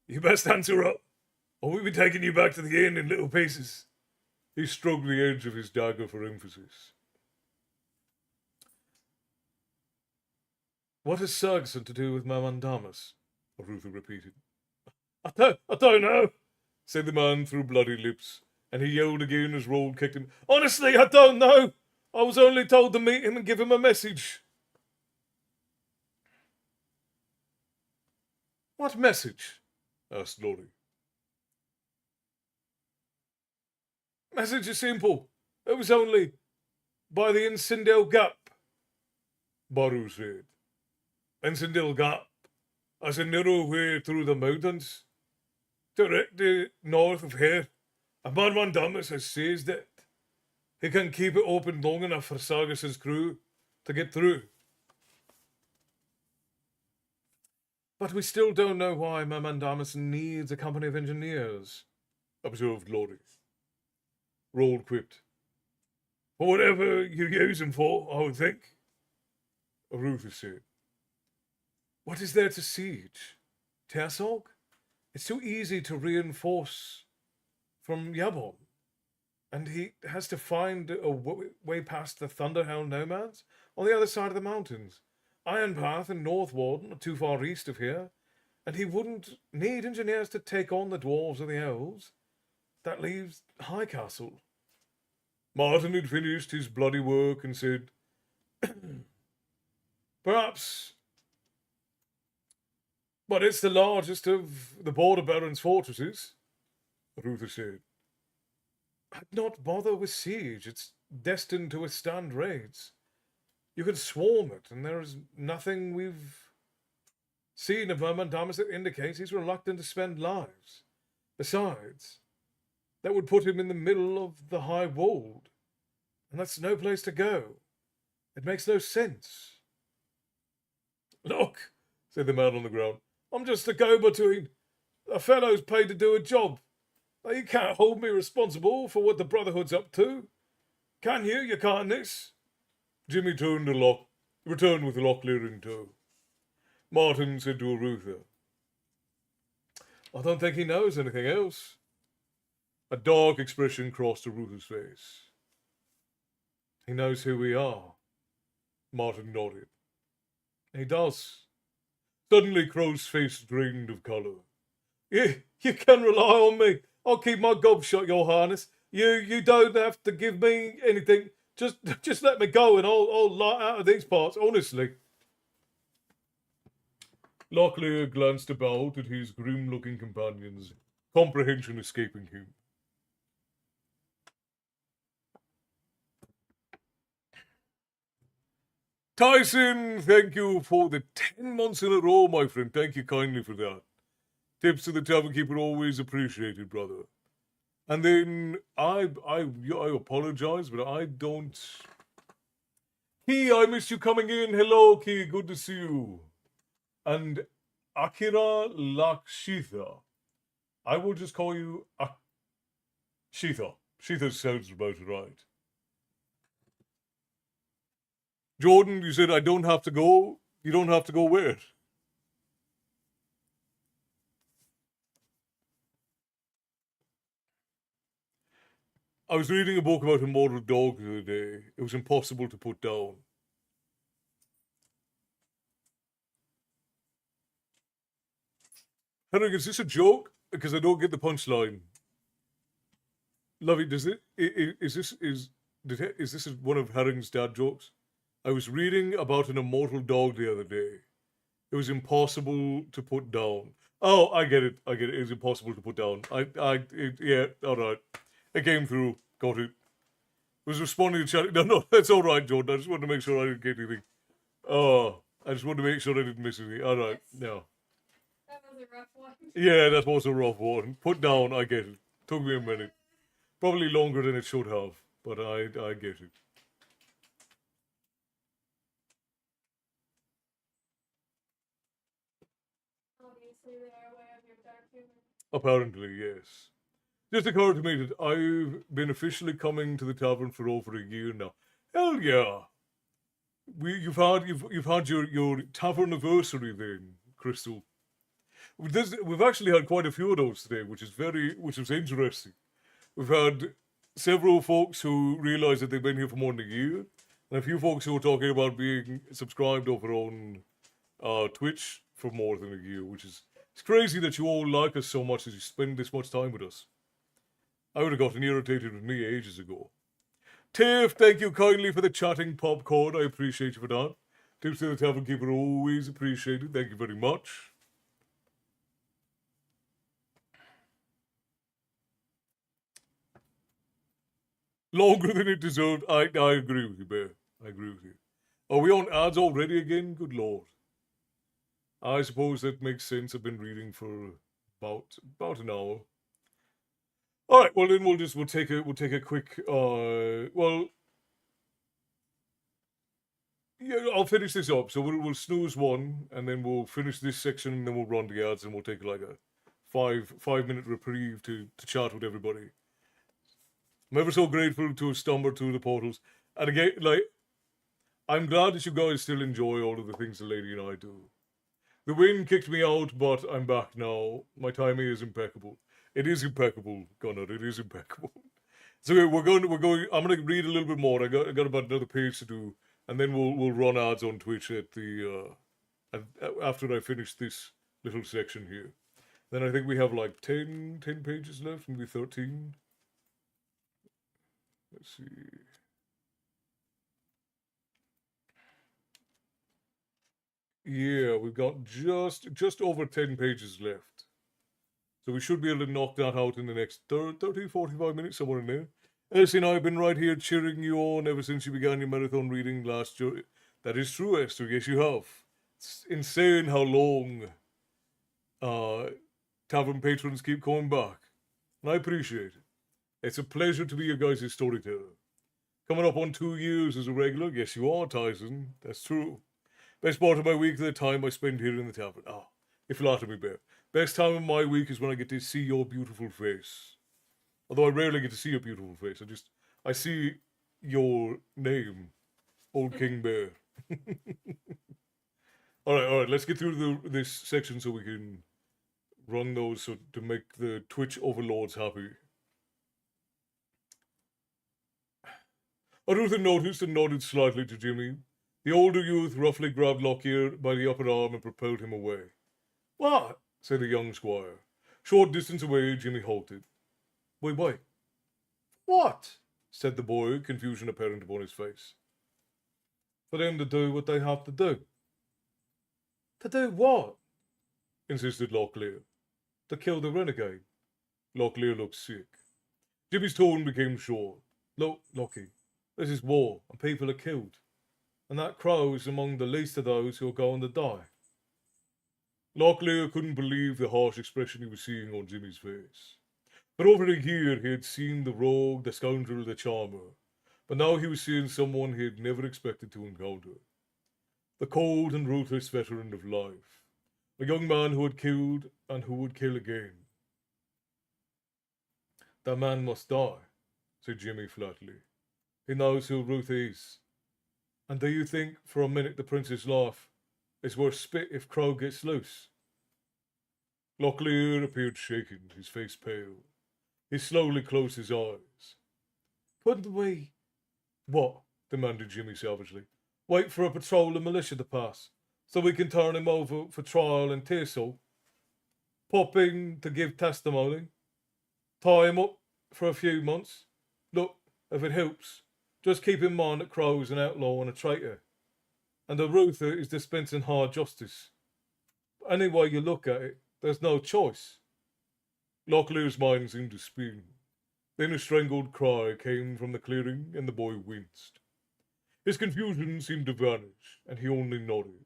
you best answer up, or we'll be taking you back to the inn in little pieces. He stroked the edge of his dagger for emphasis. What has Sergeson to do with Mermandamus? Arutha repeated. I don't know, said the man through bloody lips, and he yelled again as Roald kicked him. Honestly, I don't know. I was only told to meet him and give him a message. What message? Asked Laurie. Message is simple. It was only by the Incendel Gap, Baru said. Incendel Gap? As a narrow way through the mountains? directly north of here. A man Damas has seized it. He can keep it open long enough for Sargas's crew to get through. But we still don't know why Damas needs a company of engineers, observed Lorry. Rold quipped. For whatever you use him for, I would think. Rufus said. What is there to siege? Tersog? It's too easy to reinforce from Yabon. And he has to find a way past the Thunderhound nomads on the other side of the mountains. Ironpath and North Warden are too far east of here, and he wouldn't need engineers to take on the dwarves or the elves. That leaves High Castle. Martin had finished his bloody work and said, Perhaps, but it's the largest of the Border Barons' fortresses, Ruther said. I'd not bother with siege. It's destined to withstand raids. You could swarm it, and there is nothing we've seen of Damas that indicates he's reluctant to spend lives. Besides, that would put him in the middle of the High Wold, and that's no place to go. It makes no sense. Look, said the man on the ground, I'm just a go-between. A fellow's paid to do a job. Now, you can't hold me responsible for what the Brotherhood's up to. Can you, your kindness? Jimmy returned with Locklear in tow. Martin said to Arutha, I don't think he knows anything else. A dark expression crossed Arutha's face. He knows who we are. Martin nodded. He does. Suddenly Crow's face drained of colour. You can rely on me. I'll keep my gob shut, your highness. You don't have to give me anything. Just let me go and I'll light out of these parts, honestly. Locklear glanced about at his grim-looking companions, comprehension escaping him. Tyson, thank you for the 10 months in a row, my friend. Thank you kindly for that. Tips to the tavern keeper always appreciated, brother. And then I apologize, but I don't. Key, I missed you coming in. Hello, Key. Good to see you. And Akira Lakshitha. I will just call you Shitha. Shitha sounds about right. Jordan, you said I don't have to go. You don't have to go where? I was reading a book about immortal dogs the other day. It was impossible to put down. Henrik, is this a joke? Because I don't get the punchline. Lovey, is this one of Herring's dad jokes? I was reading about an immortal dog the other day. It was impossible to put down. Oh, I get it. It was impossible to put down. Yeah, all right. It came through. Got it. Was responding to chat. No, that's all right, Jordan. I just wanted to make sure I didn't get anything. Oh, I just wanted to make sure I didn't miss anything. All right, no. That was a rough one. Yeah, that was a rough one. Put down, I get it. Took me a minute. Probably longer than it should have, but I get it. Obviously, they are aware of your dark humor. Apparently, yes. Just occurred to me that I've been officially coming to the tavern for over a year now. Hell yeah! You've had your tavern anniversary then, Crystal. We've actually had quite a few of those today, which is interesting. We've had several folks who realise that they've been here for more than a year, and a few folks who are talking about being subscribed over on Twitch for more than a year, which is it's crazy that you all like us so much as you spend this much time with us. I would have gotten irritated with me ages ago. Tiff, thank you kindly for the chatting popcorn. I appreciate you for that. Tips to the Tavern Keeper, always appreciated. Thank you very much. Longer than it deserved. I agree with you, Bear. I agree with you. Are we on ads already again? Good lord. I suppose that makes sense. I've been reading for about an hour. All right. Well, then we'll take a quick. Yeah, I'll finish this up. So we'll snooze one, and then we'll finish this section, and then we'll run the ads, and we'll take like a 5 minute reprieve to chat with everybody. I'm ever so grateful to have stumbled through the portals, and again, like, I'm glad that you guys still enjoy all of the things the lady and I do. The wind kicked me out, but I'm back now. My timing is impeccable. It is impeccable, Gunnar. It is impeccable. So we're going. I'm going to read a little bit more. I got about another page to do, and then we'll run ads on Twitch at the after I finish this little section here. Then I think we have like 10 pages left, maybe 13. Let's see. Yeah, we've got just over 10 pages left. So we should be able to knock that out in the next 30, 45 minutes, somewhere in there. Elsie and I have been right here cheering you on ever since you began your marathon reading last year. That is true, Esther. Yes, you have. It's insane how long tavern patrons keep coming back. And I appreciate it. It's a pleasure to be your guys' storyteller. Coming up on 2 years as a regular. Yes, you are, Tyson. That's true. Best part of my week is the time I spend here in the tavern. You flatter me, Bear. Best time of my week is when I get to see your beautiful face. Although I rarely get to see your beautiful face. I see your name, Old King Bear. All right. Let's get through this section so we can run those to make the Twitch overlords happy. Arutha noticed and nodded slightly to Jimmy. The older youth roughly grabbed Lockyer by the upper arm and propelled him away. What? Said the young squire. Short distance away, Jimmy halted. Wait. What? Said the boy, confusion apparent upon his face. For them to do what they have to do. To do what? Insisted Locklear. To kill the renegade. Locklear looked sick. Jimmy's tone became short. Look, Lockie, this is war, and people are killed. And that crow is among the least of those who are going to die. Locklear couldn't believe the harsh expression he was seeing on Jimmy's face. For over a year he had seen the rogue, the scoundrel, the charmer, but now he was seeing someone he had never expected to encounter. The cold and ruthless veteran of life. A young man who had killed and who would kill again. That man must die, said Jimmy flatly. He knows who Ruth is. And do you think for a minute the prince's life is worth spit if Crow gets loose? Locklear appeared shaken, his face pale. He slowly closed his eyes. Couldn't we... What? Demanded Jimmy savagely. Wait for a patrol of militia to pass, so we can turn him over for trial and Tearsall. Pop in to give testimony. Tie him up for a few months. Look, if it helps, just keep in mind that Crow's an outlaw and a traitor, and that Ruther is dispensing hard justice. But any way you look at it, there's no choice. Locklear's mind seemed to spin. Then a strangled cry came from the clearing, and the boy winced. His confusion seemed to vanish, and he only nodded.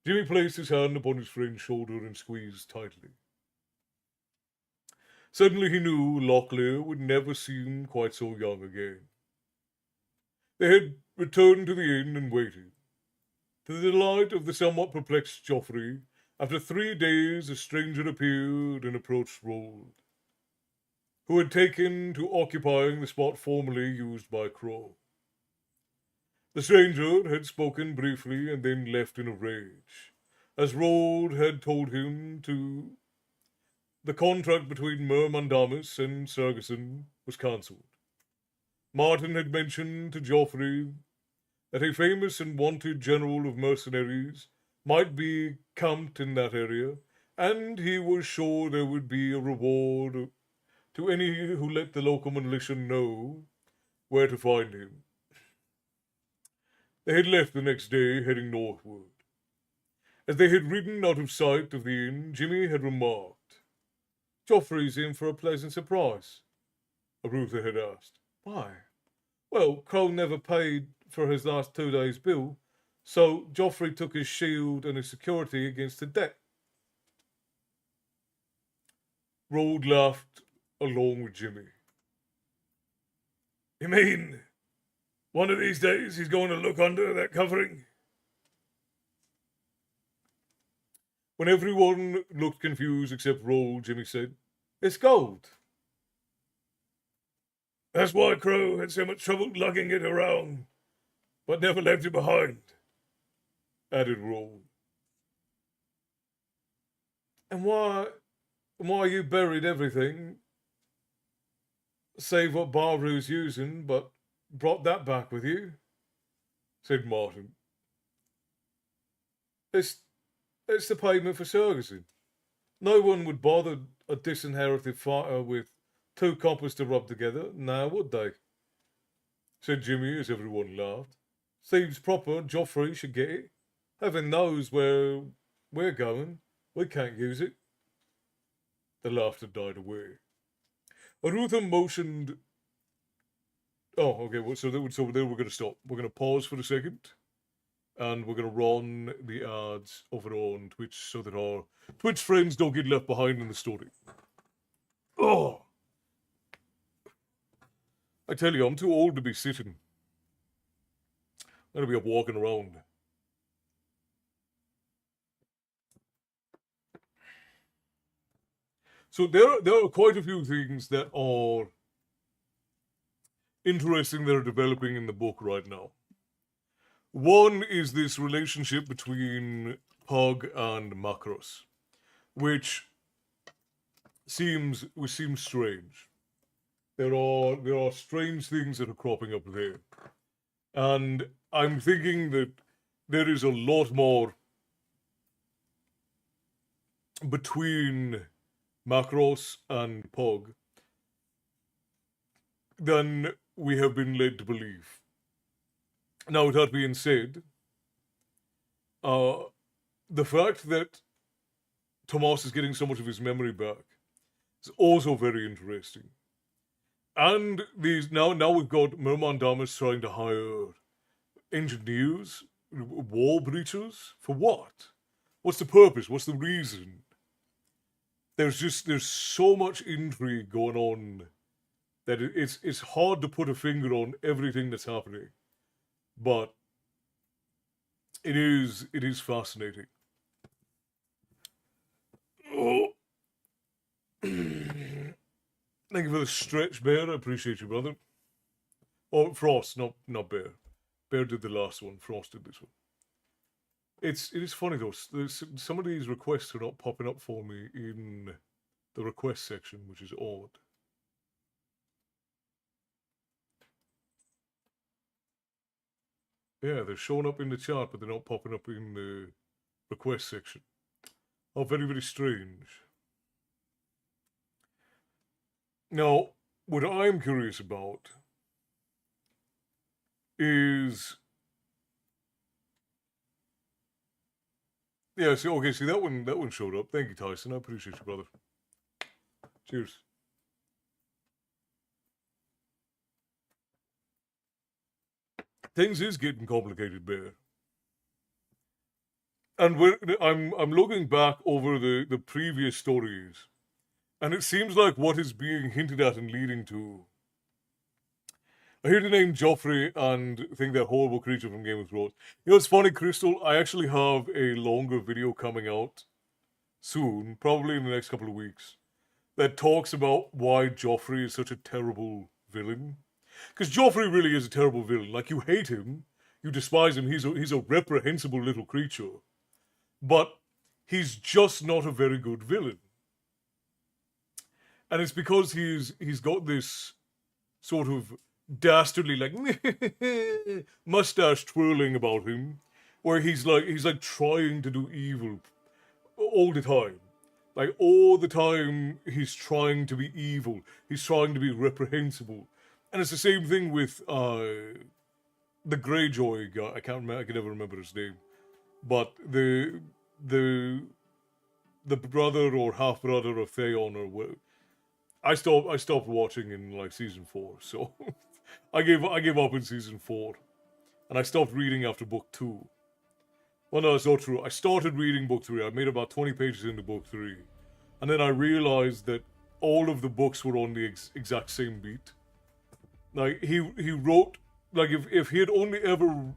Jimmy placed his hand upon his friend's shoulder and squeezed tightly. Suddenly he knew Locklear would never seem quite so young again. They had returned to the inn and waited. To the delight of the somewhat perplexed Joffrey, after 3 days a stranger appeared and approached Rold, who had taken to occupying the spot formerly used by Crow. The stranger had spoken briefly and then left in a rage, as Rold had told him to. The contract between Myrmandamus and Sergeson was cancelled. Martin had mentioned to Joffrey that a famous and wanted general of mercenaries might be camped in that area, and he was sure there would be a reward to any who let the local militia know where to find him. They had left the next day, heading northward. As they had ridden out of sight of the inn, Jimmy had remarked, Joffrey's in for a pleasant surprise. Arutha had asked. Why? Well, Crow never paid for his last 2 days' bill, so Joffrey took his shield and his security against the debt. Roald laughed along with Jimmy. You mean one of these days he's going to look under that covering? When everyone looked confused except Roald, Jimmy said, "It's gold." That's why Crow had so much trouble lugging it around, but never left it behind, added Roald. And why you buried everything, save what Baru's using, but brought that back with you? Said Martin. It's the payment for servicing. No one would bother a disinherited fighter with 2 coppers to rub together, now would they? Said Jimmy as everyone laughed. Seems proper, Joffrey should get it. Heaven knows where we're going. We can't use it. The laughter died away. Arutha motioned. Oh, okay. Well, so then we're going to stop. We're going to pause for a second, and we're going to run the ads over on Twitch so that our Twitch friends don't get left behind in the story. Oh, I tell you, I'm too old to be sitting. I'm going to be up walking around. So there are quite a few things that are interesting that are developing in the book right now. One is this relationship between Pug and Macros, which seems strange. There are strange things that are cropping up there, and I'm thinking that there is a lot more between Macros and Pog than we have been led to believe. Now, with that being said, the fact that Tomas is getting so much of his memory back is also very interesting. And now we've got Merman Damas trying to hire engineers, wall breachers, for what? What's the purpose? What's the reason? There's so much intrigue going on that it's hard to put a finger on everything that's happening, but it is fascinating. Oh. Thank you for the stretch, Bear. I appreciate you, brother. Oh, Frost, not Bear. Bear did the last one. Frost did this one. It is funny though. Some of these requests are not popping up for me in the request section, which is odd. Yeah, they're showing up in the chat, but they're not popping up in the request section. Oh, very, very strange. Now, what I'm curious about is... Yeah, see, okay, see, that one showed up. Thank you, Tyson. I appreciate you, brother. Cheers. Things is getting complicated, Bear. And I'm looking back over the previous stories, and it seems like what is being hinted at and leading to... I hear the name Joffrey and think that horrible creature from Game of Thrones. You know, it's funny, Crystal, I actually have a longer video coming out soon, probably in the next couple of weeks, that talks about why Joffrey is such a terrible villain. Because Joffrey really is a terrible villain. Like, you hate him, you despise him, he's a reprehensible little creature. But he's just not a very good villain. And it's because he's got this sort of dastardly, like, mustache twirling about him, where he's like trying to do evil all the time. Like, all the time he's trying to be evil. He's trying to be reprehensible. And it's the same thing with the Greyjoy guy. I can never remember his name. But the brother or half brother of Theon or what, I stopped watching in like season 4, so I gave up in season 4, and I stopped reading after book 2. Well, no, it's not true. I started reading book 3. I made about 20 pages into book 3, and then I realized that all of the books were on the exact same beat. Like, he wrote, like, if he had only ever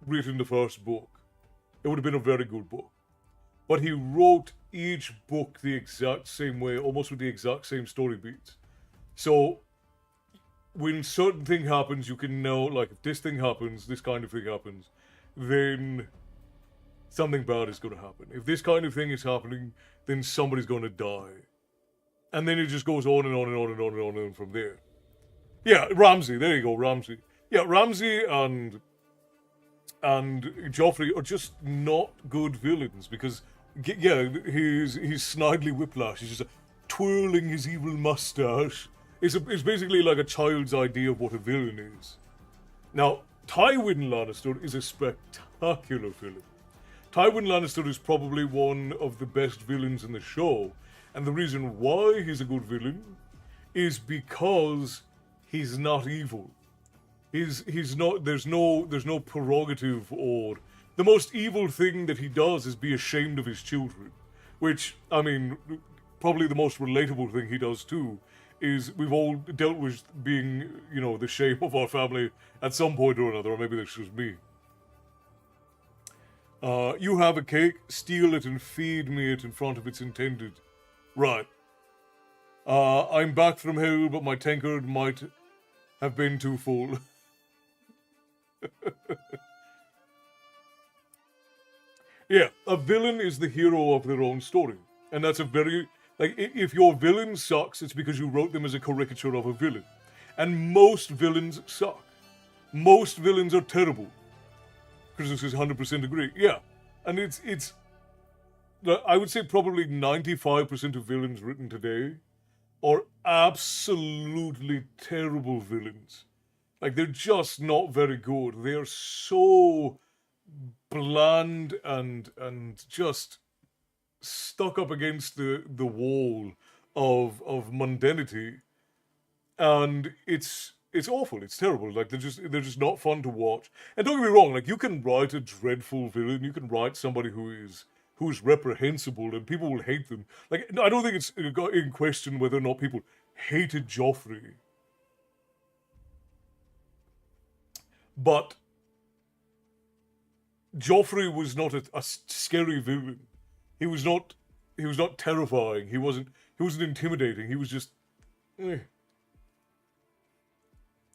written the first book, it would have been a very good book. But he wrote each book the exact same way, almost with the exact same story beats. So, when certain thing happens, you can know, like, if this thing happens, this kind of thing happens, then something bad is going to happen. If this kind of thing is happening, then somebody's going to die. And then it just goes on and on and on and on and on and from there. Yeah, Ramsay, there you go, Ramsay. Yeah, Ramsay and Joffrey are just not good villains because, yeah, he's Snidely Whiplash. He's just twirling his evil mustache. It's basically like a child's idea of what a villain is. Now, Tywin Lannister is a spectacular villain. Tywin Lannister is probably one of the best villains in the show, and the reason why he's a good villain is because he's not evil. He's not. There's no prerogative, or the most evil thing that he does is be ashamed of his children, which, I mean, probably the most relatable thing he does too is we've all dealt with being, you know, the shame of our family at some point or another, or maybe that's just me. You have a cake, steal it and feed me it in front of its intended. Right. I'm back from hell, but my tankard might have been too full. Yeah, a villain is the hero of their own story. And that's a very... Like, if your villain sucks, it's because you wrote them as a caricature of a villain. And most villains suck. Most villains are terrible. Chris is 100% agree. Yeah. And it's... I would say probably 95% of villains written today are absolutely terrible villains. Like, they're just not very good. They're so bland and just stuck up against the wall of mundanity. And it's awful. It's terrible. Like, they're just not fun to watch. And don't get me wrong, like, you can write a dreadful villain. You can write somebody who's reprehensible and people will hate them. Like, I don't think it's in question whether or not people hated Joffrey. But Joffrey was not a scary villain. He was not terrifying. He wasn't intimidating. He was just...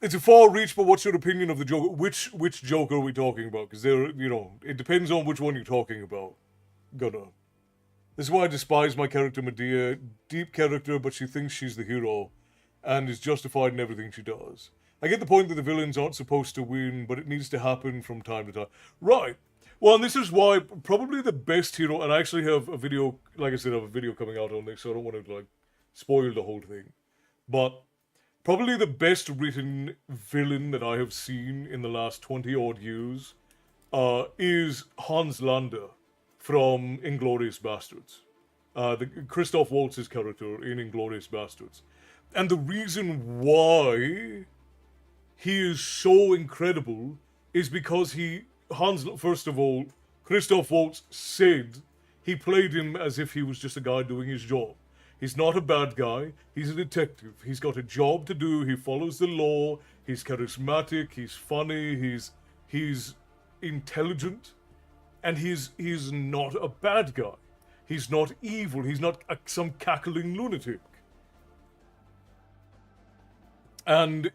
It's a far reach, but what's your opinion of the Joker? Which Joker are we talking about? Because it depends on which one you're talking about. Gunnar. This is why I despise my character Medea. Deep character, but she thinks she's the hero, and is justified in everything she does. I get the point that the villains aren't supposed to win, but it needs to happen from time to time. Right. Well, and this is why probably the best hero, and I actually have a video, like I said, I have a video coming out on this, so I don't want to, like, spoil the whole thing. But probably the best written villain that I have seen in the last 20-odd years is Hans Landa from Inglourious Bastards. Christoph Waltz's character in Inglourious Bastards. And the reason why he is so incredible is because first of all, Christoph Waltz said he played him as if he was just a guy doing his job. He's not a bad guy. He's a detective. He's got a job to do. He follows the law. He's charismatic. He's funny. He's intelligent. And he's not a bad guy. He's not evil. He's not some cackling lunatic. And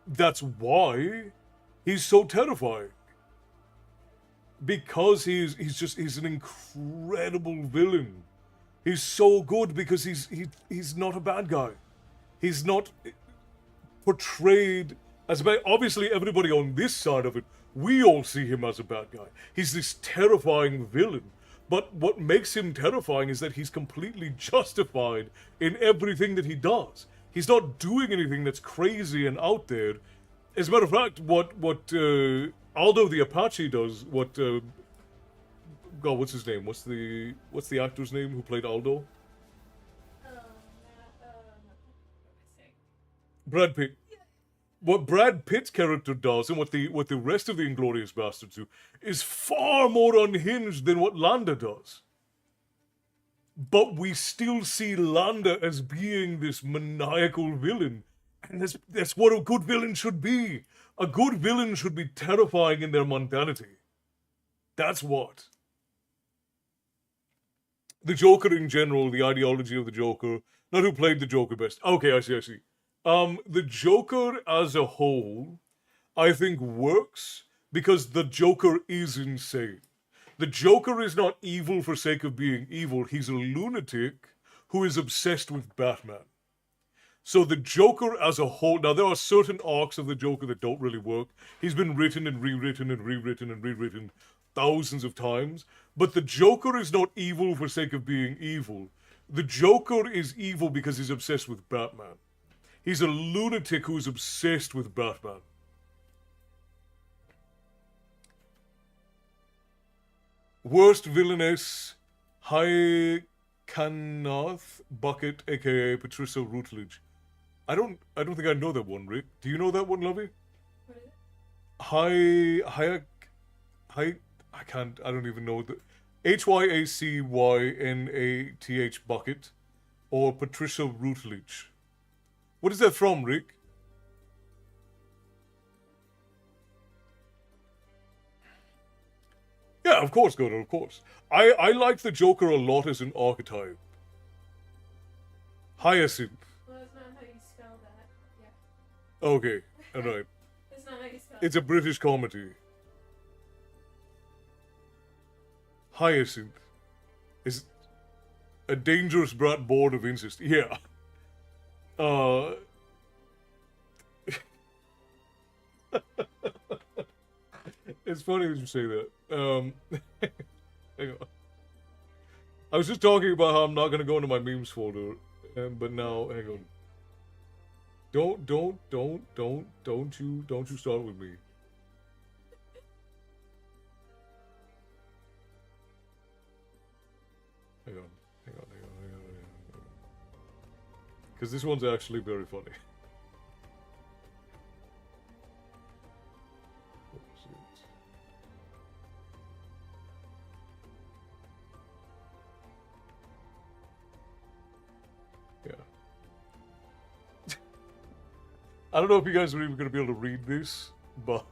that's why he's so terrifying. Because he's an incredible villain. He's so good because he's not a bad guy. He's not portrayed as a bad... Obviously, everybody on this side of it, we all see him as a bad guy. He's this terrifying villain. But what makes him terrifying is that he's completely justified in everything that he does. He's not doing anything that's crazy and out there. As a matter of fact, what Aldo the Apache does, God, what's his name? What's the actor's name who played Aldo? Brad Pitt. What Brad Pitt's character does and what the rest of the Inglourious Bastards do is far more unhinged than what Landa does. but we still see Landa as being this maniacal villain. And that's what a good villain should be. A good villain should be terrifying in their mundanity. That's what. The Joker in general, the ideology of the Joker, not who played the Joker best. Okay, I see. The Joker as a whole, I think works because the Joker is insane. The Joker is not evil for sake of being evil. He's a lunatic who is obsessed with Batman. So the Joker as a whole, now there are certain arcs of the Joker that don't really work. He's been written and rewritten and rewritten and rewritten thousands of times. But the Joker is not evil for sake of being evil. The Joker is evil because he's obsessed with Batman. He's a lunatic who's obsessed with Batman. Worst villainess, High Kanath Bucket, aka Patricia Routledge. I don't think I know that one, Rick. Do you know that one, Lovey? What is it? I don't even know the HYACYNATH Bucket or Patricia Routledge. What is that from, Rick? Yeah, of course, Godo, of course. I like the Joker a lot as an archetype. Hyacinth. Well, that's not how you spell that. Yeah. Okay, alright. That's not how you spell It's a British comedy. Hyacinth is a dangerous brat bored of incest. Yeah. It's funny that you say that. Hang on. I was just talking about how I'm not gonna go into my memes folder, but now, hang on. Don't you start with me. Hang on. Because this one's actually very funny. Yeah. I don't know if you guys are even going to be able to read this, but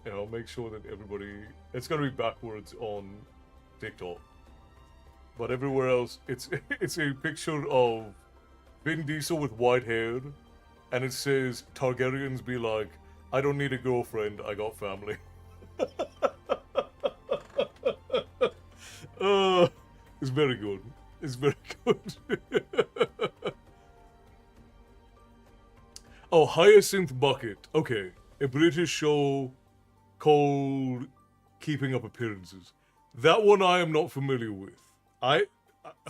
yeah, I'll make sure that everybody... It's going to be backwards on TikTok. But everywhere else, it's a picture of Vin Diesel with white hair, and it says, Targaryens be like, I don't need a girlfriend, I got family. It's very good. It's very good. Oh, Hyacinth Bucket. Okay. A British show called Keeping Up Appearances. That one I am not familiar with. I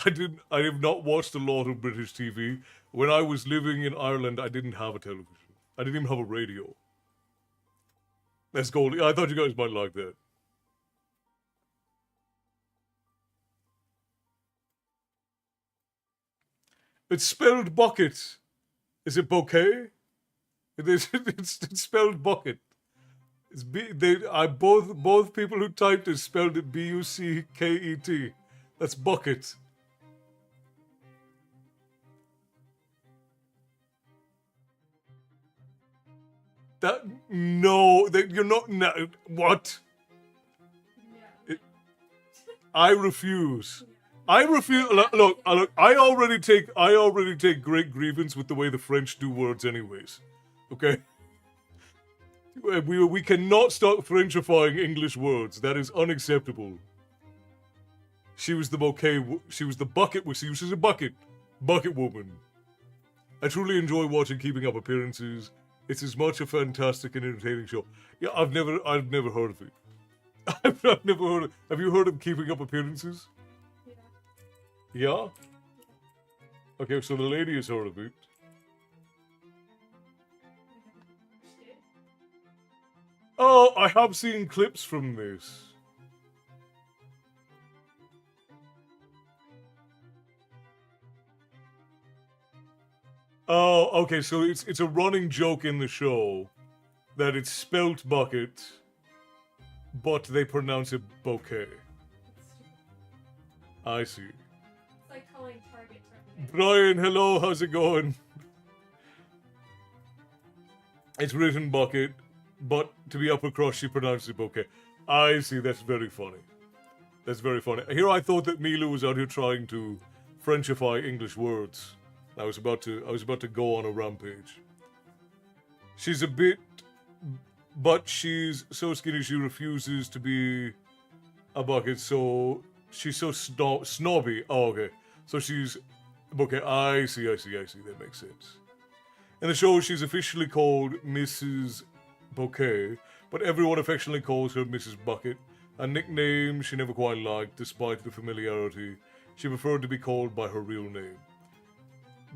have not watched a lot of British TV. When I was living in Ireland, I didn't have a television. I didn't even have a radio. That's gold. I thought you guys might like that. It's spelled bucket. Is it bouquet? It's spelled bucket. It's both people who typed it spelled it B-U-C-K-E-T. That's bucket. You're not. No, what? Yeah. I refuse. I refuse. Look. I already take great grievance with the way the French do words, anyways. Okay. We cannot stop Frenchifying English words. That is unacceptable. She was the bouquet. She was the bucket. She was a bucket woman. I truly enjoy watching Keeping Up Appearances. It's as much a fantastic and entertaining show. Yeah, I've never heard of it. I've never heard of. Have you heard of Keeping Up Appearances? Yeah. Yeah. Okay, so the lady has heard of it. Oh, I have seen clips from this. Oh, okay, so it's a running joke in the show that it's spelt bucket, but they pronounce it bouquet. I see. It's like calling Target Target. Brian, hello, how's it going? It's written bucket, but to be upper crust, she pronounces it bouquet. I see, that's very funny. That's very funny. Here I thought that Mila was out here trying to Frenchify English words. I was about to go on a rampage. She's a bit, but she's so skinny she refuses to be a bucket, so she's so snobby. Oh, okay. So she's, okay, I see, that makes sense. In the show, she's officially called Mrs. Bouquet, but everyone affectionately calls her Mrs. Bucket, a nickname she never quite liked, despite the familiarity. She preferred to be called by her real name.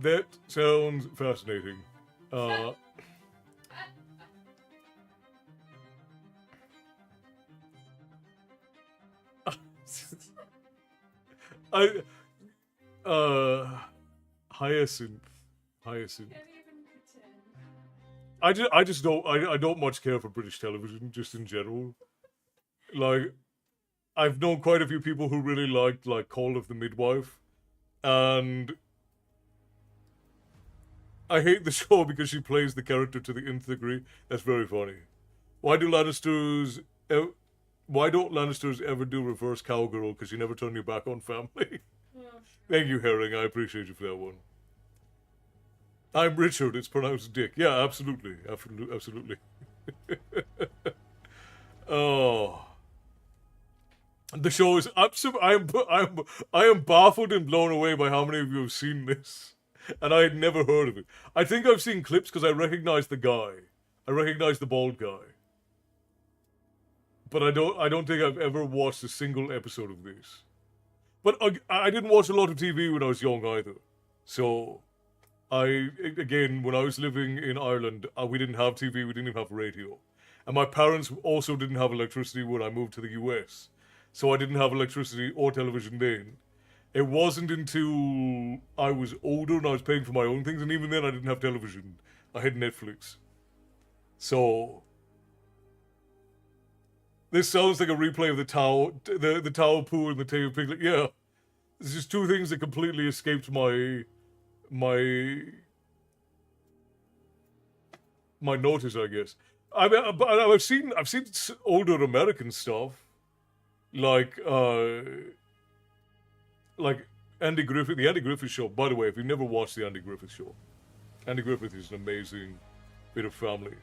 That sounds fascinating. Hyacinth. Can't even pretend. I don't much care for British television, just in general. Like, I've known quite a few people who really liked, like, Call of the Midwife, and I hate the show because she plays the character to the nth degree. That's very funny. Why don't Lannisters ever do reverse cowgirl? Because you never turn your back on family. Oh, Thank you, Herring. I appreciate you for that one. I'm Richard. It's pronounced Dick. Yeah, absolutely, absolutely. Oh, the show is I am baffled and blown away by how many of you have seen this, and I had never heard of it. I think I've seen clips because I recognize the guy. I recognize the bald guy. But I don't think I've ever watched a single episode of this. But I didn't watch a lot of TV when I was young either. So, again, when I was living in Ireland, we didn't have TV, we didn't even have radio. And my parents also didn't have electricity when I moved to the US. So I didn't have electricity or television then. It wasn't until I was older and I was paying for my own things, and even then I didn't have television. I had Netflix. So this sounds like a replay of the towel pool and the tale of Piglet. Yeah, it's just two things that completely escaped my notice, I guess. I've seen older American stuff, like Andy Griffith, the Andy Griffith Show. By the way, if you've never watched the Andy Griffith Show, Andy Griffith is an amazing bit of family.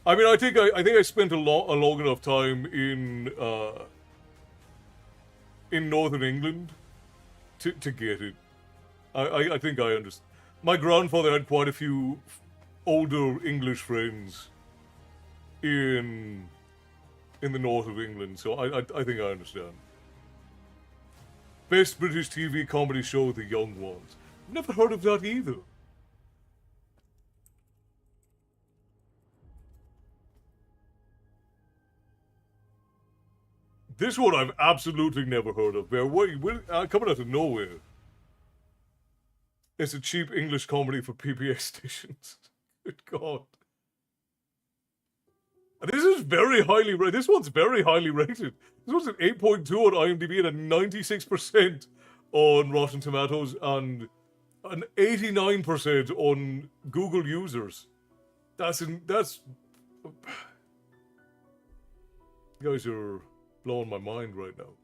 I mean, I think I spent a long enough time in Northern England to get it. I think I understand. My grandfather had quite a few older English friends in the north of England, so I think I understand. Best British TV comedy show, The Young Ones. Never heard of that either. This one I've absolutely never heard of. Coming out of nowhere. It's a cheap English comedy for PBS stations. Good God. This is very highly rated. This one's very highly rated. This one's an 8.2 on IMDb and a 96% on Rotten Tomatoes and an 89% on Google users. You guys are blowing my mind right now.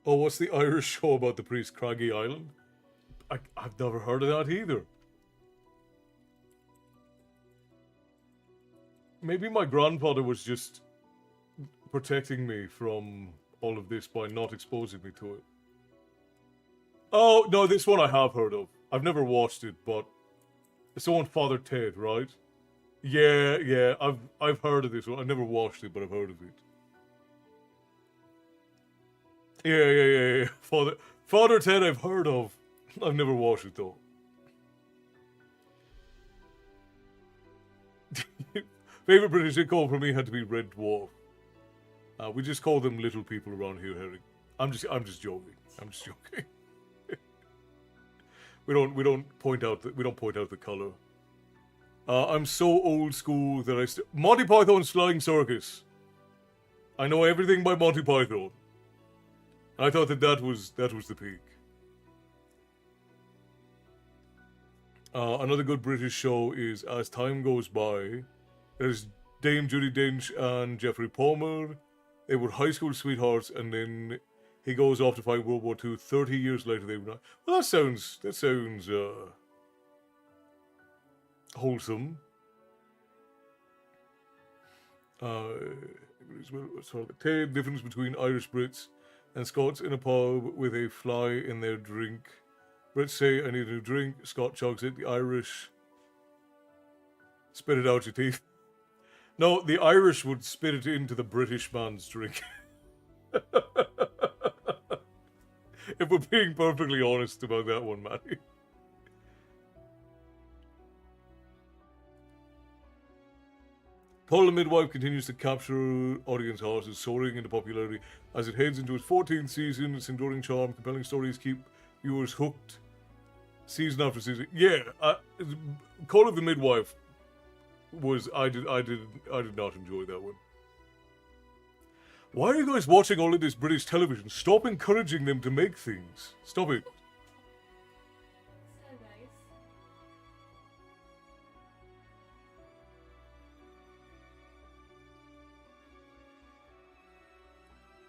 Oh, what's the Irish show about the priest, Craggy Island? I've never heard of that either. Maybe my grandfather was just protecting me from all of this by not exposing me to it. Oh, no, this one I have heard of. I've never watched it, but it's the one Father Ted, right? Yeah, I've heard of this one. I've never watched it, but I've heard of it. Yeah. Father Ted I've heard of. I've never watched it though. Favorite British sitcom for me had to be Red Dwarf. We just call them little people around here, Harry. I'm just joking. I'm just joking. we don't point out the color. I'm so old school that Monty Python's Flying Circus. I know everything by Monty Python. I thought that was the peak. Another good British show is As Time Goes By. There's Dame Judi Dench and Jeffrey Palmer. They were high school sweethearts, and then he goes off to fight World War II. 30 years later, they were not. Well, that sounds wholesome. The difference between Irish Brits and Scots in a pub with a fly in their drink. Brits say, I need a new drink. Scot chugs it. The Irish spit it out your teeth. No, the Irish would spit it into the British man's drink. If we're being perfectly honest about that one, Matty. Paul the Midwife continues to capture audience hearts, soaring into popularity as it heads into its 14th season. Its enduring charm, compelling stories keep viewers hooked season after season. Yeah, Call of the Midwife was I did not enjoy that one. Why are you guys watching all of this British television? Stop encouraging them to make things. Stop it. So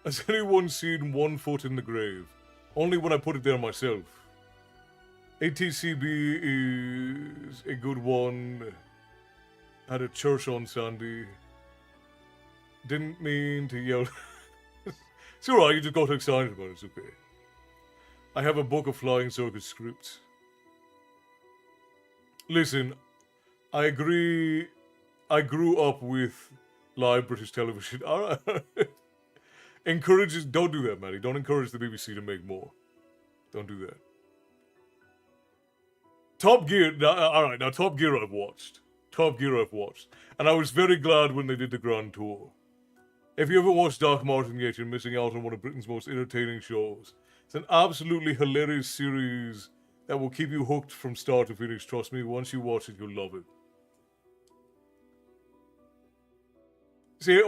nice. Has anyone seen One Foot in the Grave? Only when I put it there myself. ATCB is a good one. Had a church on Sandy. Didn't mean to yell. It's alright, you just got excited about it, it's okay. I have a book of Flying Circus scripts. Listen, I agree. I grew up with live British television. Alright. Don't do that, Maddie. Don't encourage the BBC to make more. Don't do that. Top Gear, alright, now Top Gear I've watched. And I was very glad when they did the Grand Tour. If you haven't watched Doc Martin yet, you're missing out on one of Britain's most entertaining shows. It's an absolutely hilarious series that will keep you hooked from start to finish. Trust me, once you watch it, you'll love it. See,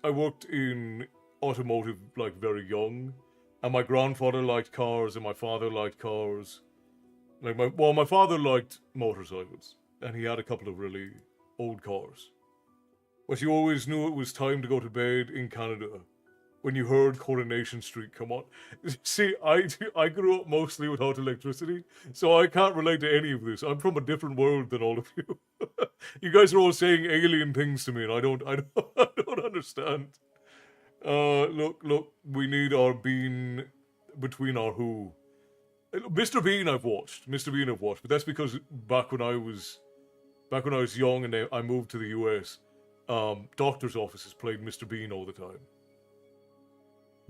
I worked in automotive like very young, and my grandfather liked cars, and my father liked cars. My father liked motorcycles, and he had a couple of really old cars. But you always knew it was time to go to bed in Canada when you heard Coronation Street come on. See, I grew up mostly without electricity, so I can't relate to any of this. I'm from a different world than all of you. You guys are all saying alien things to me, and I don't understand. Look, we need our bean between our who. Mr. Bean I've watched, but that's because back when I was young and I moved to the US, doctor's offices played Mr. Bean all the time.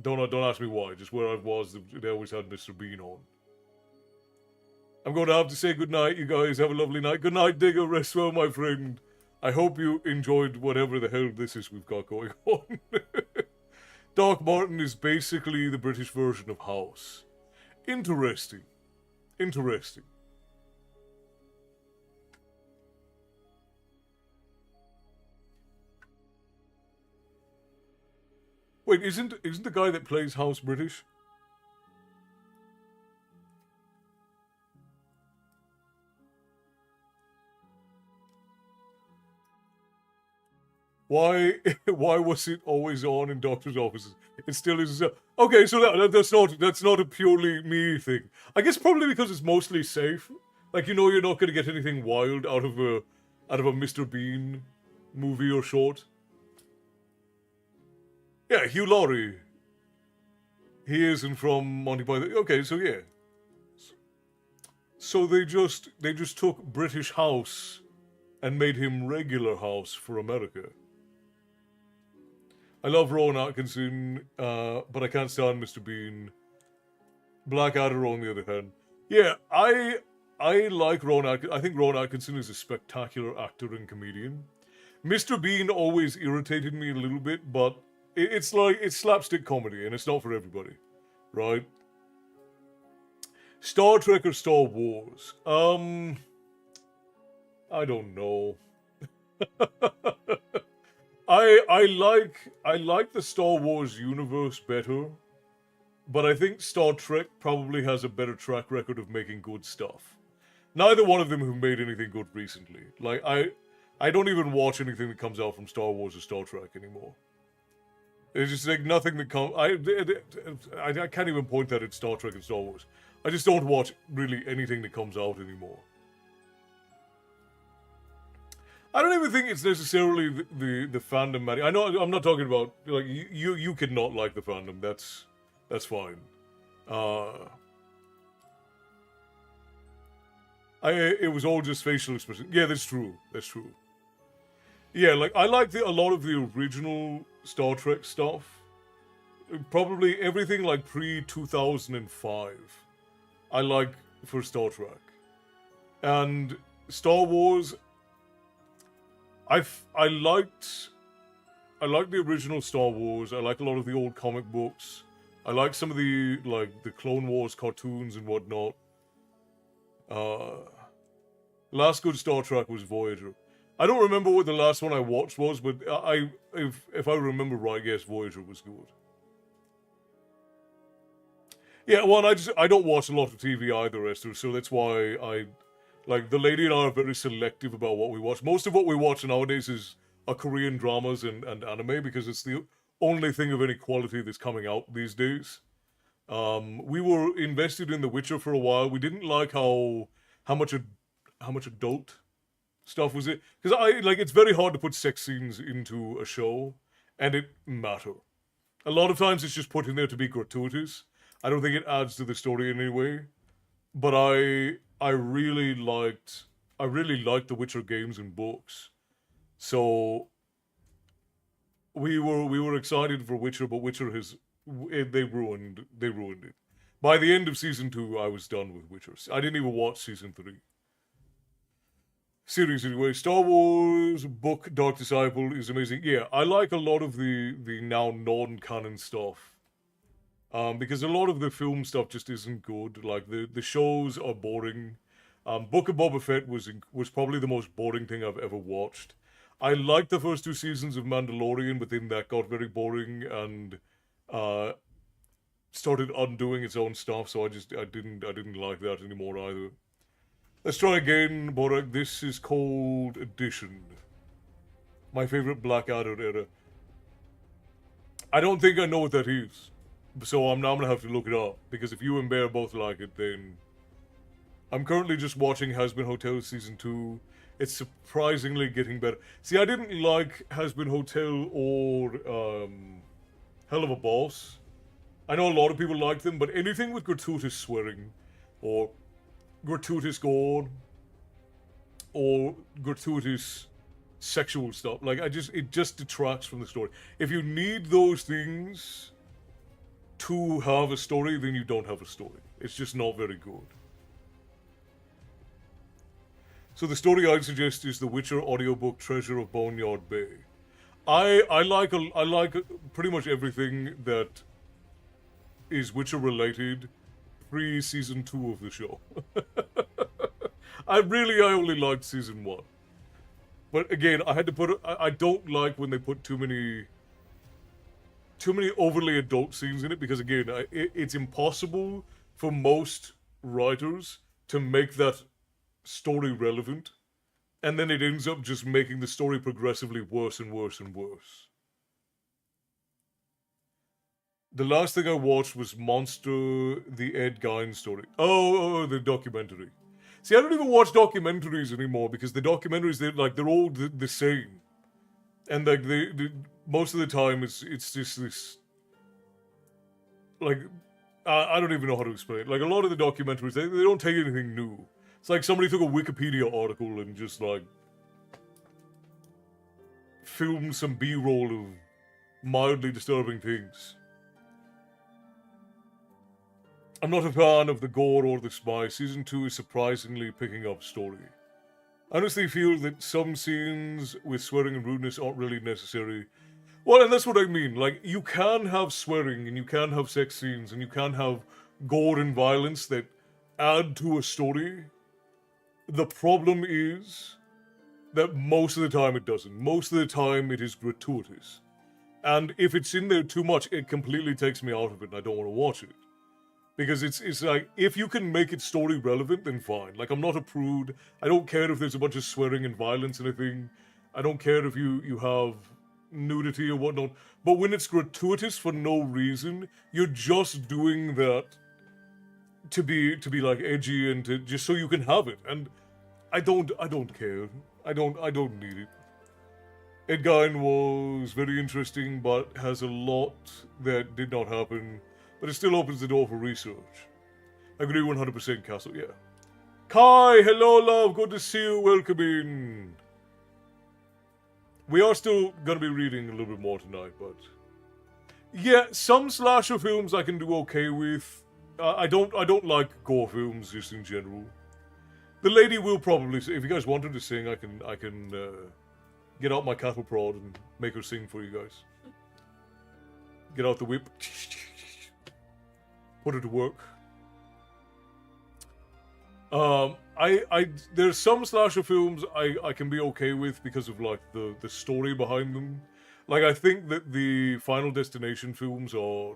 Don't ask me why, just where I was, they always had Mr. Bean on. I'm going to have to say goodnight, you guys, have a lovely night. Good night, Digger, rest well, my friend. I hope you enjoyed whatever the hell this is we've got going on. Doc Martin is basically the British version of House. Interesting. Wait, isn't the guy that plays House British? Why was it always on in doctors' offices? It still is. Okay, so that's not a purely me thing. I guess probably because it's mostly safe. Like, you know, you're not going to get anything wild out of a Mr. Bean movie or short. Yeah, Hugh Laurie. He isn't from Monty Python. Okay, so yeah. So they just took British House and made him regular House for America. I love Rowan Atkinson, but I can't stand Mr. Bean. Blackadder, on the other hand. Yeah, I like Rowan Atkinson. I think Rowan Atkinson is a spectacular actor and comedian. Mr. Bean always irritated me a little bit, but it's like, it's slapstick comedy, and it's not for everybody, right? Star Trek or Star Wars? I don't know. I like the Star Wars universe better, but I think Star Trek probably has a better track record of making good stuff. Neither one of them have made anything good recently. Like, I don't even watch anything that comes out from Star Wars or Star Trek anymore. It's just like nothing that comes. I can't even point that at Star Trek and Star Wars. I just don't watch really anything that comes out anymore. I don't even think it's necessarily the fandom matter. I know I'm not talking about like you could not like the fandom. That's fine. It was all just facial expression. Yeah, that's true. That's true. Yeah, like I like a lot of the original Star Trek stuff. Probably everything like pre-2005. I like for Star Trek. And Star Wars, I liked the original Star Wars. I like a lot of the old comic books. I like some of the the Clone Wars cartoons and whatnot. Last good Star Trek was Voyager. I don't remember what the last one I watched was, but if I remember right, yes, Voyager was good. Yeah, well, I don't watch a lot of TV either, Esther, so that's why the lady and I are very selective about what we watch. Most of what we watch nowadays are Korean dramas and anime, because it's the only thing of any quality that's coming out these days. We were invested in The Witcher for a while. We didn't like how much adult stuff was it, because it's very hard to put sex scenes into a show and it matter. A lot of times it's just put in there to be gratuitous. I don't think it adds to the story in any way. But I really liked the Witcher games and books. So we were excited for Witcher, but Witcher they ruined it. By the end of season 2, I was done with Witcher. I didn't even watch season 3. Series anyway. Star Wars book Dark Disciple is amazing. Yeah, I like a lot of the now non-canon stuff. Because a lot of the film stuff just isn't good. Like the shows are boring. Book of Boba Fett was probably the most boring thing I've ever watched. I liked the first 2 seasons of Mandalorian, but then that got very boring and started undoing its own stuff. So I didn't like that anymore either. Let's try again, Borak. This is called Edition. My favorite Blackadder era. I don't think I know what that is. So I'm now going to have to look it up. Because if you and Bear both like it, then... I'm currently just watching Has Been Hotel Season 2. It's surprisingly getting better. See, I didn't like Has Been Hotel or Hell of a Boss. I know a lot of people like them, but anything with gratuitous swearing or gratuitous gore or gratuitous sexual stuff, it just detracts from the story. If you need those things to have a story, then you don't have a story. It's just not very good. So the story I'd suggest is the Witcher audiobook Treasure of Boneyard Bay. I like pretty much everything that is Witcher related pre-season 2 of the show. I only liked season 1. But again, I don't like when they put too many overly adult scenes in it, because again, it's impossible for most writers to make that story relevant, and then it ends up just making the story progressively worse and worse and worse. The last thing I watched was Monster, the Ed Gein story. Oh, the documentary. See, I don't even watch documentaries anymore, because the documentaries, they're all the same. And like most of the time it's just this, like, I don't even know how to explain it. Like, a lot of the documentaries, they don't take anything new. It's like somebody took a Wikipedia article and just like filmed some B-roll of mildly disturbing things. I'm not a fan of the gore or the spy. Season 2 is surprisingly picking up story. I honestly feel that some scenes with swearing and rudeness aren't really necessary. Well, and that's what I mean. Like, you can have swearing, and you can have sex scenes, and you can have gore and violence that add to a story. The problem is that most of the time it doesn't. Most of the time it is gratuitous. And if it's in there too much, it completely takes me out of it, and I don't want to watch it. Because it's like, if you can make it story relevant, then fine. Like, I'm not a prude. I don't care if there's a bunch of swearing and violence and everything. I don't care if you have nudity or whatnot. But when it's gratuitous for no reason, you're just doing that to be like edgy and to just so you can have it. And I don't care. I don't need it. Edgine was very interesting, but has a lot that did not happen. But it still opens the door for research. I agree 100%, Castle, yeah. Kai, hello, love. Good to see you. Welcome in. We are still going to be reading a little bit more tonight, but... Yeah, some slasher films I can do okay with. I don't like gore films, just in general. The lady will probably... If you guys wanted to sing, I can get out my cattle prod and make her sing for you guys. Get out the whip. Put her to work. There's some slasher films I can be okay with because of like the story behind them. Like, I think that the Final Destination films are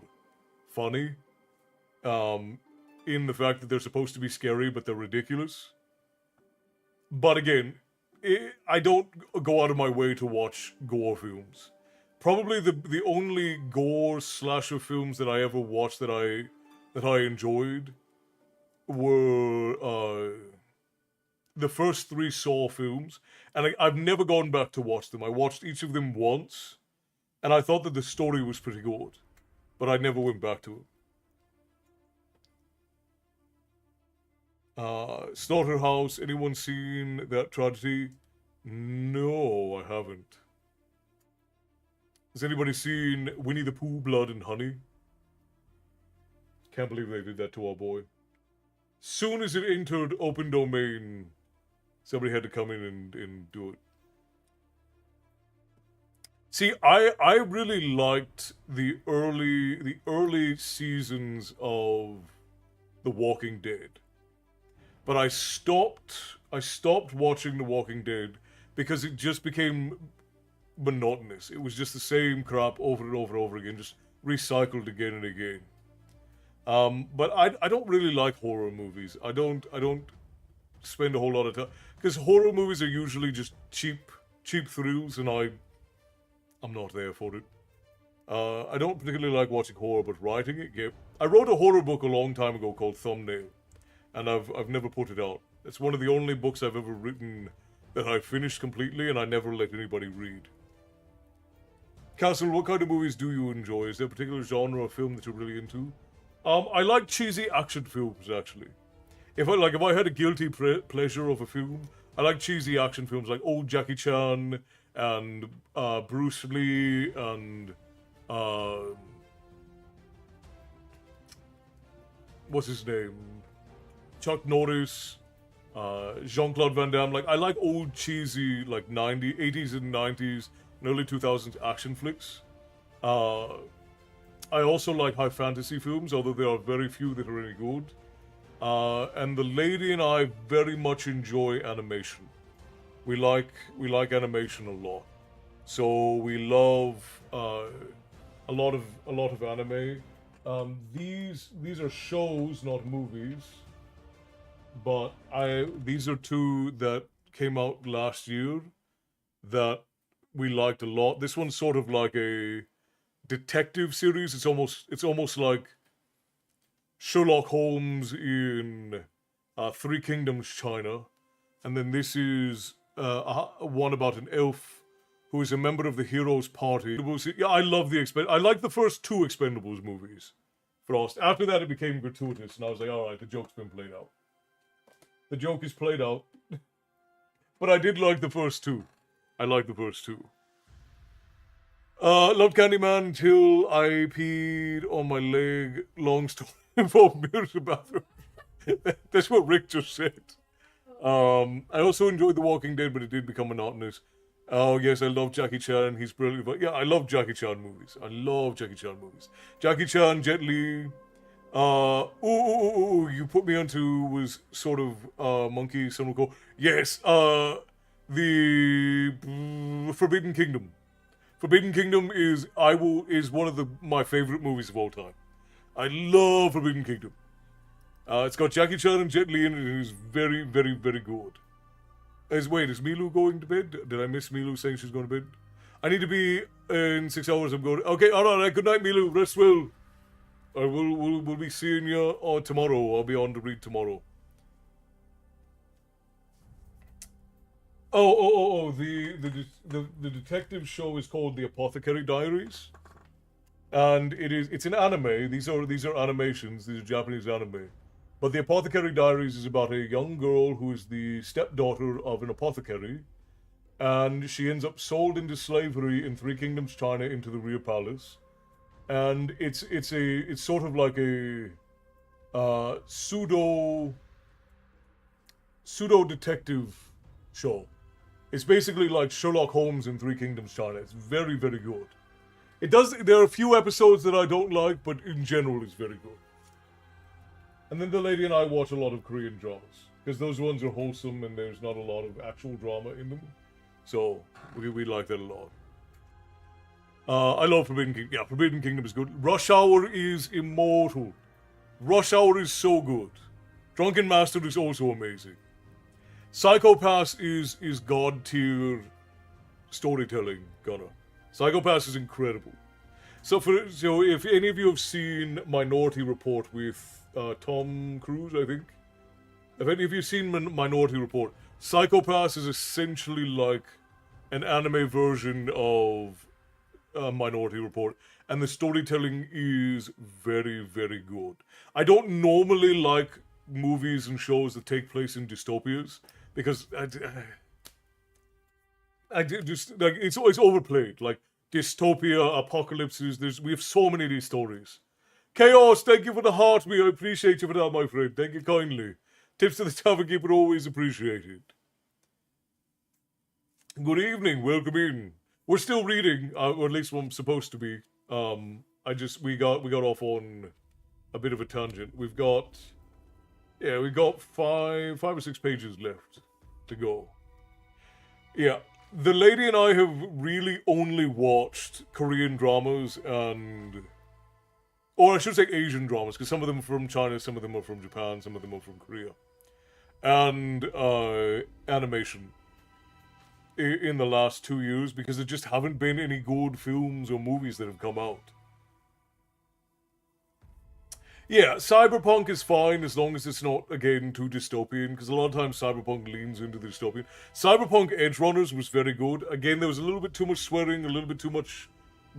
funny. In the fact that they're supposed to be scary, but they're ridiculous. But again, I don't go out of my way to watch gore films. Probably the only gore slasher films that I ever watched that I enjoyed were the first 3 Saw films, and I've never gone back to watch them. I watched each of them once, and I thought that the story was pretty good, but I never went back to it. Slaughterhouse, anyone seen that tragedy? No, I haven't. Has anybody seen Winnie the Pooh, Blood and Honey? Can't believe they did that to our boy. Soon as it entered open domain, somebody had to come in and do it. See, I really liked the early seasons of The Walking Dead. But I stopped watching The Walking Dead because it just became monotonous. It was just the same crap over and over and over again, just recycled again and again. But I don't really like horror movies. I don't spend a whole lot of time, because horror movies are usually just cheap thrills, and I'm not there for it. I don't particularly like watching horror, but writing it, yeah. I wrote a horror book a long time ago called Thumbnail, and I've never put it out. It's one of the only books I've ever written that I finished completely, and I never let anybody read. Castle, what kind of movies do you enjoy? Is there a particular genre of film that you're really into? I like cheesy action films, actually. If I had a guilty pleasure of a film, I like cheesy action films like old Jackie Chan and Bruce Lee and what's his name? Chuck Norris, Jean-Claude Van Damme. Like, I like old cheesy, like 80s and 90s and early 2000s action flicks. I also like high fantasy films, although there are very few that are any good. And the lady and I very much enjoy animation. We like animation a lot. So we love a lot of anime. These are shows, not movies. But these are 2 that came out last year that we liked a lot. This one's sort of like a detective series. It's almost like Sherlock Holmes in Three Kingdoms, China, and then this is one about an elf who is a member of the heroes' party. Yeah, I love I like the first 2 Expendables movies. Frost. After that, it became gratuitous, and I was like, all right, the joke's been played out. The joke is played out. But I did like the first 2. I like the first 2. Loved Candyman until I peed on my leg. Long story involved mirrors the bathroom. That's what Rick just said. Oh I also enjoyed The Walking Dead, but it did become monotonous. Oh yes, I love Jackie Chan. He's brilliant. But yeah, I love Jackie Chan movies. I love Jackie Chan movies. Jackie Chan, Jet Li. You put me onto was sort of Monkey Son of Yes, the Forbidden Kingdom. Forbidden Kingdom is one of my favorite movies of all time. I love Forbidden Kingdom. It's got Jackie Chan and Jet Li in it, and it's very, very, very good. Is Milu going to bed? Did I miss Milu saying she's going to bed? I need to be in 6 hours. I'm going. Okay, all right. Good night, Milu. Rest well. We'll be seeing you tomorrow. I'll be on to read tomorrow. The detective show is called The Apothecary Diaries, and it's an anime. These are animations. These are Japanese anime. But The Apothecary Diaries is about a young girl who is the stepdaughter of an apothecary, and she ends up sold into slavery in Three Kingdoms, China, into the real palace. And it's sort of like a pseudo detective show. It's basically like Sherlock Holmes in Three Kingdoms, China. It's very, very good. There are a few episodes that I don't like, but in general it's very good. And then the lady and I watch a lot of Korean dramas, because those ones are wholesome and there's not a lot of actual drama in them. So we like that a lot. I love Forbidden Kingdom. Yeah, Forbidden Kingdom is good. Rush Hour is immortal. Rush Hour is so good. Drunken Master is also amazing. Psycho-Pass is god tier storytelling, Gunnar. Psycho-Pass is incredible. So if any of you have seen Minority Report with Tom Cruise, I think. If any of you have seen Minority Report, Psycho-Pass is essentially like an anime version of Minority Report, and the storytelling is very, very good. I don't normally like movies and shows that take place in dystopias because I just like it's overplayed. Like dystopia, apocalypses. We have so many of these stories. Chaos, thank you for the heart, me. I appreciate you for that, my friend. Thank you kindly. Tips to the tavern keeper always appreciated. Good evening, welcome in. We're still reading, or at least I'm supposed to be. We got off on a bit of a tangent. We got 5 or 6 pages left to go. Yeah, the lady and I have really only watched Korean dramas or I should say Asian dramas, because some of them are from China, some of them are from Japan, some of them are from Korea, and animation in the last 2 years, because there just haven't been any good films or movies that have come out. Yeah, cyberpunk is fine as long as it's not, again, too dystopian, because a lot of times cyberpunk leans into the dystopian. Cyberpunk Edgerunners was very good. Again, there was a little bit too much swearing, a little bit too much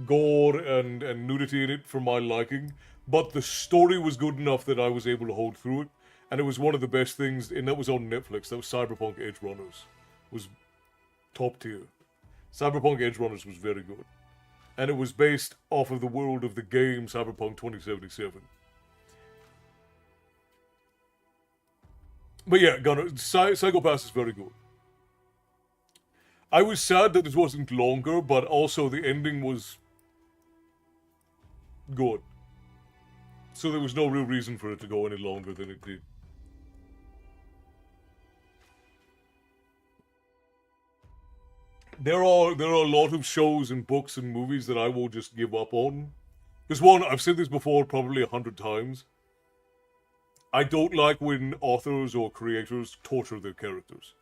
gore and nudity in it for my liking, but the story was good enough that I was able to hold through it, and it was one of the best things, and that was on Netflix. That was Cyberpunk Edgerunners. It was top tier. Cyberpunk Edgerunners was very good, and it was based off of the world of the game Cyberpunk 2077. But yeah, Psycho-Pass is very good. I was sad that it wasn't longer, but also the ending was good. So there was no real reason for it to go any longer than it did. There are a lot of shows and books and movies that I will just give up on. Because one, I've said this before probably 100 times. I don't like when authors or creators torture their characters.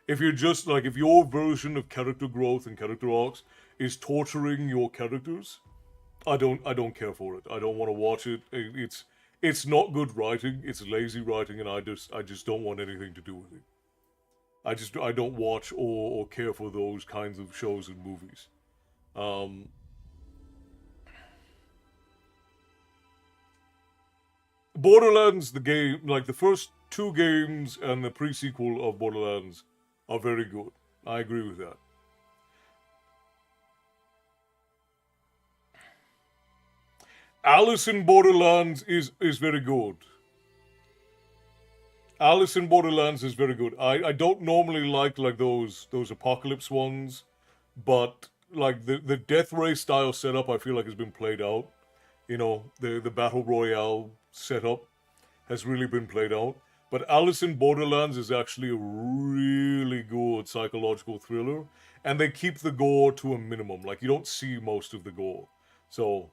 If your version of character growth and character arcs is torturing your characters, I don't care for it. I don't want to watch it. It's not good writing. It's lazy writing, and I just don't want anything to do with it. I don't watch or care for those kinds of shows and movies. Borderlands, the game, like the first 2 games and the pre-sequel of Borderlands are very good. I agree with that. Alice in Borderlands is very good. Alice in Borderlands is very good. I don't normally like those apocalypse ones, but like the Death Ray style setup, I feel like has been played out. You know, the battle royale setup has really been played out. But Alice in Borderlands is actually a really good psychological thriller, and they keep the gore to a minimum. Like, you don't see most of the gore. So,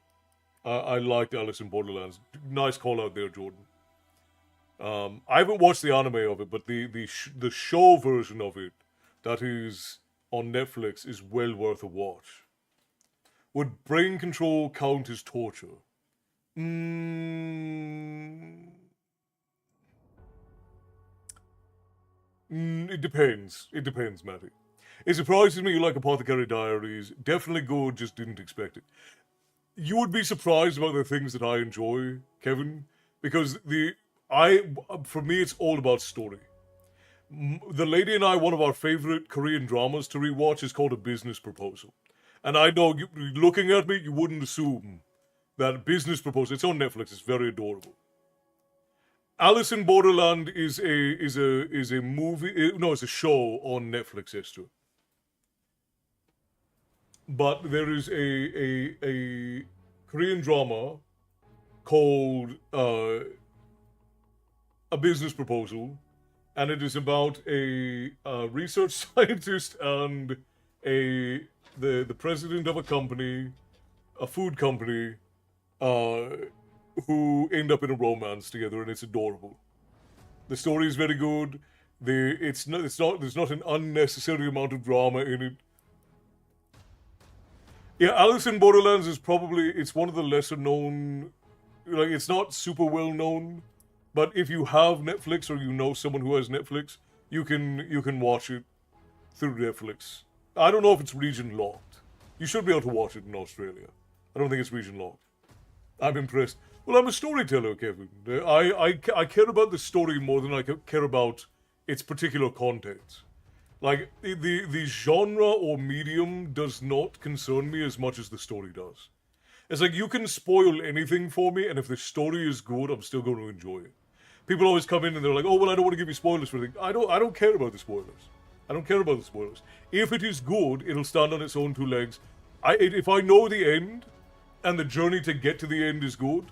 I liked Alice in Borderlands. Nice call out there, Jordan. I haven't watched the anime of it, but the show version of it that is on Netflix is well worth a watch. Would brain control count as torture? It depends. It depends, Matty. It surprises me you like Apothecary Diaries. Definitely good, just didn't expect it. You would be surprised about the things that I enjoy, Kevin, because for me, it's all about story. The Lady and I, one of our favorite Korean dramas to rewatch is called A Business Proposal. And I know, looking at me, you wouldn't assume that Business Proposal, it's on Netflix, it's very adorable. Alice in Borderland is a movie, no, it's a show on Netflix, Esther. But there is a Korean drama called A Business Proposal, and it is about a research scientist and the president of a company, a food company, who end up in a romance together, and it's adorable. The story is very good. There's not an unnecessary amount of drama in it. Yeah, Alice in Borderlands is it's one of the lesser known, like, it's not super well known, but if you have Netflix or you know someone who has Netflix, you can watch it through Netflix. I don't know if it's region locked. You should be able to watch it in Australia. I don't think it's region locked. I'm impressed. Well, I'm a storyteller, Kevin. I care about the story more than I care about its particular content. Like, the genre or medium does not concern me as much as the story does. It's like, you can spoil anything for me, and if the story is good, I'm still going to enjoy it. People always come in and they're like, oh, well, I don't want to give you spoilers for anything. I don't care about the spoilers. I don't care about the spoilers. If it is good, it'll stand on its own two legs. If I know the end, and the journey to get to the end is good,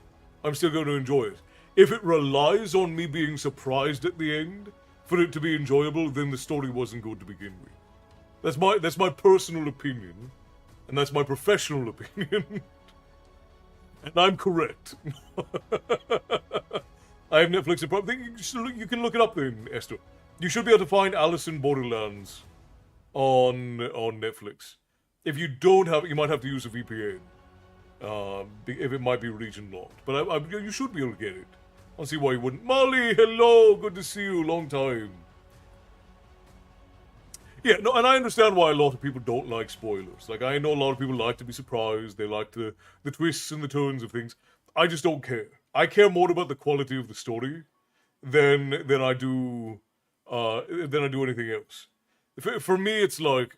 I'm still going to enjoy it. If it relies on me being surprised at the end for it to be enjoyable, then the story wasn't good to begin with. That's my personal opinion, and that's my professional opinion, and I'm correct. I have Netflix and Prime. You can look it up then, Esther. You should be able to find Alice in Borderlands on Netflix. If you don't have it, you might have to use a VPN. If it might be region locked. But you should be able to get it. I don't see why you wouldn't. Molly, hello! Good to see you. Long time. Yeah, no, and I understand why a lot of people don't like spoilers. Like, I know a lot of people like to be surprised. They like the twists and the turns of things. I just don't care. I care more about the quality of the story than I do anything else. For me, it's like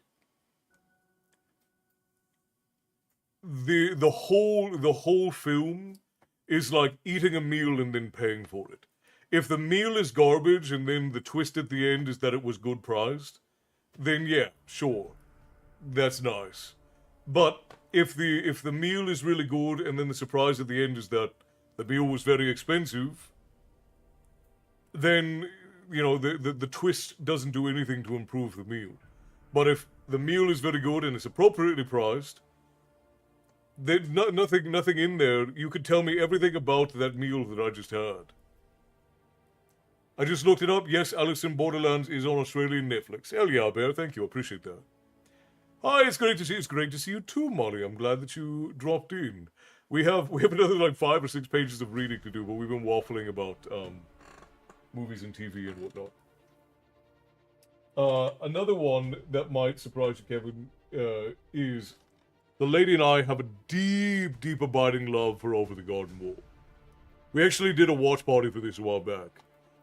the whole film is like eating a meal and then paying for it. If the meal is garbage and then the twist at the end is that it was good priced, then yeah, sure, that's nice. But if the meal is really good and then the surprise at the end is that the meal was very expensive, then, you know, the twist doesn't do anything to improve the meal. But if the meal is very good and it's appropriately priced, there's nothing in there. You could tell me everything about that meal that I just had. I just looked it up. Yes, Alice in Borderlands is on Australian Netflix. Hell yeah, Bear. Thank you. I appreciate that. Hi, it's great to see you. It's great to see you too, Molly. I'm glad that you dropped in. We have another like 5 or 6 pages of reading to do, but we've been waffling about movies and TV and whatnot. Another one that might surprise you, Kevin, is the lady and I have a deep, deep abiding love for Over the Garden Wall. We actually did a watch party for this a while back.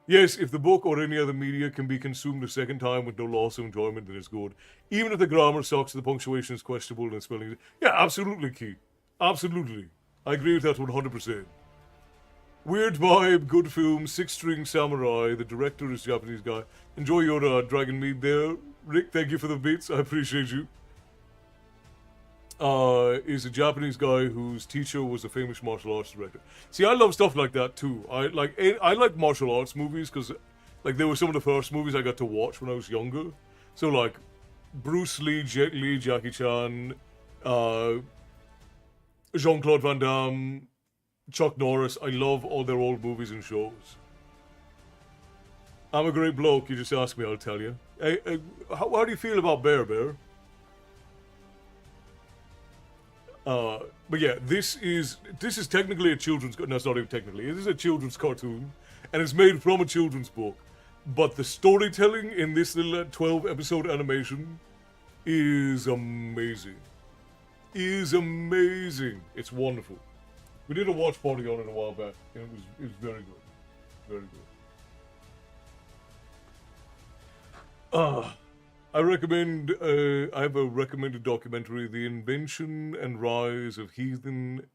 Yes, if the book or any other media can be consumed a second time with no loss of enjoyment, then it's good. Even if the grammar sucks, the punctuation is questionable, and the spelling is... Yeah, absolutely, Key. Absolutely. I agree with that 100%. Weird vibe, good film, Six String Samurai. The director is Japanese guy. Enjoy your dragon meat there. Rick, thank you for the bits. I appreciate you. Is a Japanese guy whose teacher was a famous martial arts director. See, I love stuff like that too. I like martial arts movies because like they were some of the first movies I got to watch when I was younger. So like Bruce Lee, Jet Li, Jackie Chan, Jean-Claude Van Damme, Chuck Norris. I love all their old movies and shows. I'm a great bloke. You just ask me, I'll tell you. Hey, how do you feel about Bear? But yeah, this is technically a children's. No, it's not even technically. It is a children's cartoon, and it's made from a children's book. But the storytelling in this little 12-episode animation is amazing. It's wonderful. We did a watch party on it a while back, and it was very good. Very good. I recommend, I have a recommended documentary, The Invention and Rise of Heathen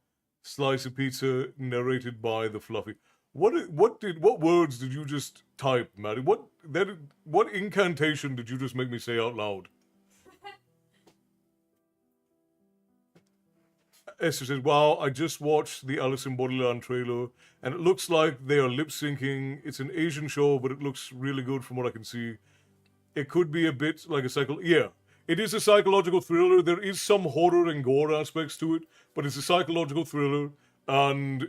Slice of Pizza, narrated by the Fluffy. What words did you just type, Maddie? What incantation did you just make me say out loud? Esther says, wow, I just watched the Alice in Borderland trailer, and it looks like they are lip-syncing. It's an Asian show, but it looks really good from what I can see. It could be a bit like yeah, it is a psychological thriller. There is some horror and gore aspects to it, but it's a psychological thriller, and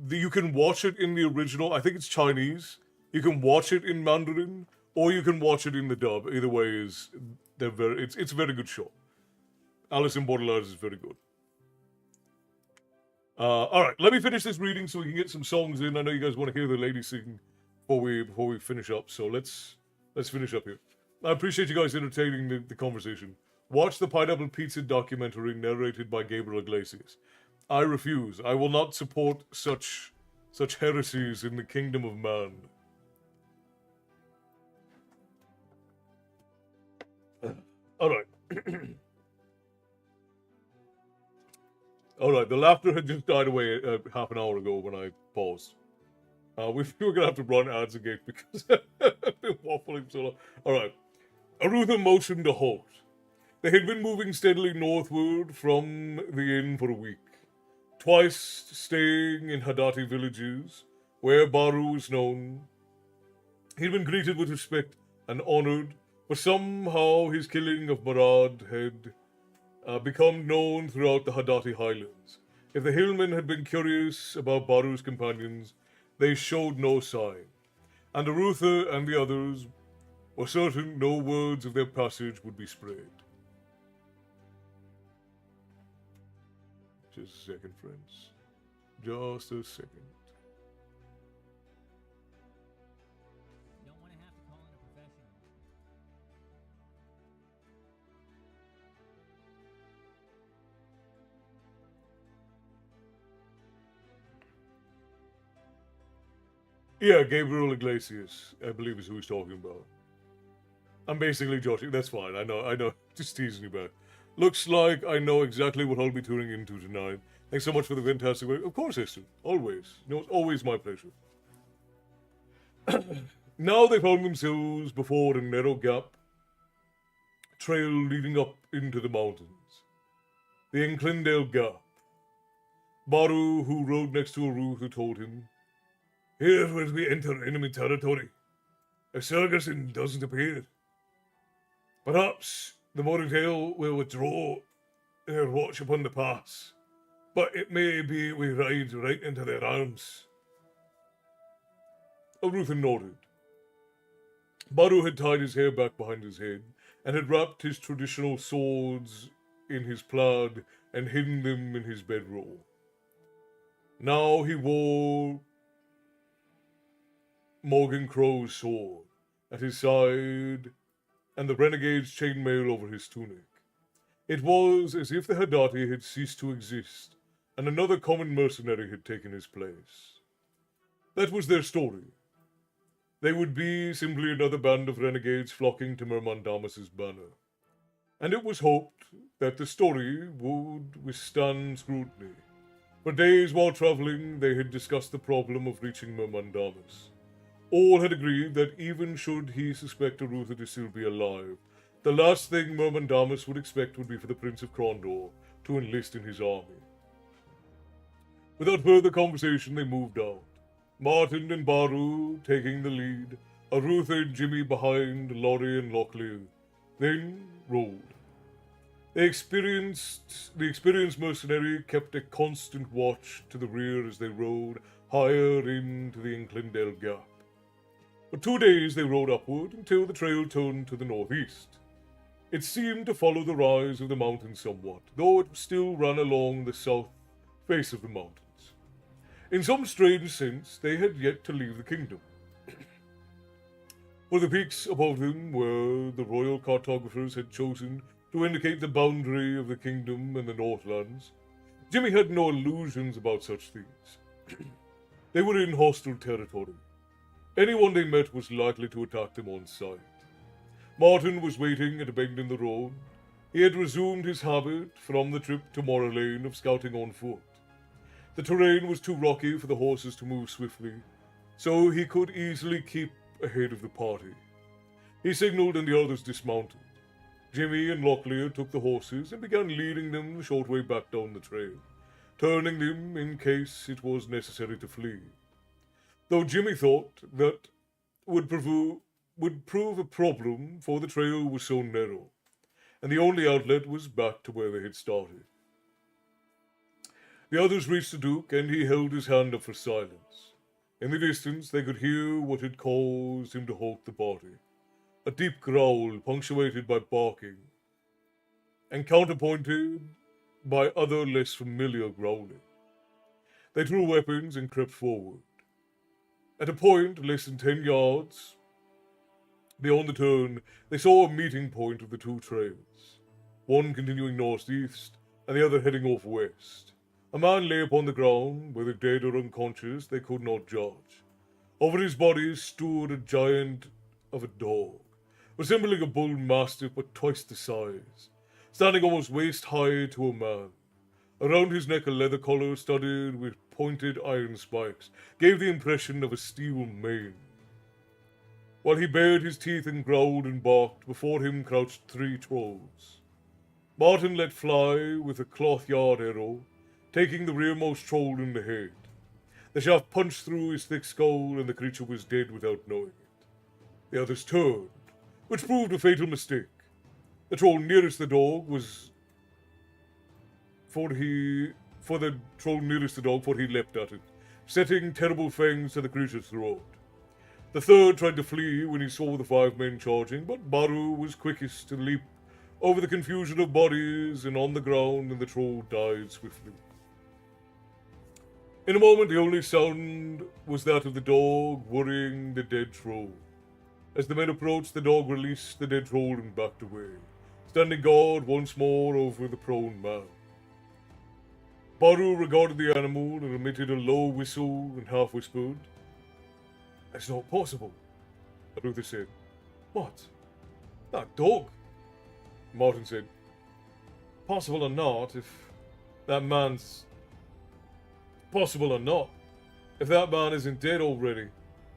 you can watch it in the original. I think it's Chinese. You can watch it in Mandarin, or you can watch it in the dub. Either way it's a very good show. Alice in Borderlands is very good. All right, let me finish this reading so we can get some songs in. I know you guys want to hear the lady sing before we finish up, so let's finish up here. I appreciate you guys entertaining the conversation. Watch the Pineapple Pizza documentary narrated by Gabriel Iglesias. I refuse. I will not support such heresies in the kingdom of man. All right. All right, the laughter had just died away half an hour ago when I paused. We were going to have to run ads again because I've been waffling so long. All right. Arutha motioned to halt. They had been moving steadily northward from the inn for a week, twice staying in Hadati villages, where Baru is known. He'd been greeted with respect and honored, but somehow his killing of Marad had become known throughout the Hadati highlands. If the hillmen had been curious about Baru's companions, they showed no sign, and Arutha and the others were certain no words of their passage would be spread. Just a second, friends. Just a second. Don't want to have to call in a professional. Yeah, Gabriel Iglesias, I believe is who he's talking about. I'm basically joshing. That's fine. I know. Just teasing you back. Looks like I know exactly what I'll be tuning into tonight. Thanks so much for the fantastic work. Of course, Esther. Always. You know, it's always my pleasure. Now they found themselves before a narrow gap trail leading up into the mountains. The Enclindale Gap. Baru, who rode next to Arutha, told him, "Here where we enter enemy territory. A Sergeant doesn't appear. Perhaps the Morriedale will withdraw their watch upon the pass, but it may be we ride right into their arms." Arutha nodded. Baru had tied his hair back behind his head and had wrapped his traditional swords in his plaid and hidden them in his bedroll. Now he wore Morgan Crow's sword at his side and the renegade's chainmail over his tunic. It was as if the Hadati had ceased to exist and another common mercenary had taken his place. That was their story. They would be simply another band of renegades flocking to Mermandamas's banner. And it was hoped that the story would withstand scrutiny, For days while travelling, they had discussed the problem of reaching Mermandamus. All had agreed that even should he suspect Arutha to still be alive, the last thing Mermandamus would expect would be for the Prince of Krondor to enlist in his army. Without further conversation, they moved out. Martin and Baru taking the lead, Arutha and Jimmy behind, Laurie and Locklear, then rode. The experienced mercenary kept a constant watch to the rear as they rode higher into the Inclindale Gap. For 2 days they rode upward until the trail turned to the northeast. It seemed to follow the rise of the mountain somewhat, though it still ran along the south face of the mountains. In some strange sense, they had yet to leave the kingdom. For the peaks above them, where the royal cartographers had chosen to indicate the boundary of the kingdom and the Northlands, Jimmy had no illusions about such things. They were in hostile territory. Anyone they met was likely to attack them on sight. Martin was waiting at a bend in the road. He had resumed his habit from the trip to Moralane of scouting on foot. The terrain was too rocky for the horses to move swiftly, so he could easily keep ahead of the party. He signaled and the others dismounted. Jimmy and Locklear took the horses and began leading them the short way back down the trail, turning them in case it was necessary to flee. Though Jimmy thought that would prove a problem, for the trail was so narrow, and the only outlet was back to where they had started. The others reached the Duke, and he held his hand up for silence. In the distance, they could hear what had caused him to halt the party. A deep growl punctuated by barking, and counterpointed by other less familiar growling. They drew weapons and crept forward. At a point less than 10 yards beyond the turn, they saw a meeting point of the two trails, one continuing northeast and the other heading off west. A man lay upon the ground, whether dead or unconscious they could not judge. Over his body stood a giant of a dog, resembling a bull mastiff but twice the size, standing almost waist high to a man. Around his neck a leather collar studded with pointed iron spikes gave the impression of a steel mane. While he bared his teeth and growled and barked, before him crouched 3 trolls. Martin let fly with a cloth-yard arrow, taking the rearmost troll in the head. The shaft punched through his thick skull, and the creature was dead without knowing it. The others turned, which proved a fatal mistake. The troll nearest the dog for he leapt at it, setting terrible fangs to the creature's throat. The third tried to flee when he saw the 5 men charging, but Baru was quickest to leap over the confusion of bodies and on the ground, and the troll died swiftly. In a moment, the only sound was that of the dog worrying the dead troll. As the men approached, the dog released the dead troll and backed away, standing guard once more over the prone man. Baru regarded the animal and emitted a low whistle and half whispered, "That's not possible," Arutha said. "What? That dog?" Martin said, "Possible or not, if that man isn't dead already,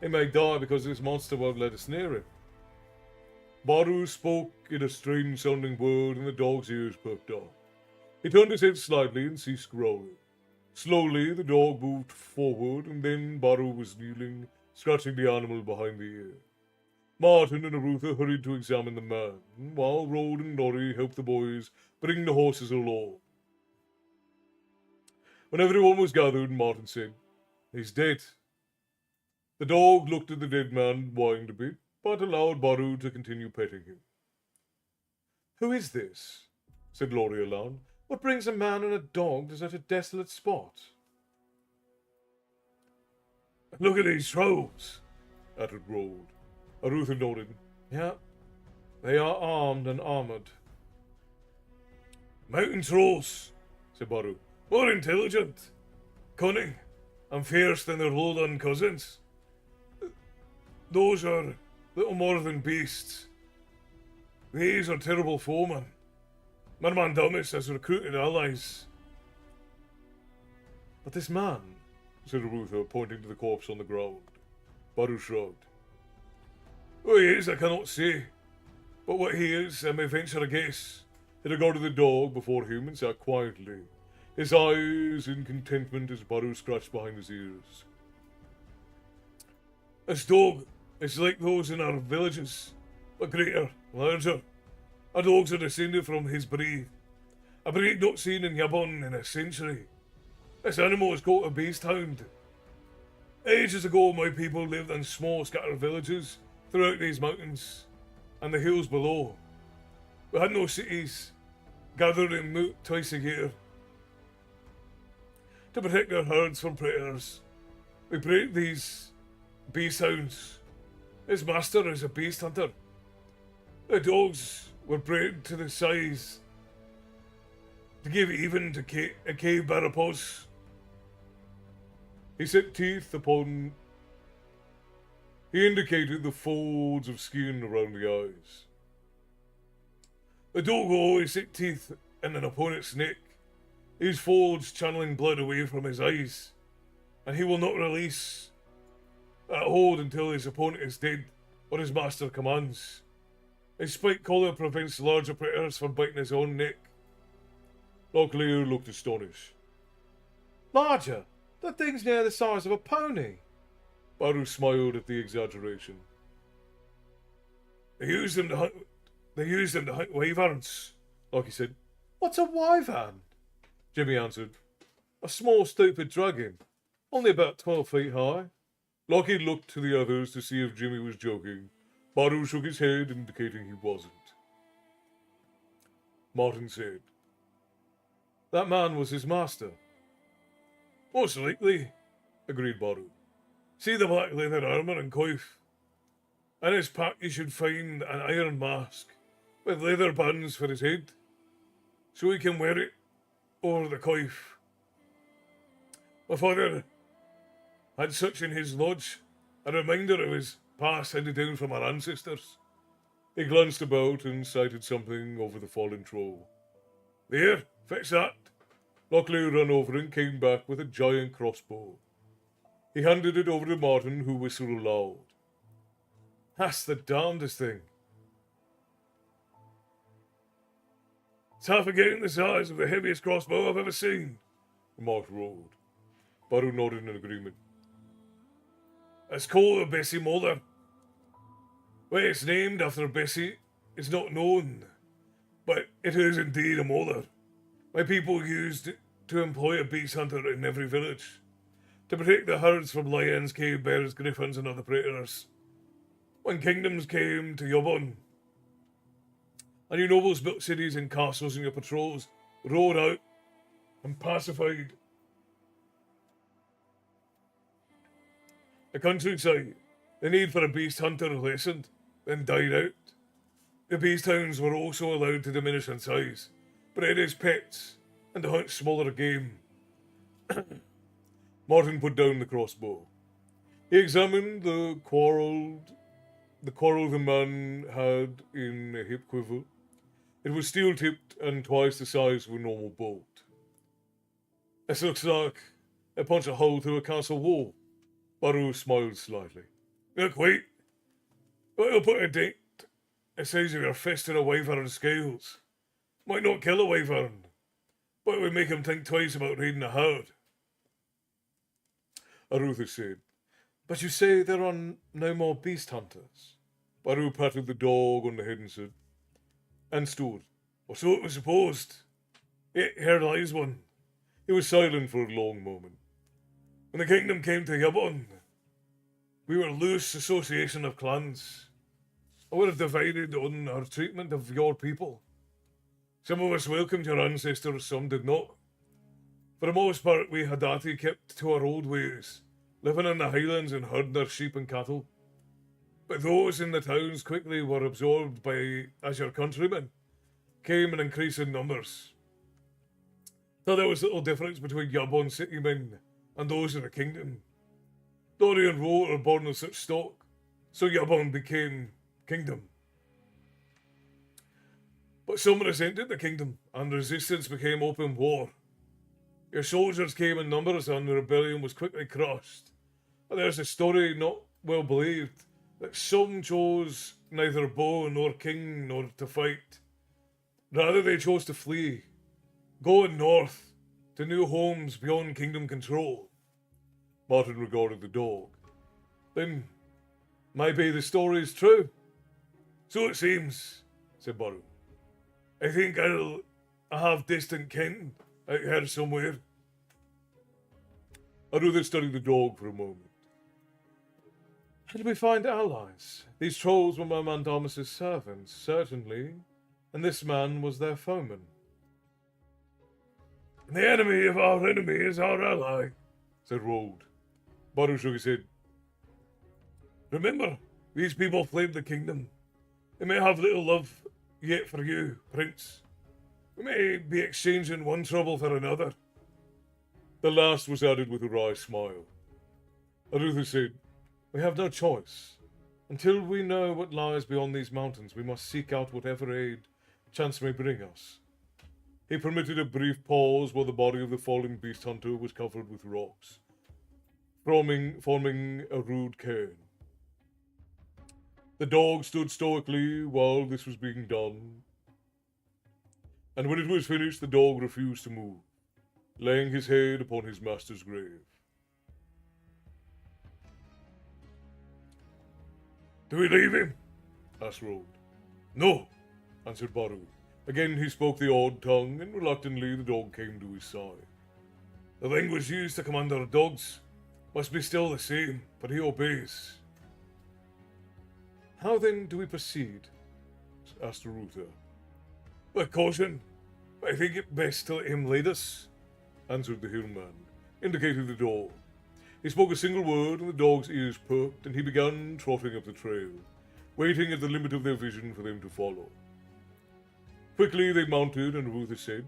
he may die because this monster won't let us near it." Baru spoke in a strange-sounding word, and the dog's ears perked up. He turned his head slightly and ceased growling. Slowly, the dog moved forward, and then Baru was kneeling, scratching the animal behind the ear. Martin and Arutha hurried to examine the man, while Rode and Norrie helped the boys bring the horses along. When everyone was gathered, Martin said, "He's dead." The dog looked at the dead man and whined a bit, but allowed Baru to continue petting him. "Who is this?" said Laurie aloud. "What brings a man and a dog to such a desolate spot?" "Look at these trolls," uttered Rode. Arutha nodded. "Yeah, they are armed and armored." "Mountain trolls," said Baru. "more intelligent, cunning, and fierce than their lowland cousins. Those are little more than beasts. These are terrible foemen. Mermandamus has recruited allies." But this man, said Arutha, pointing to the corpse on the ground. Baru shrugged. Who he is, I cannot say. But what he is, I may venture a guess. He regarded the dog before him and sat quietly, his eyes in contentment as Baru scratched behind his ears. This dog is like those in our villages, but greater, larger. Our dogs are descended from his breed, a breed not seen in Yabon in a century. This animal is called a beast hound. Ages ago, my people lived in small scattered villages throughout these mountains and the hills below. We had no cities, gathered in moot twice a year. To protect our herds from predators, we bred these beast hounds. His master is a beast hunter. The dogs were bred to the size to give even to a cave barapos. He set teeth upon... He indicated the folds of skin around the eyes. The dog will always set teeth in an opponent's neck, these folds channeling blood away from his eyes, and he will not release that hold until his opponent is dead or his master commands. His spike collar prevents larger predators from biting his own neck. Locklear looked astonished. Larger? That thing's near the size of a pony. Baru smiled at the exaggeration. They use them to hunt wyverns, Lockie said. What's a wyvern? Jimmy answered. A small, stupid dragon, only about 12 feet high. Lockie looked to the others to see if Jimmy was joking. Baru shook his head, indicating he wasn't. Martin said, That man was his master. Most likely, agreed Baru. See the black leather armour and coif. In his pack you should find an iron mask with leather bands for his head, so he can wear it over the coif. My father had such in his lodge, a reminder of his past handed down from our ancestors. He glanced about and sighted something over the fallen troll. There, fix that. Locklear ran over and came back with a giant crossbow. He handed it over to Martin, who whistled aloud. That's the darndest thing. It's half again the size of the heaviest crossbow I've ever seen, remarked Rode. Baru nodded in agreement. It's called a Bessie Molar. Why it's named after Bessie is not known, but it is indeed a molar. My people used it to employ a beast hunter in every village, to protect the herds from lions, cave bears, griffins, and other predators. When kingdoms came to Yobon, and your nobles built cities and castles, and your patrols rode out and pacified the countryside, the need for a beast hunter lessened, then died out. The beast hounds were also allowed to diminish in size, bred as pets, and to hunt smaller game. Martin put down the crossbow. He examined the quarrel the man had in a hip quiver. It was steel-tipped and twice the size of a normal bolt. This looks like a punch a hole through a castle wall. Baru smiled slightly. Look, wait. But you'll put a dent the size of your fist in a wyvern's scales. Might not kill a wyvern, but it would make him think twice about raiding a herd. Arutha said, But you say there are no more beast hunters? Baru patted the dog on the head and said, and stood. Or so it was supposed. Yet here lies one. He was silent for a long moment. When the kingdom came to Yabon, we were a loose association of clans. I would have divided on our treatment of your people. Some of us welcomed your ancestors, some did not. For the most part, we Hadati kept to our old ways, living in the highlands and herding our sheep and cattle. But those in the towns quickly were absorbed by, as your countrymen, came in increasing numbers. So there was little difference between Yabon city men and those in the kingdom. Dory and Ro are born of such stock, so Yabon became kingdom. But some resented the kingdom, and resistance became open war. Your soldiers came in numbers and the rebellion was quickly crushed. But there's a story not well believed that some chose neither bow nor king nor to fight. Rather, they chose to flee, going north to new homes beyond kingdom control. Martin regarded the dog. Then, maybe the story is true. So it seems, said Baru. I think I have distant kin out here somewhere. Arutha studied the dog for a moment. How did we find allies? These trolls were my Damas's servants, certainly, and this man was their foeman. The enemy of our enemy is our ally, said Rold. Baru shook his head. Remember, these people flamed the kingdom. They may have little love yet for you, Prince. We may be exchanging one trouble for another. The last was added with a wry smile. Arutha said, We have no choice. Until we know what lies beyond these mountains, we must seek out whatever aid chance may bring us. He permitted a brief pause while the body of the fallen beast hunter was covered with rocks, forming a rude cairn. The dog stood stoically while this was being done, and when it was finished, the dog refused to move, laying his head upon his master's grave. Do we leave him? asked Rold. No, answered Baru. Again he spoke the odd tongue, and reluctantly the dog came to his side. The language used to command our dogs must be still the same, but he obeys. How then do we proceed? asked Arutha. With caution, but I think it best to let him lead us, answered the hillman, indicating the dog. He spoke a single word, and the dog's ears perked, and he began trotting up the trail, waiting at the limit of their vision for them to follow. Quickly they mounted, and Arutha said,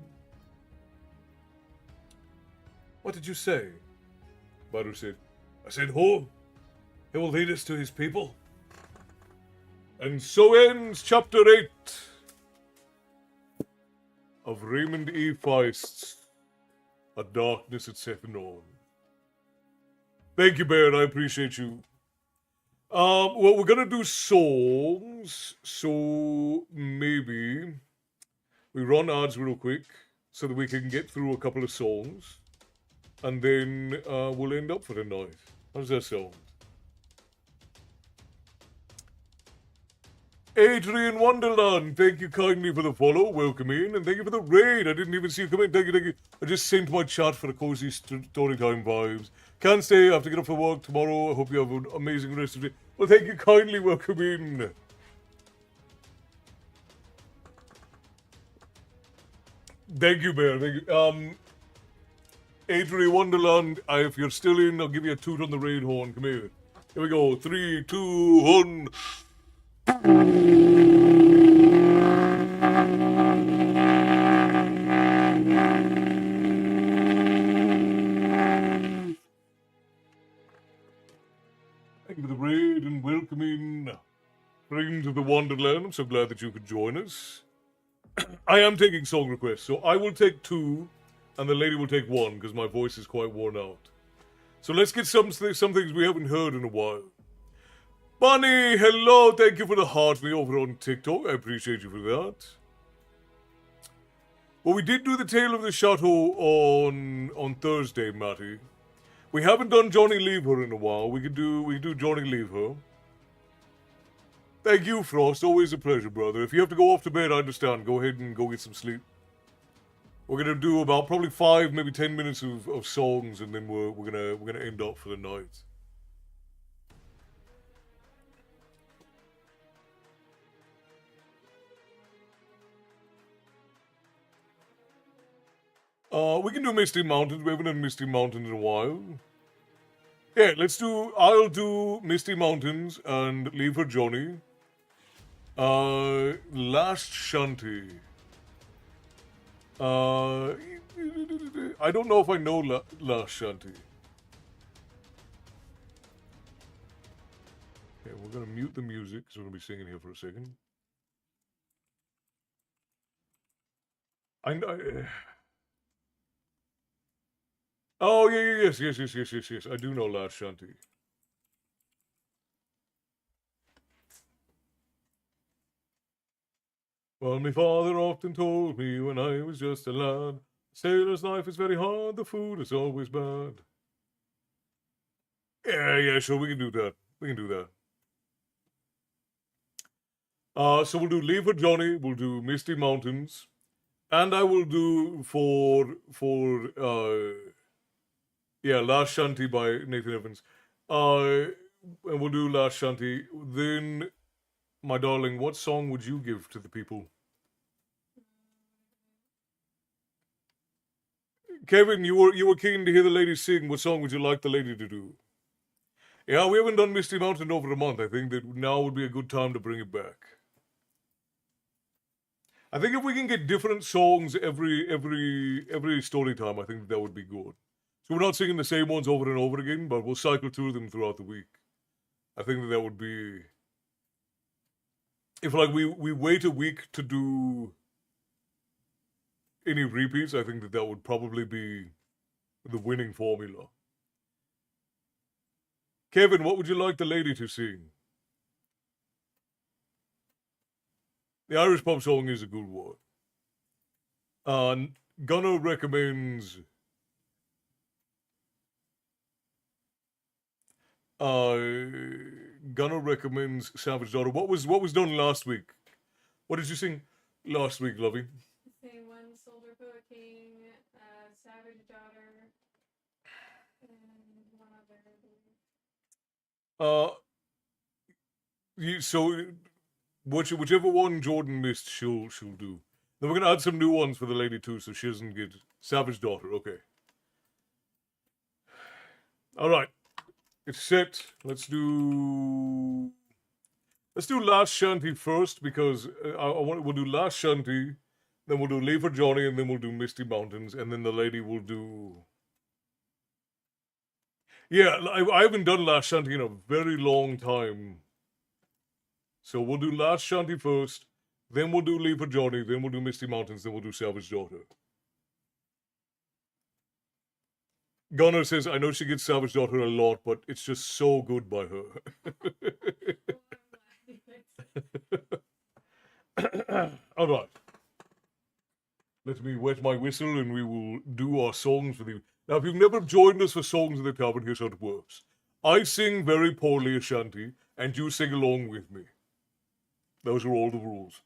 What did you say? Baru said, I said, Ho! He will lead us to his people. And so ends Chapter 8 of Raymond E. Feist's A Darkness at Sethanon. Thank you, Bear. I appreciate you. Well, we're gonna do songs, so maybe we run ads real quick so that we can get through a couple of songs, and then we'll end up for the night. How does that sound? Adrian Wonderland, thank you kindly for the follow, welcome in, and thank you for the raid. I didn't even see you come in. Thank you. I just sent my chat for the cozy Storytime vibes. Can't stay, I have to get up for work tomorrow. I hope you have an amazing rest of the day. Well, thank you kindly, welcome in. Thank you, Bear. Thank you. Adrian Wonderland, if you're still in, I'll give you a toot on the raid horn. Come here. Here we go. 3, 2, 1. Thank you for the raid and welcome in, friends of the Wonderland. I'm so glad that you could join us. I am taking song requests, so I will take 2, and the lady will take 1, because my voice is quite worn out. So let's get some things we haven't heard in a while. Bunny, hello, thank you for the heart me over on TikTok. I appreciate you for that. Well, we did do the Tale of the Chateau on Thursday, Matty. We haven't done Johnny Leave Her in a while. We could do Johnny Leave Her. Thank you, Frost. Always a pleasure, brother. If you have to go off to bed, I understand. Go ahead and go get some sleep. We're gonna do about probably 5, maybe 10 minutes of songs, and then we're gonna end up for the night. We can do Misty Mountains. We haven't done Misty Mountains in a while. Yeah, I'll do Misty Mountains and Leave Her Johnny. Last Shanty. I don't know if I know Last Shanty. Okay, we're gonna mute the music, so we're gonna be singing here for a second. Oh, yes. I do know Last Shanty. Well, my father often told me when I was just a lad, sailor's life is very hard, the food is always bad. Yeah, sure, we can do that. We can do that. So we'll do Leave for Johnny, we'll do Misty Mountains, and I will do Last Shanty by Nathan Evans. And we'll do Last Shanty. Then, my darling, what song would you give to the people? Kevin, you were keen to hear the lady sing. What song would you like the lady to do? Yeah, we haven't done Misty Mountain over a month. I think that now would be a good time to bring it back. I think if we can get different songs every story time, I think that would be good. So we're not singing the same ones over and over again, but we'll cycle through them throughout the week. I think that would be, if like we wait a week to do any repeats, I think that would probably be the winning formula. Kevin, what would you like the lady to sing? The Irish pub song is a good one. Gunnar recommends Savage Daughter. What was done last week? What did you sing last week, Lovey? Same one, Soldier Poet King, Savage Daughter, and one other. So whichever one Jordan missed, she'll do. Then we're gonna add some new ones for the lady too, so she doesn't get Savage Daughter. Okay. All right. It's set. Let's do Last Shanty first because we'll do Last Shanty, then we'll do Leave for Johnny, and then we'll do Misty Mountains, and then the lady will do. Yeah, I haven't done Last Shanty in a very long time. So we'll do Last Shanty first, then we'll do Leave for Johnny, then we'll do Misty Mountains, then we'll do Savage Daughter. Gunnar says, I know she gets Savage Daughter a lot, but it's just so good by her. All right. Let me wet my whistle and we will do our songs with you. Now, if you've never joined us for Songs of the Tavern, here's how it works. I sing very poorly a shanty, and you sing along with me. Those are all the rules.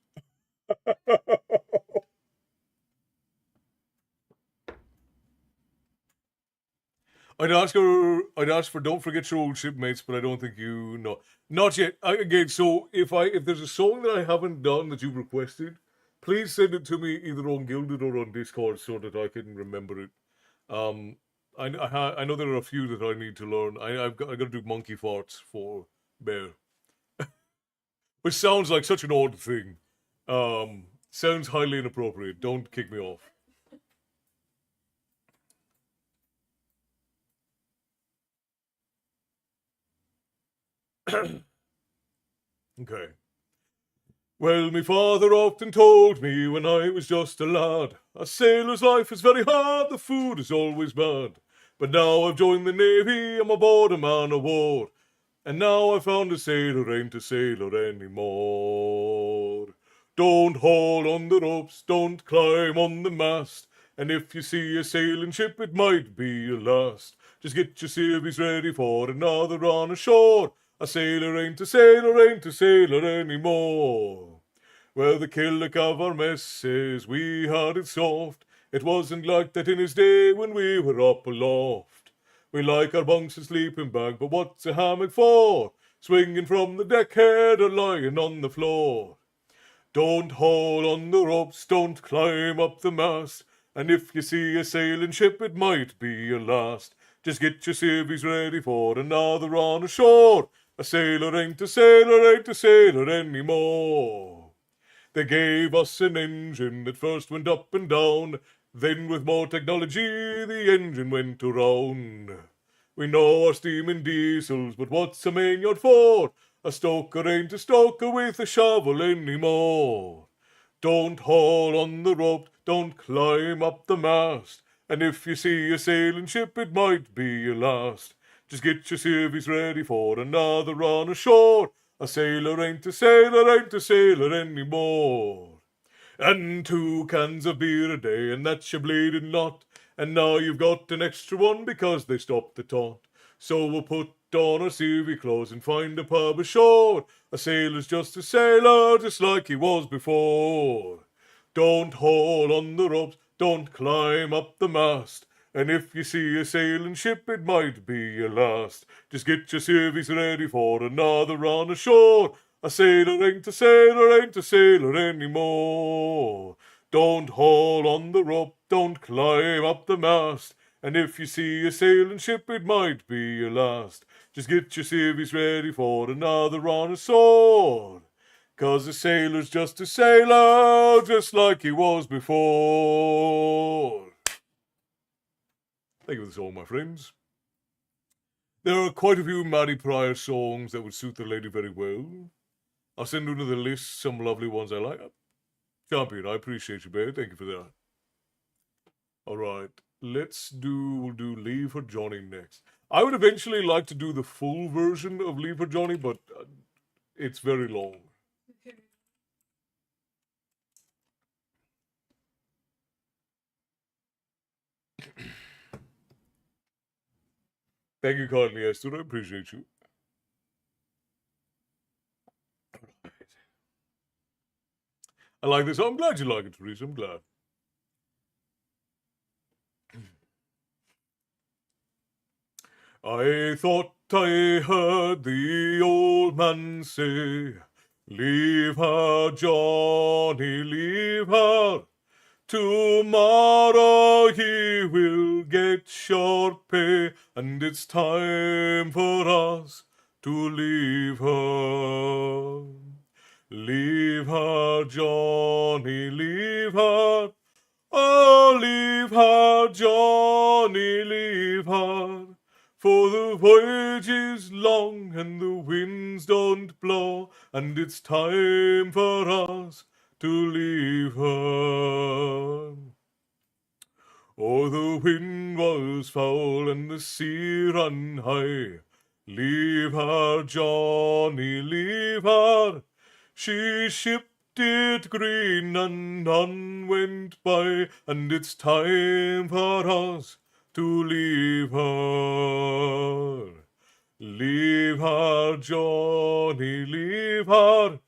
I'd ask for don't forget your old shipmates, but I don't think you know. Not yet. So if there's a song that I haven't done that you've requested, please send it to me either on Gilded or on Discord so that I can remember it. I know there are a few that I need to learn. I got to do monkey farts for Bear, which sounds like such an odd thing. Sounds highly inappropriate. Don't kick me off. Okay. Well, my father often told me when I was just a lad, a sailor's life is very hard, the food is always bad. But now I've joined the Navy, I'm aboard a man of war, and now I've found a sailor ain't a sailor anymore. Don't haul on the ropes, don't climb on the mast, and if you see a sailing ship, it might be your last. Just get your civvies ready for another on ashore. A sailor ain't a sailor, ain't a sailor anymore. Well, the killick of our mess says we had it soft. It wasn't like that in his day when we were up aloft. We like our bunks and sleeping bag, but what's a hammock for? Swinging from the deckhead or lying on the floor. Don't haul on the ropes, don't climb up the mast, and if you see a sailing ship, it might be your last. Just get your civvies ready for another on ashore. A sailor ain't a sailor, ain't a sailor anymore. They gave us an engine that first went up and down, then with more technology the engine went around. We know our steaming diesels, but what's a mainyard for? A stoker ain't a stoker with a shovel anymore. Don't haul on the rope, don't climb up the mast, And if you see a sailing ship, it might be your last. Just get your civvies ready for another run ashore. A sailor ain't a sailor, ain't a sailor anymore. And 2 cans of beer a day, and that's your bleeding lot. And now you've got an extra one because they stopped the taunt. So we'll put on our civvy clothes and find a pub ashore. A sailor's just a sailor, just like he was before. Don't haul on the ropes, don't climb up the mast. And if you see a sailing ship, it might be your last. Just get your civvies ready for another run ashore. A sailor ain't a sailor, ain't a sailor anymore. Don't haul on the rope, don't climb up the mast. And if you see a sailing ship, it might be your last. Just get your civvies ready for another run ashore. 'Cause a sailor's just a sailor, just like he was before. Thank you for the song, my friends. There are quite a few Matty Pryor songs that would suit the lady very well. I'll send you to the list some lovely ones I like. Champion, I appreciate you, babe. Thank you for that. Alright, we'll do Leave for Johnny next. I would eventually like to do the full version of Leave for Johnny, but it's very long. Thank you kindly, Esther. I appreciate you. I like this. I'm glad you like it, Teresa. I'm glad. I thought I heard the old man say, leave her, Johnny, leave her. Tomorrow he will get short pay, and it's time for us to leave her. Leave her, Johnny, leave her. Oh, leave her, Johnny, leave her. For the voyage is long and the winds don't blow, and it's time for us to leave her. Oh, the wind was foul and the sea ran high. Leave her, Johnny, leave her. She shipped it green and none went by, and it's time for us to leave her. Leave her, Johnny, leave her.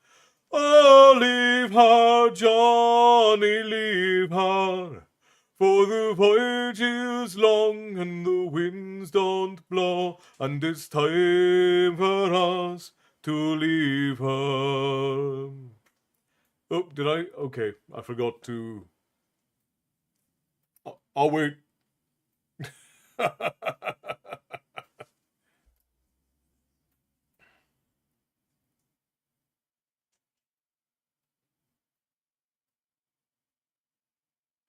Oh, leave her, Johnny, leave her. For the voyage is long and the winds don't blow, and it's time for us to leave her. Oh, did I? Okay, I forgot to. I'll wait.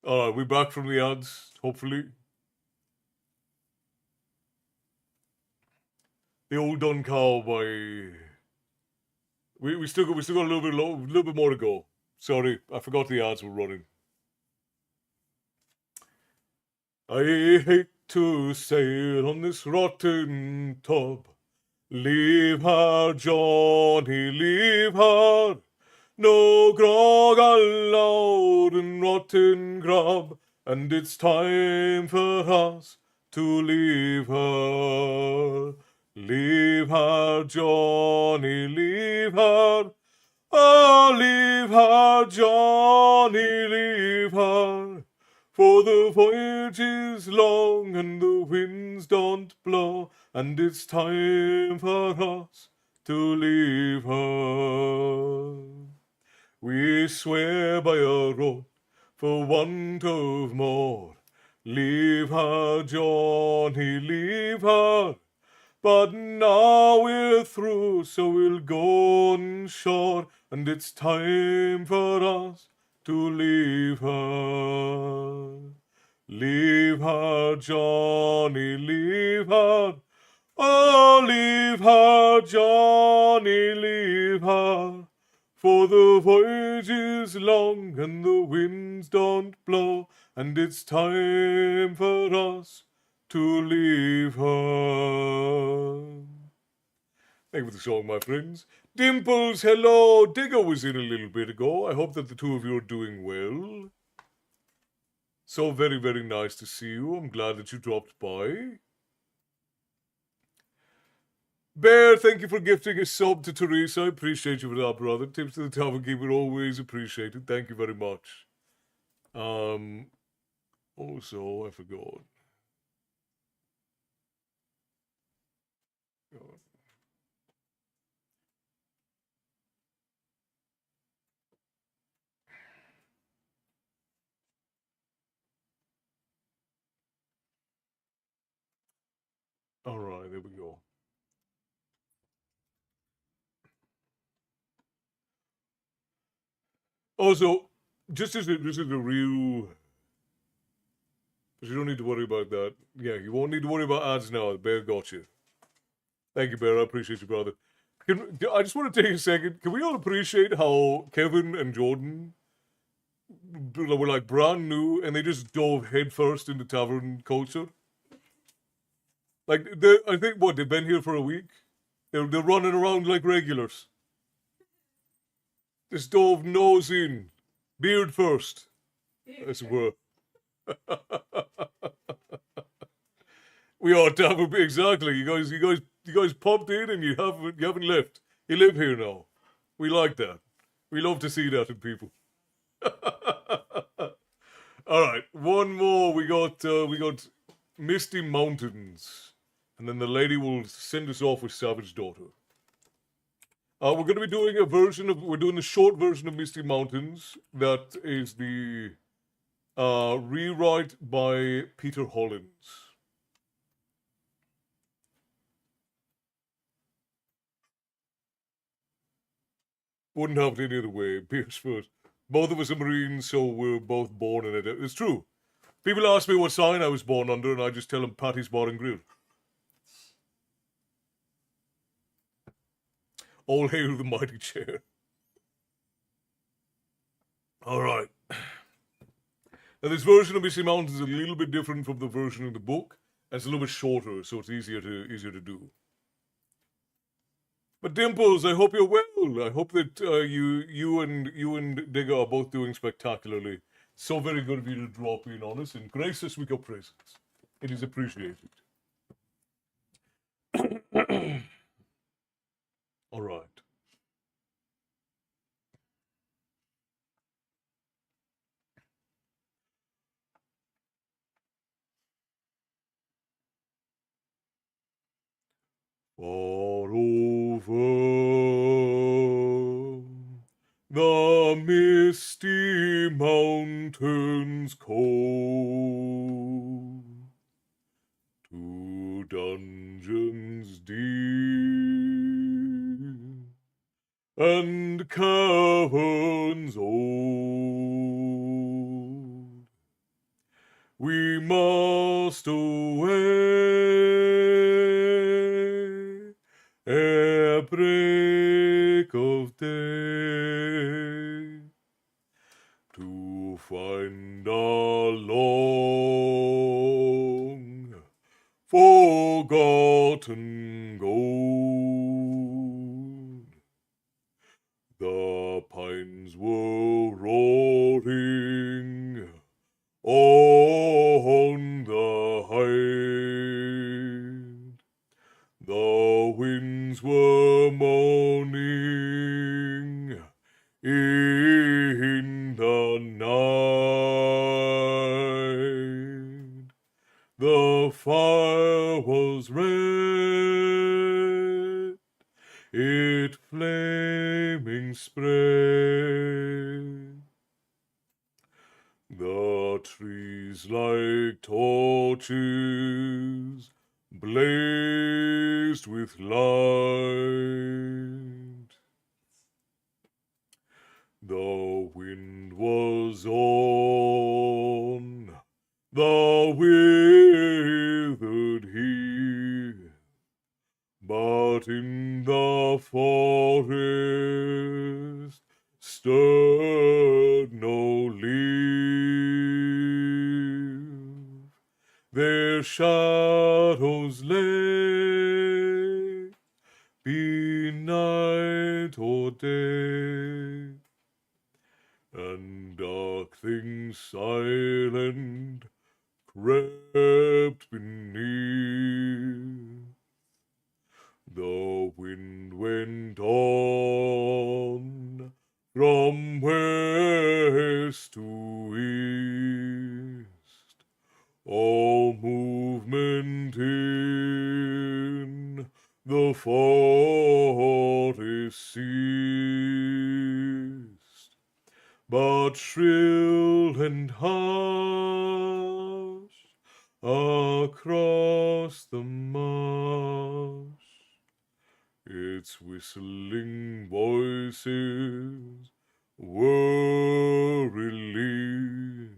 Alright, we're back from the ads, hopefully. The old Dun Cow by. We still got a little bit more to go. Sorry, I forgot the ads were running. I hate to sail on this rotten tub. Leave her, Johnny, leave her. No grog allowed in rotten grub, and it's time for us to leave her. Leave her, Johnny, leave her. Oh, leave her, Johnny, leave her. For the voyage is long and the winds don't blow, and it's time for us to leave her. We swear by our oath, for want of more, leave her, Johnny, leave her. But now we're through, so we'll go on shore, and it's time for us to leave her. Leave her, Johnny, leave her. Oh, leave her, Johnny, leave her. For the voyage is long and the winds don't blow, and it's time for us to leave her. Thank you for the song, my friends. Dimples, hello. Digger was in a little bit ago. I hope that the two of you are doing well. So very, very nice to see you. I'm glad that you dropped by. Bear, thank you for gifting a sub to Teresa. I appreciate you for that, brother. Tips to the Tavern Keeper, always appreciated. Thank you very much. Also, I forgot. All right, there we go. Also, just as a real... You don't need to worry about that. Yeah, you won't need to worry about ads now. The Bear got you. Thank you, Bear. I appreciate you, brother. I just want to take a second. Can we all appreciate how Kevin and Jordan were like brand new and they just dove headfirst into tavern culture? Like, I think, what, they've been here for a week? They're running around like regulars. Just dove nose in. Beard first, as it were. We are tavern, exactly. You guys popped in and you haven't left. You live here now. We like that. We love to see that in people. All right, one more. We got Misty Mountains, and then the lady will send us off with Savage Daughter. We're going to be doing we're doing the short version of Misty Mountains. That is the rewrite by Peter Hollins. Wouldn't have it any other way. Pierce first. Both of us are Marines, so we're both born in it. It's true. People ask me what sign I was born under, and I just tell them Patty's Bar and Grill. All hail the mighty chair. All right. Now, this version of Misty Mountains is a little bit different from the version in the book. It's a little bit shorter, so it's easier to do. But Dimples, I hope you're well. I hope that you and Digger are both doing spectacularly. So very good of you to drop in on us and grace us with your presence. It is appreciated. All right. Far over the misty mountains cold, to dungeons deep and caverns old, we must away ere break of day, to find our long forgotten gold. The pines were roaring on the height, the winds were moaning in the night, the fire was red, it flaming spread, the trees like torches blazed with light. The wind was on the withered heath, but in the forest stirred no leaf. their shadows lay, be night or day, and dark things silent crept beneath. The wind went on from west to east, all movement in the forest ceased, but shrill and harsh across the marsh its whistling voices were released.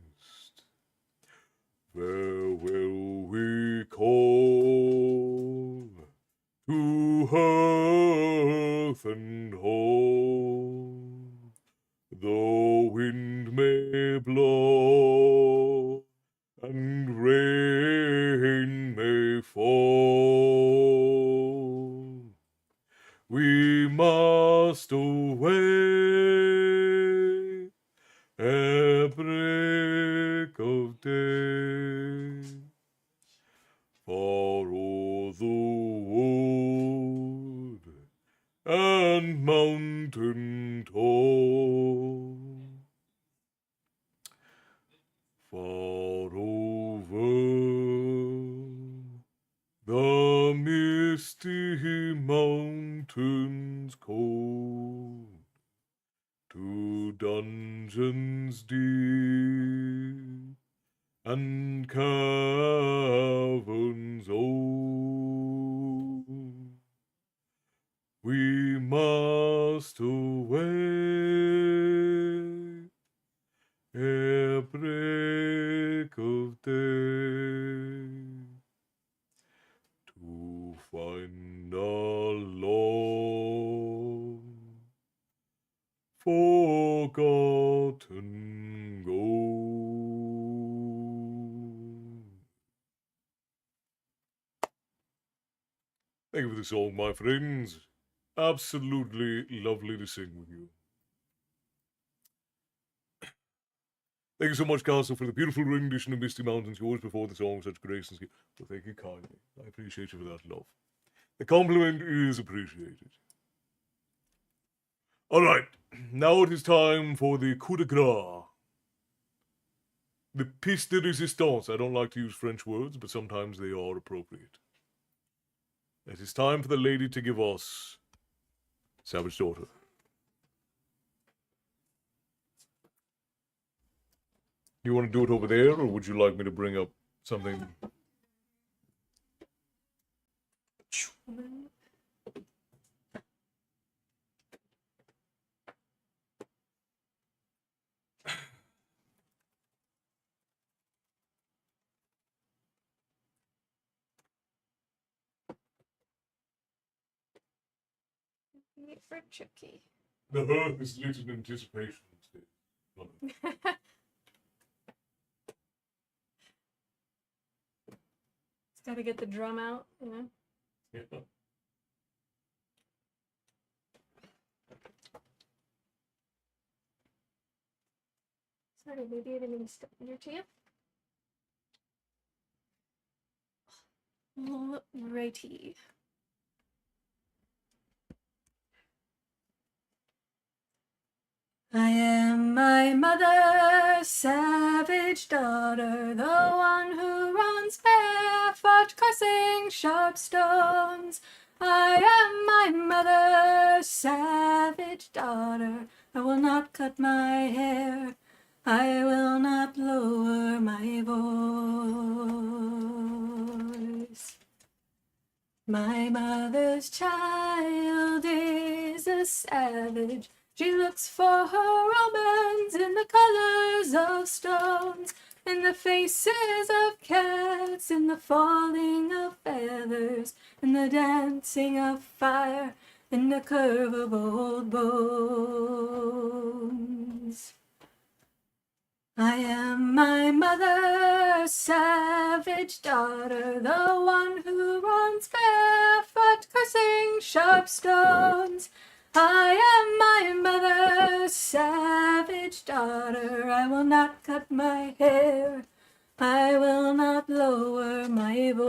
Farewell we call to earth and home. The wind may blow and rain may fall. We must away ere break of day, far o'er the wood and mountain tall, far over the misty mountains cold, to dungeons deep and caverns old, we must away ere break of day, to find our long forgotten gold. Thank you for the song, my friends. Absolutely lovely to sing with you. Thank you so much, Castle, for the beautiful rendition of Misty Mountains, yours before the song, such grace and skill. Well, thank you kindly. I appreciate you for that, love. The compliment is appreciated. All right, now it is time for the coup de grace. The piece de resistance. I don't like to use French words, but sometimes they are appropriate. It is time for the lady to give us Savage Daughter. Do you want to do it over there, or would you like me to bring up something? Wait for Chucky. The hearth is lit in anticipation. It's got to get the drum out, you know? Yeah. Sorry, baby, I didn't mean to step on your tail. Alrighty. I am my mother's savage daughter, the one who runs barefoot, cursing sharp stones. I am my mother's savage daughter. I will not cut my hair. I will not lower my voice. My mother's child is a savage. She looks for her romance in the colors of stones, in the faces of cats, in the falling of feathers, in the dancing of fire, in the curve of old bones. I am my mother's savage daughter, the one who runs barefoot, cursing sharp stones. I am my mother's savage daughter, I will not cut my hair, I will not lower my voice.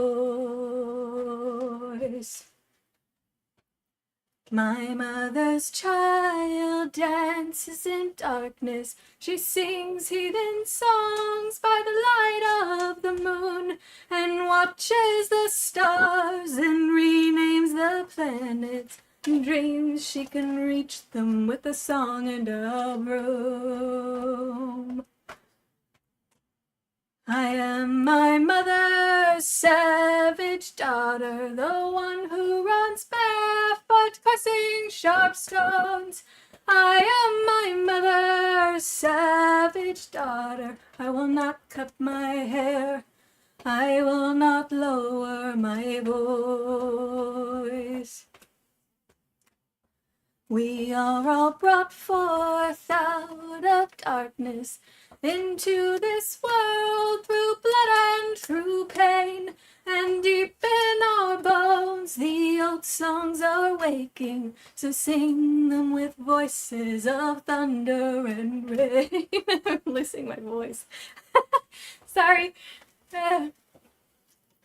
My mother's child dances in darkness. She sings heathen songs by the light of the moon, and watches the stars and renames the planets, and dreams she can reach them with a song and a broom. I am my mother's savage daughter, the one who runs barefoot, cursing sharp stones. I am my mother's savage daughter, I will not cut my hair, I will not lower my voice. We are all brought forth out of darkness into this world through blood and through pain, and deep in our bones the old songs are waking, so sing them with voices of thunder and rain. I'm losing my voice. Sorry.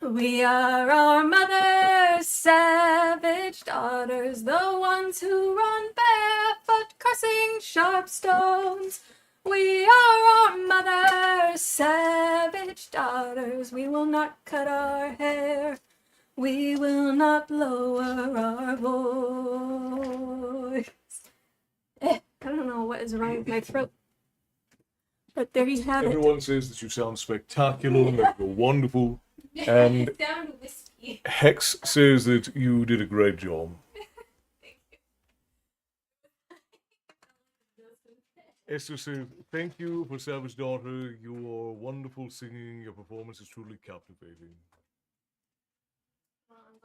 We are our mother's savage daughters, the ones who run barefoot, cursing sharp stones. We are our mother's savage daughters, we will not cut our hair, we will not lower our voice. I don't know what is wrong with my throat, but there you have it. Everyone says that you sound spectacular, that you're wonderful, and Down to whiskey. Hex says that you did a great job. Esther says, thank you for Savage Daughter. Your wonderful singing. Your performance is truly captivating. Well, I'm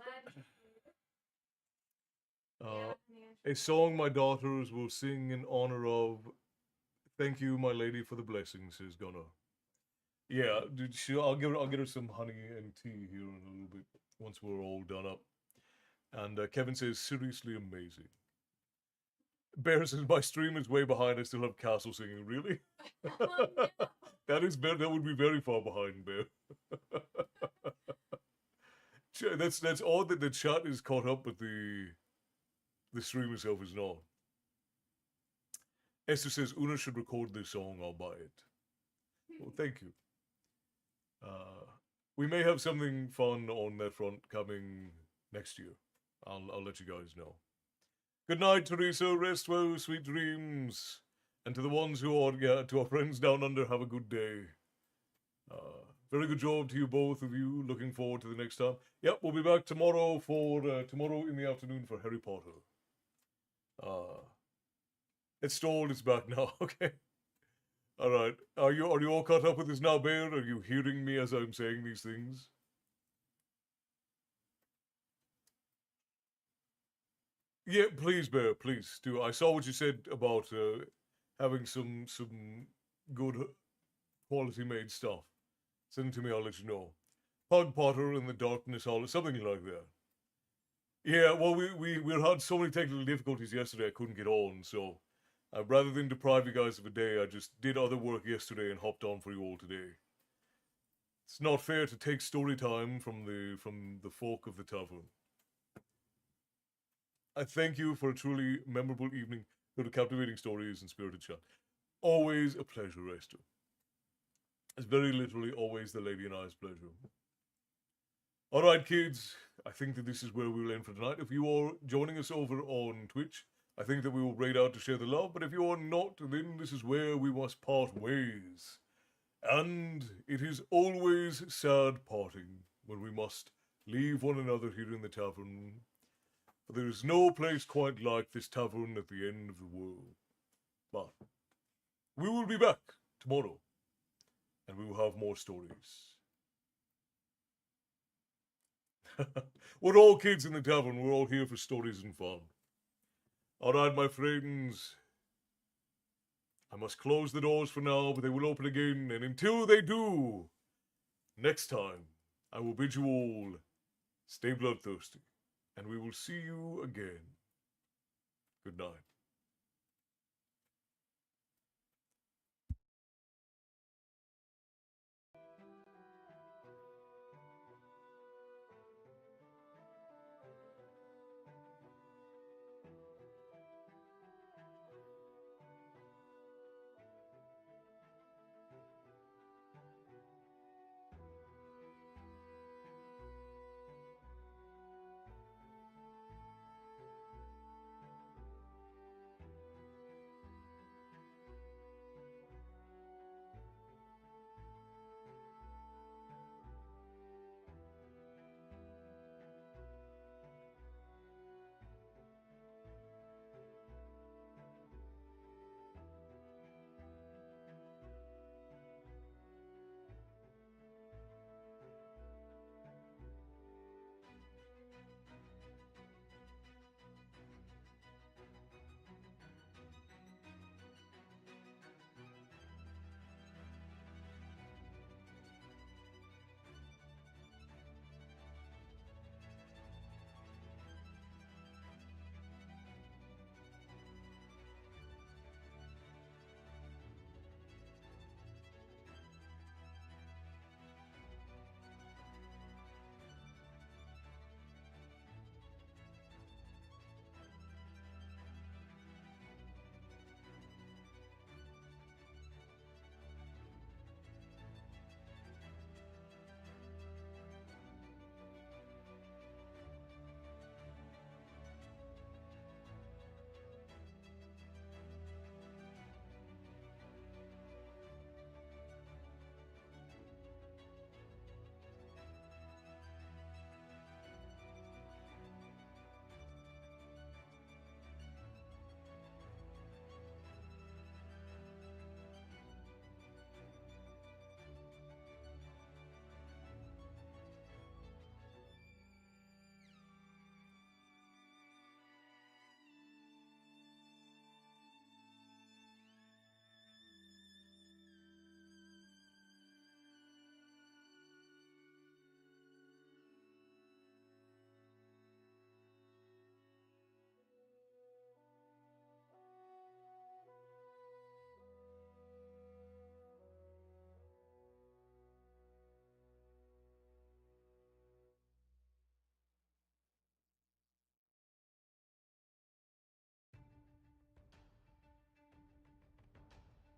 glad. A song my daughters will sing in honor of. Thank you, my lady, for the blessings, says Gunnar. Yeah, dude, I'll get her some honey and tea here in a little bit once we're all done up. And Kevin says, seriously amazing. Bear says, my stream is way behind. I still have castle singing. Really? Oh, no. That would be very far behind, Bear. That's odd that the chat is caught up, but the stream itself is not. Esther says, Una should record this song. I'll buy it. Well, thank you. We may have something fun on that front coming next year. I'll let you guys know. Good night, Teresa. Rest well, sweet dreams. And to the ones who are, to our friends down under, have a good day. Very good job to you, both of you. Looking forward to the next time. Yep, we'll be back tomorrow tomorrow in the afternoon for Harry Potter. It's stalled. It's back now. Okay. All right. Are you all caught up with this now, Bear? Are you hearing me as I'm saying these things? Yeah, please, Bear. Please do. I saw what you said about having some good quality made stuff. Send it to me. I'll let you know. Pug Potter in the darkness, something like that. Yeah. Well, we had so many technical difficulties yesterday. I couldn't get on, so. Rather than deprive you guys of a day, I just did other work yesterday and hopped on for you all today. It's not fair to take story time from the folk of the tavern. I thank you for a truly memorable evening filled with captivating stories and spirited chat. Always a pleasure, Esther. It's very literally always the lady and I's pleasure. All right, kids. I think that this is where we'll end for tonight. If you are joining us over on Twitch, I think that we will raid out to share the love, but if you are not, then this is where we must part ways. And it is always sad parting when we must leave one another here in the tavern. For there is no place quite like this tavern at the end of the world. But we will be back tomorrow, and we will have more stories. We're all kids in the tavern. We're all here for stories and fun. All right, my friends. I must close the doors for now, but they will open again, and until they do, next time, I will bid you all stay bloodthirsty, and we will see you again.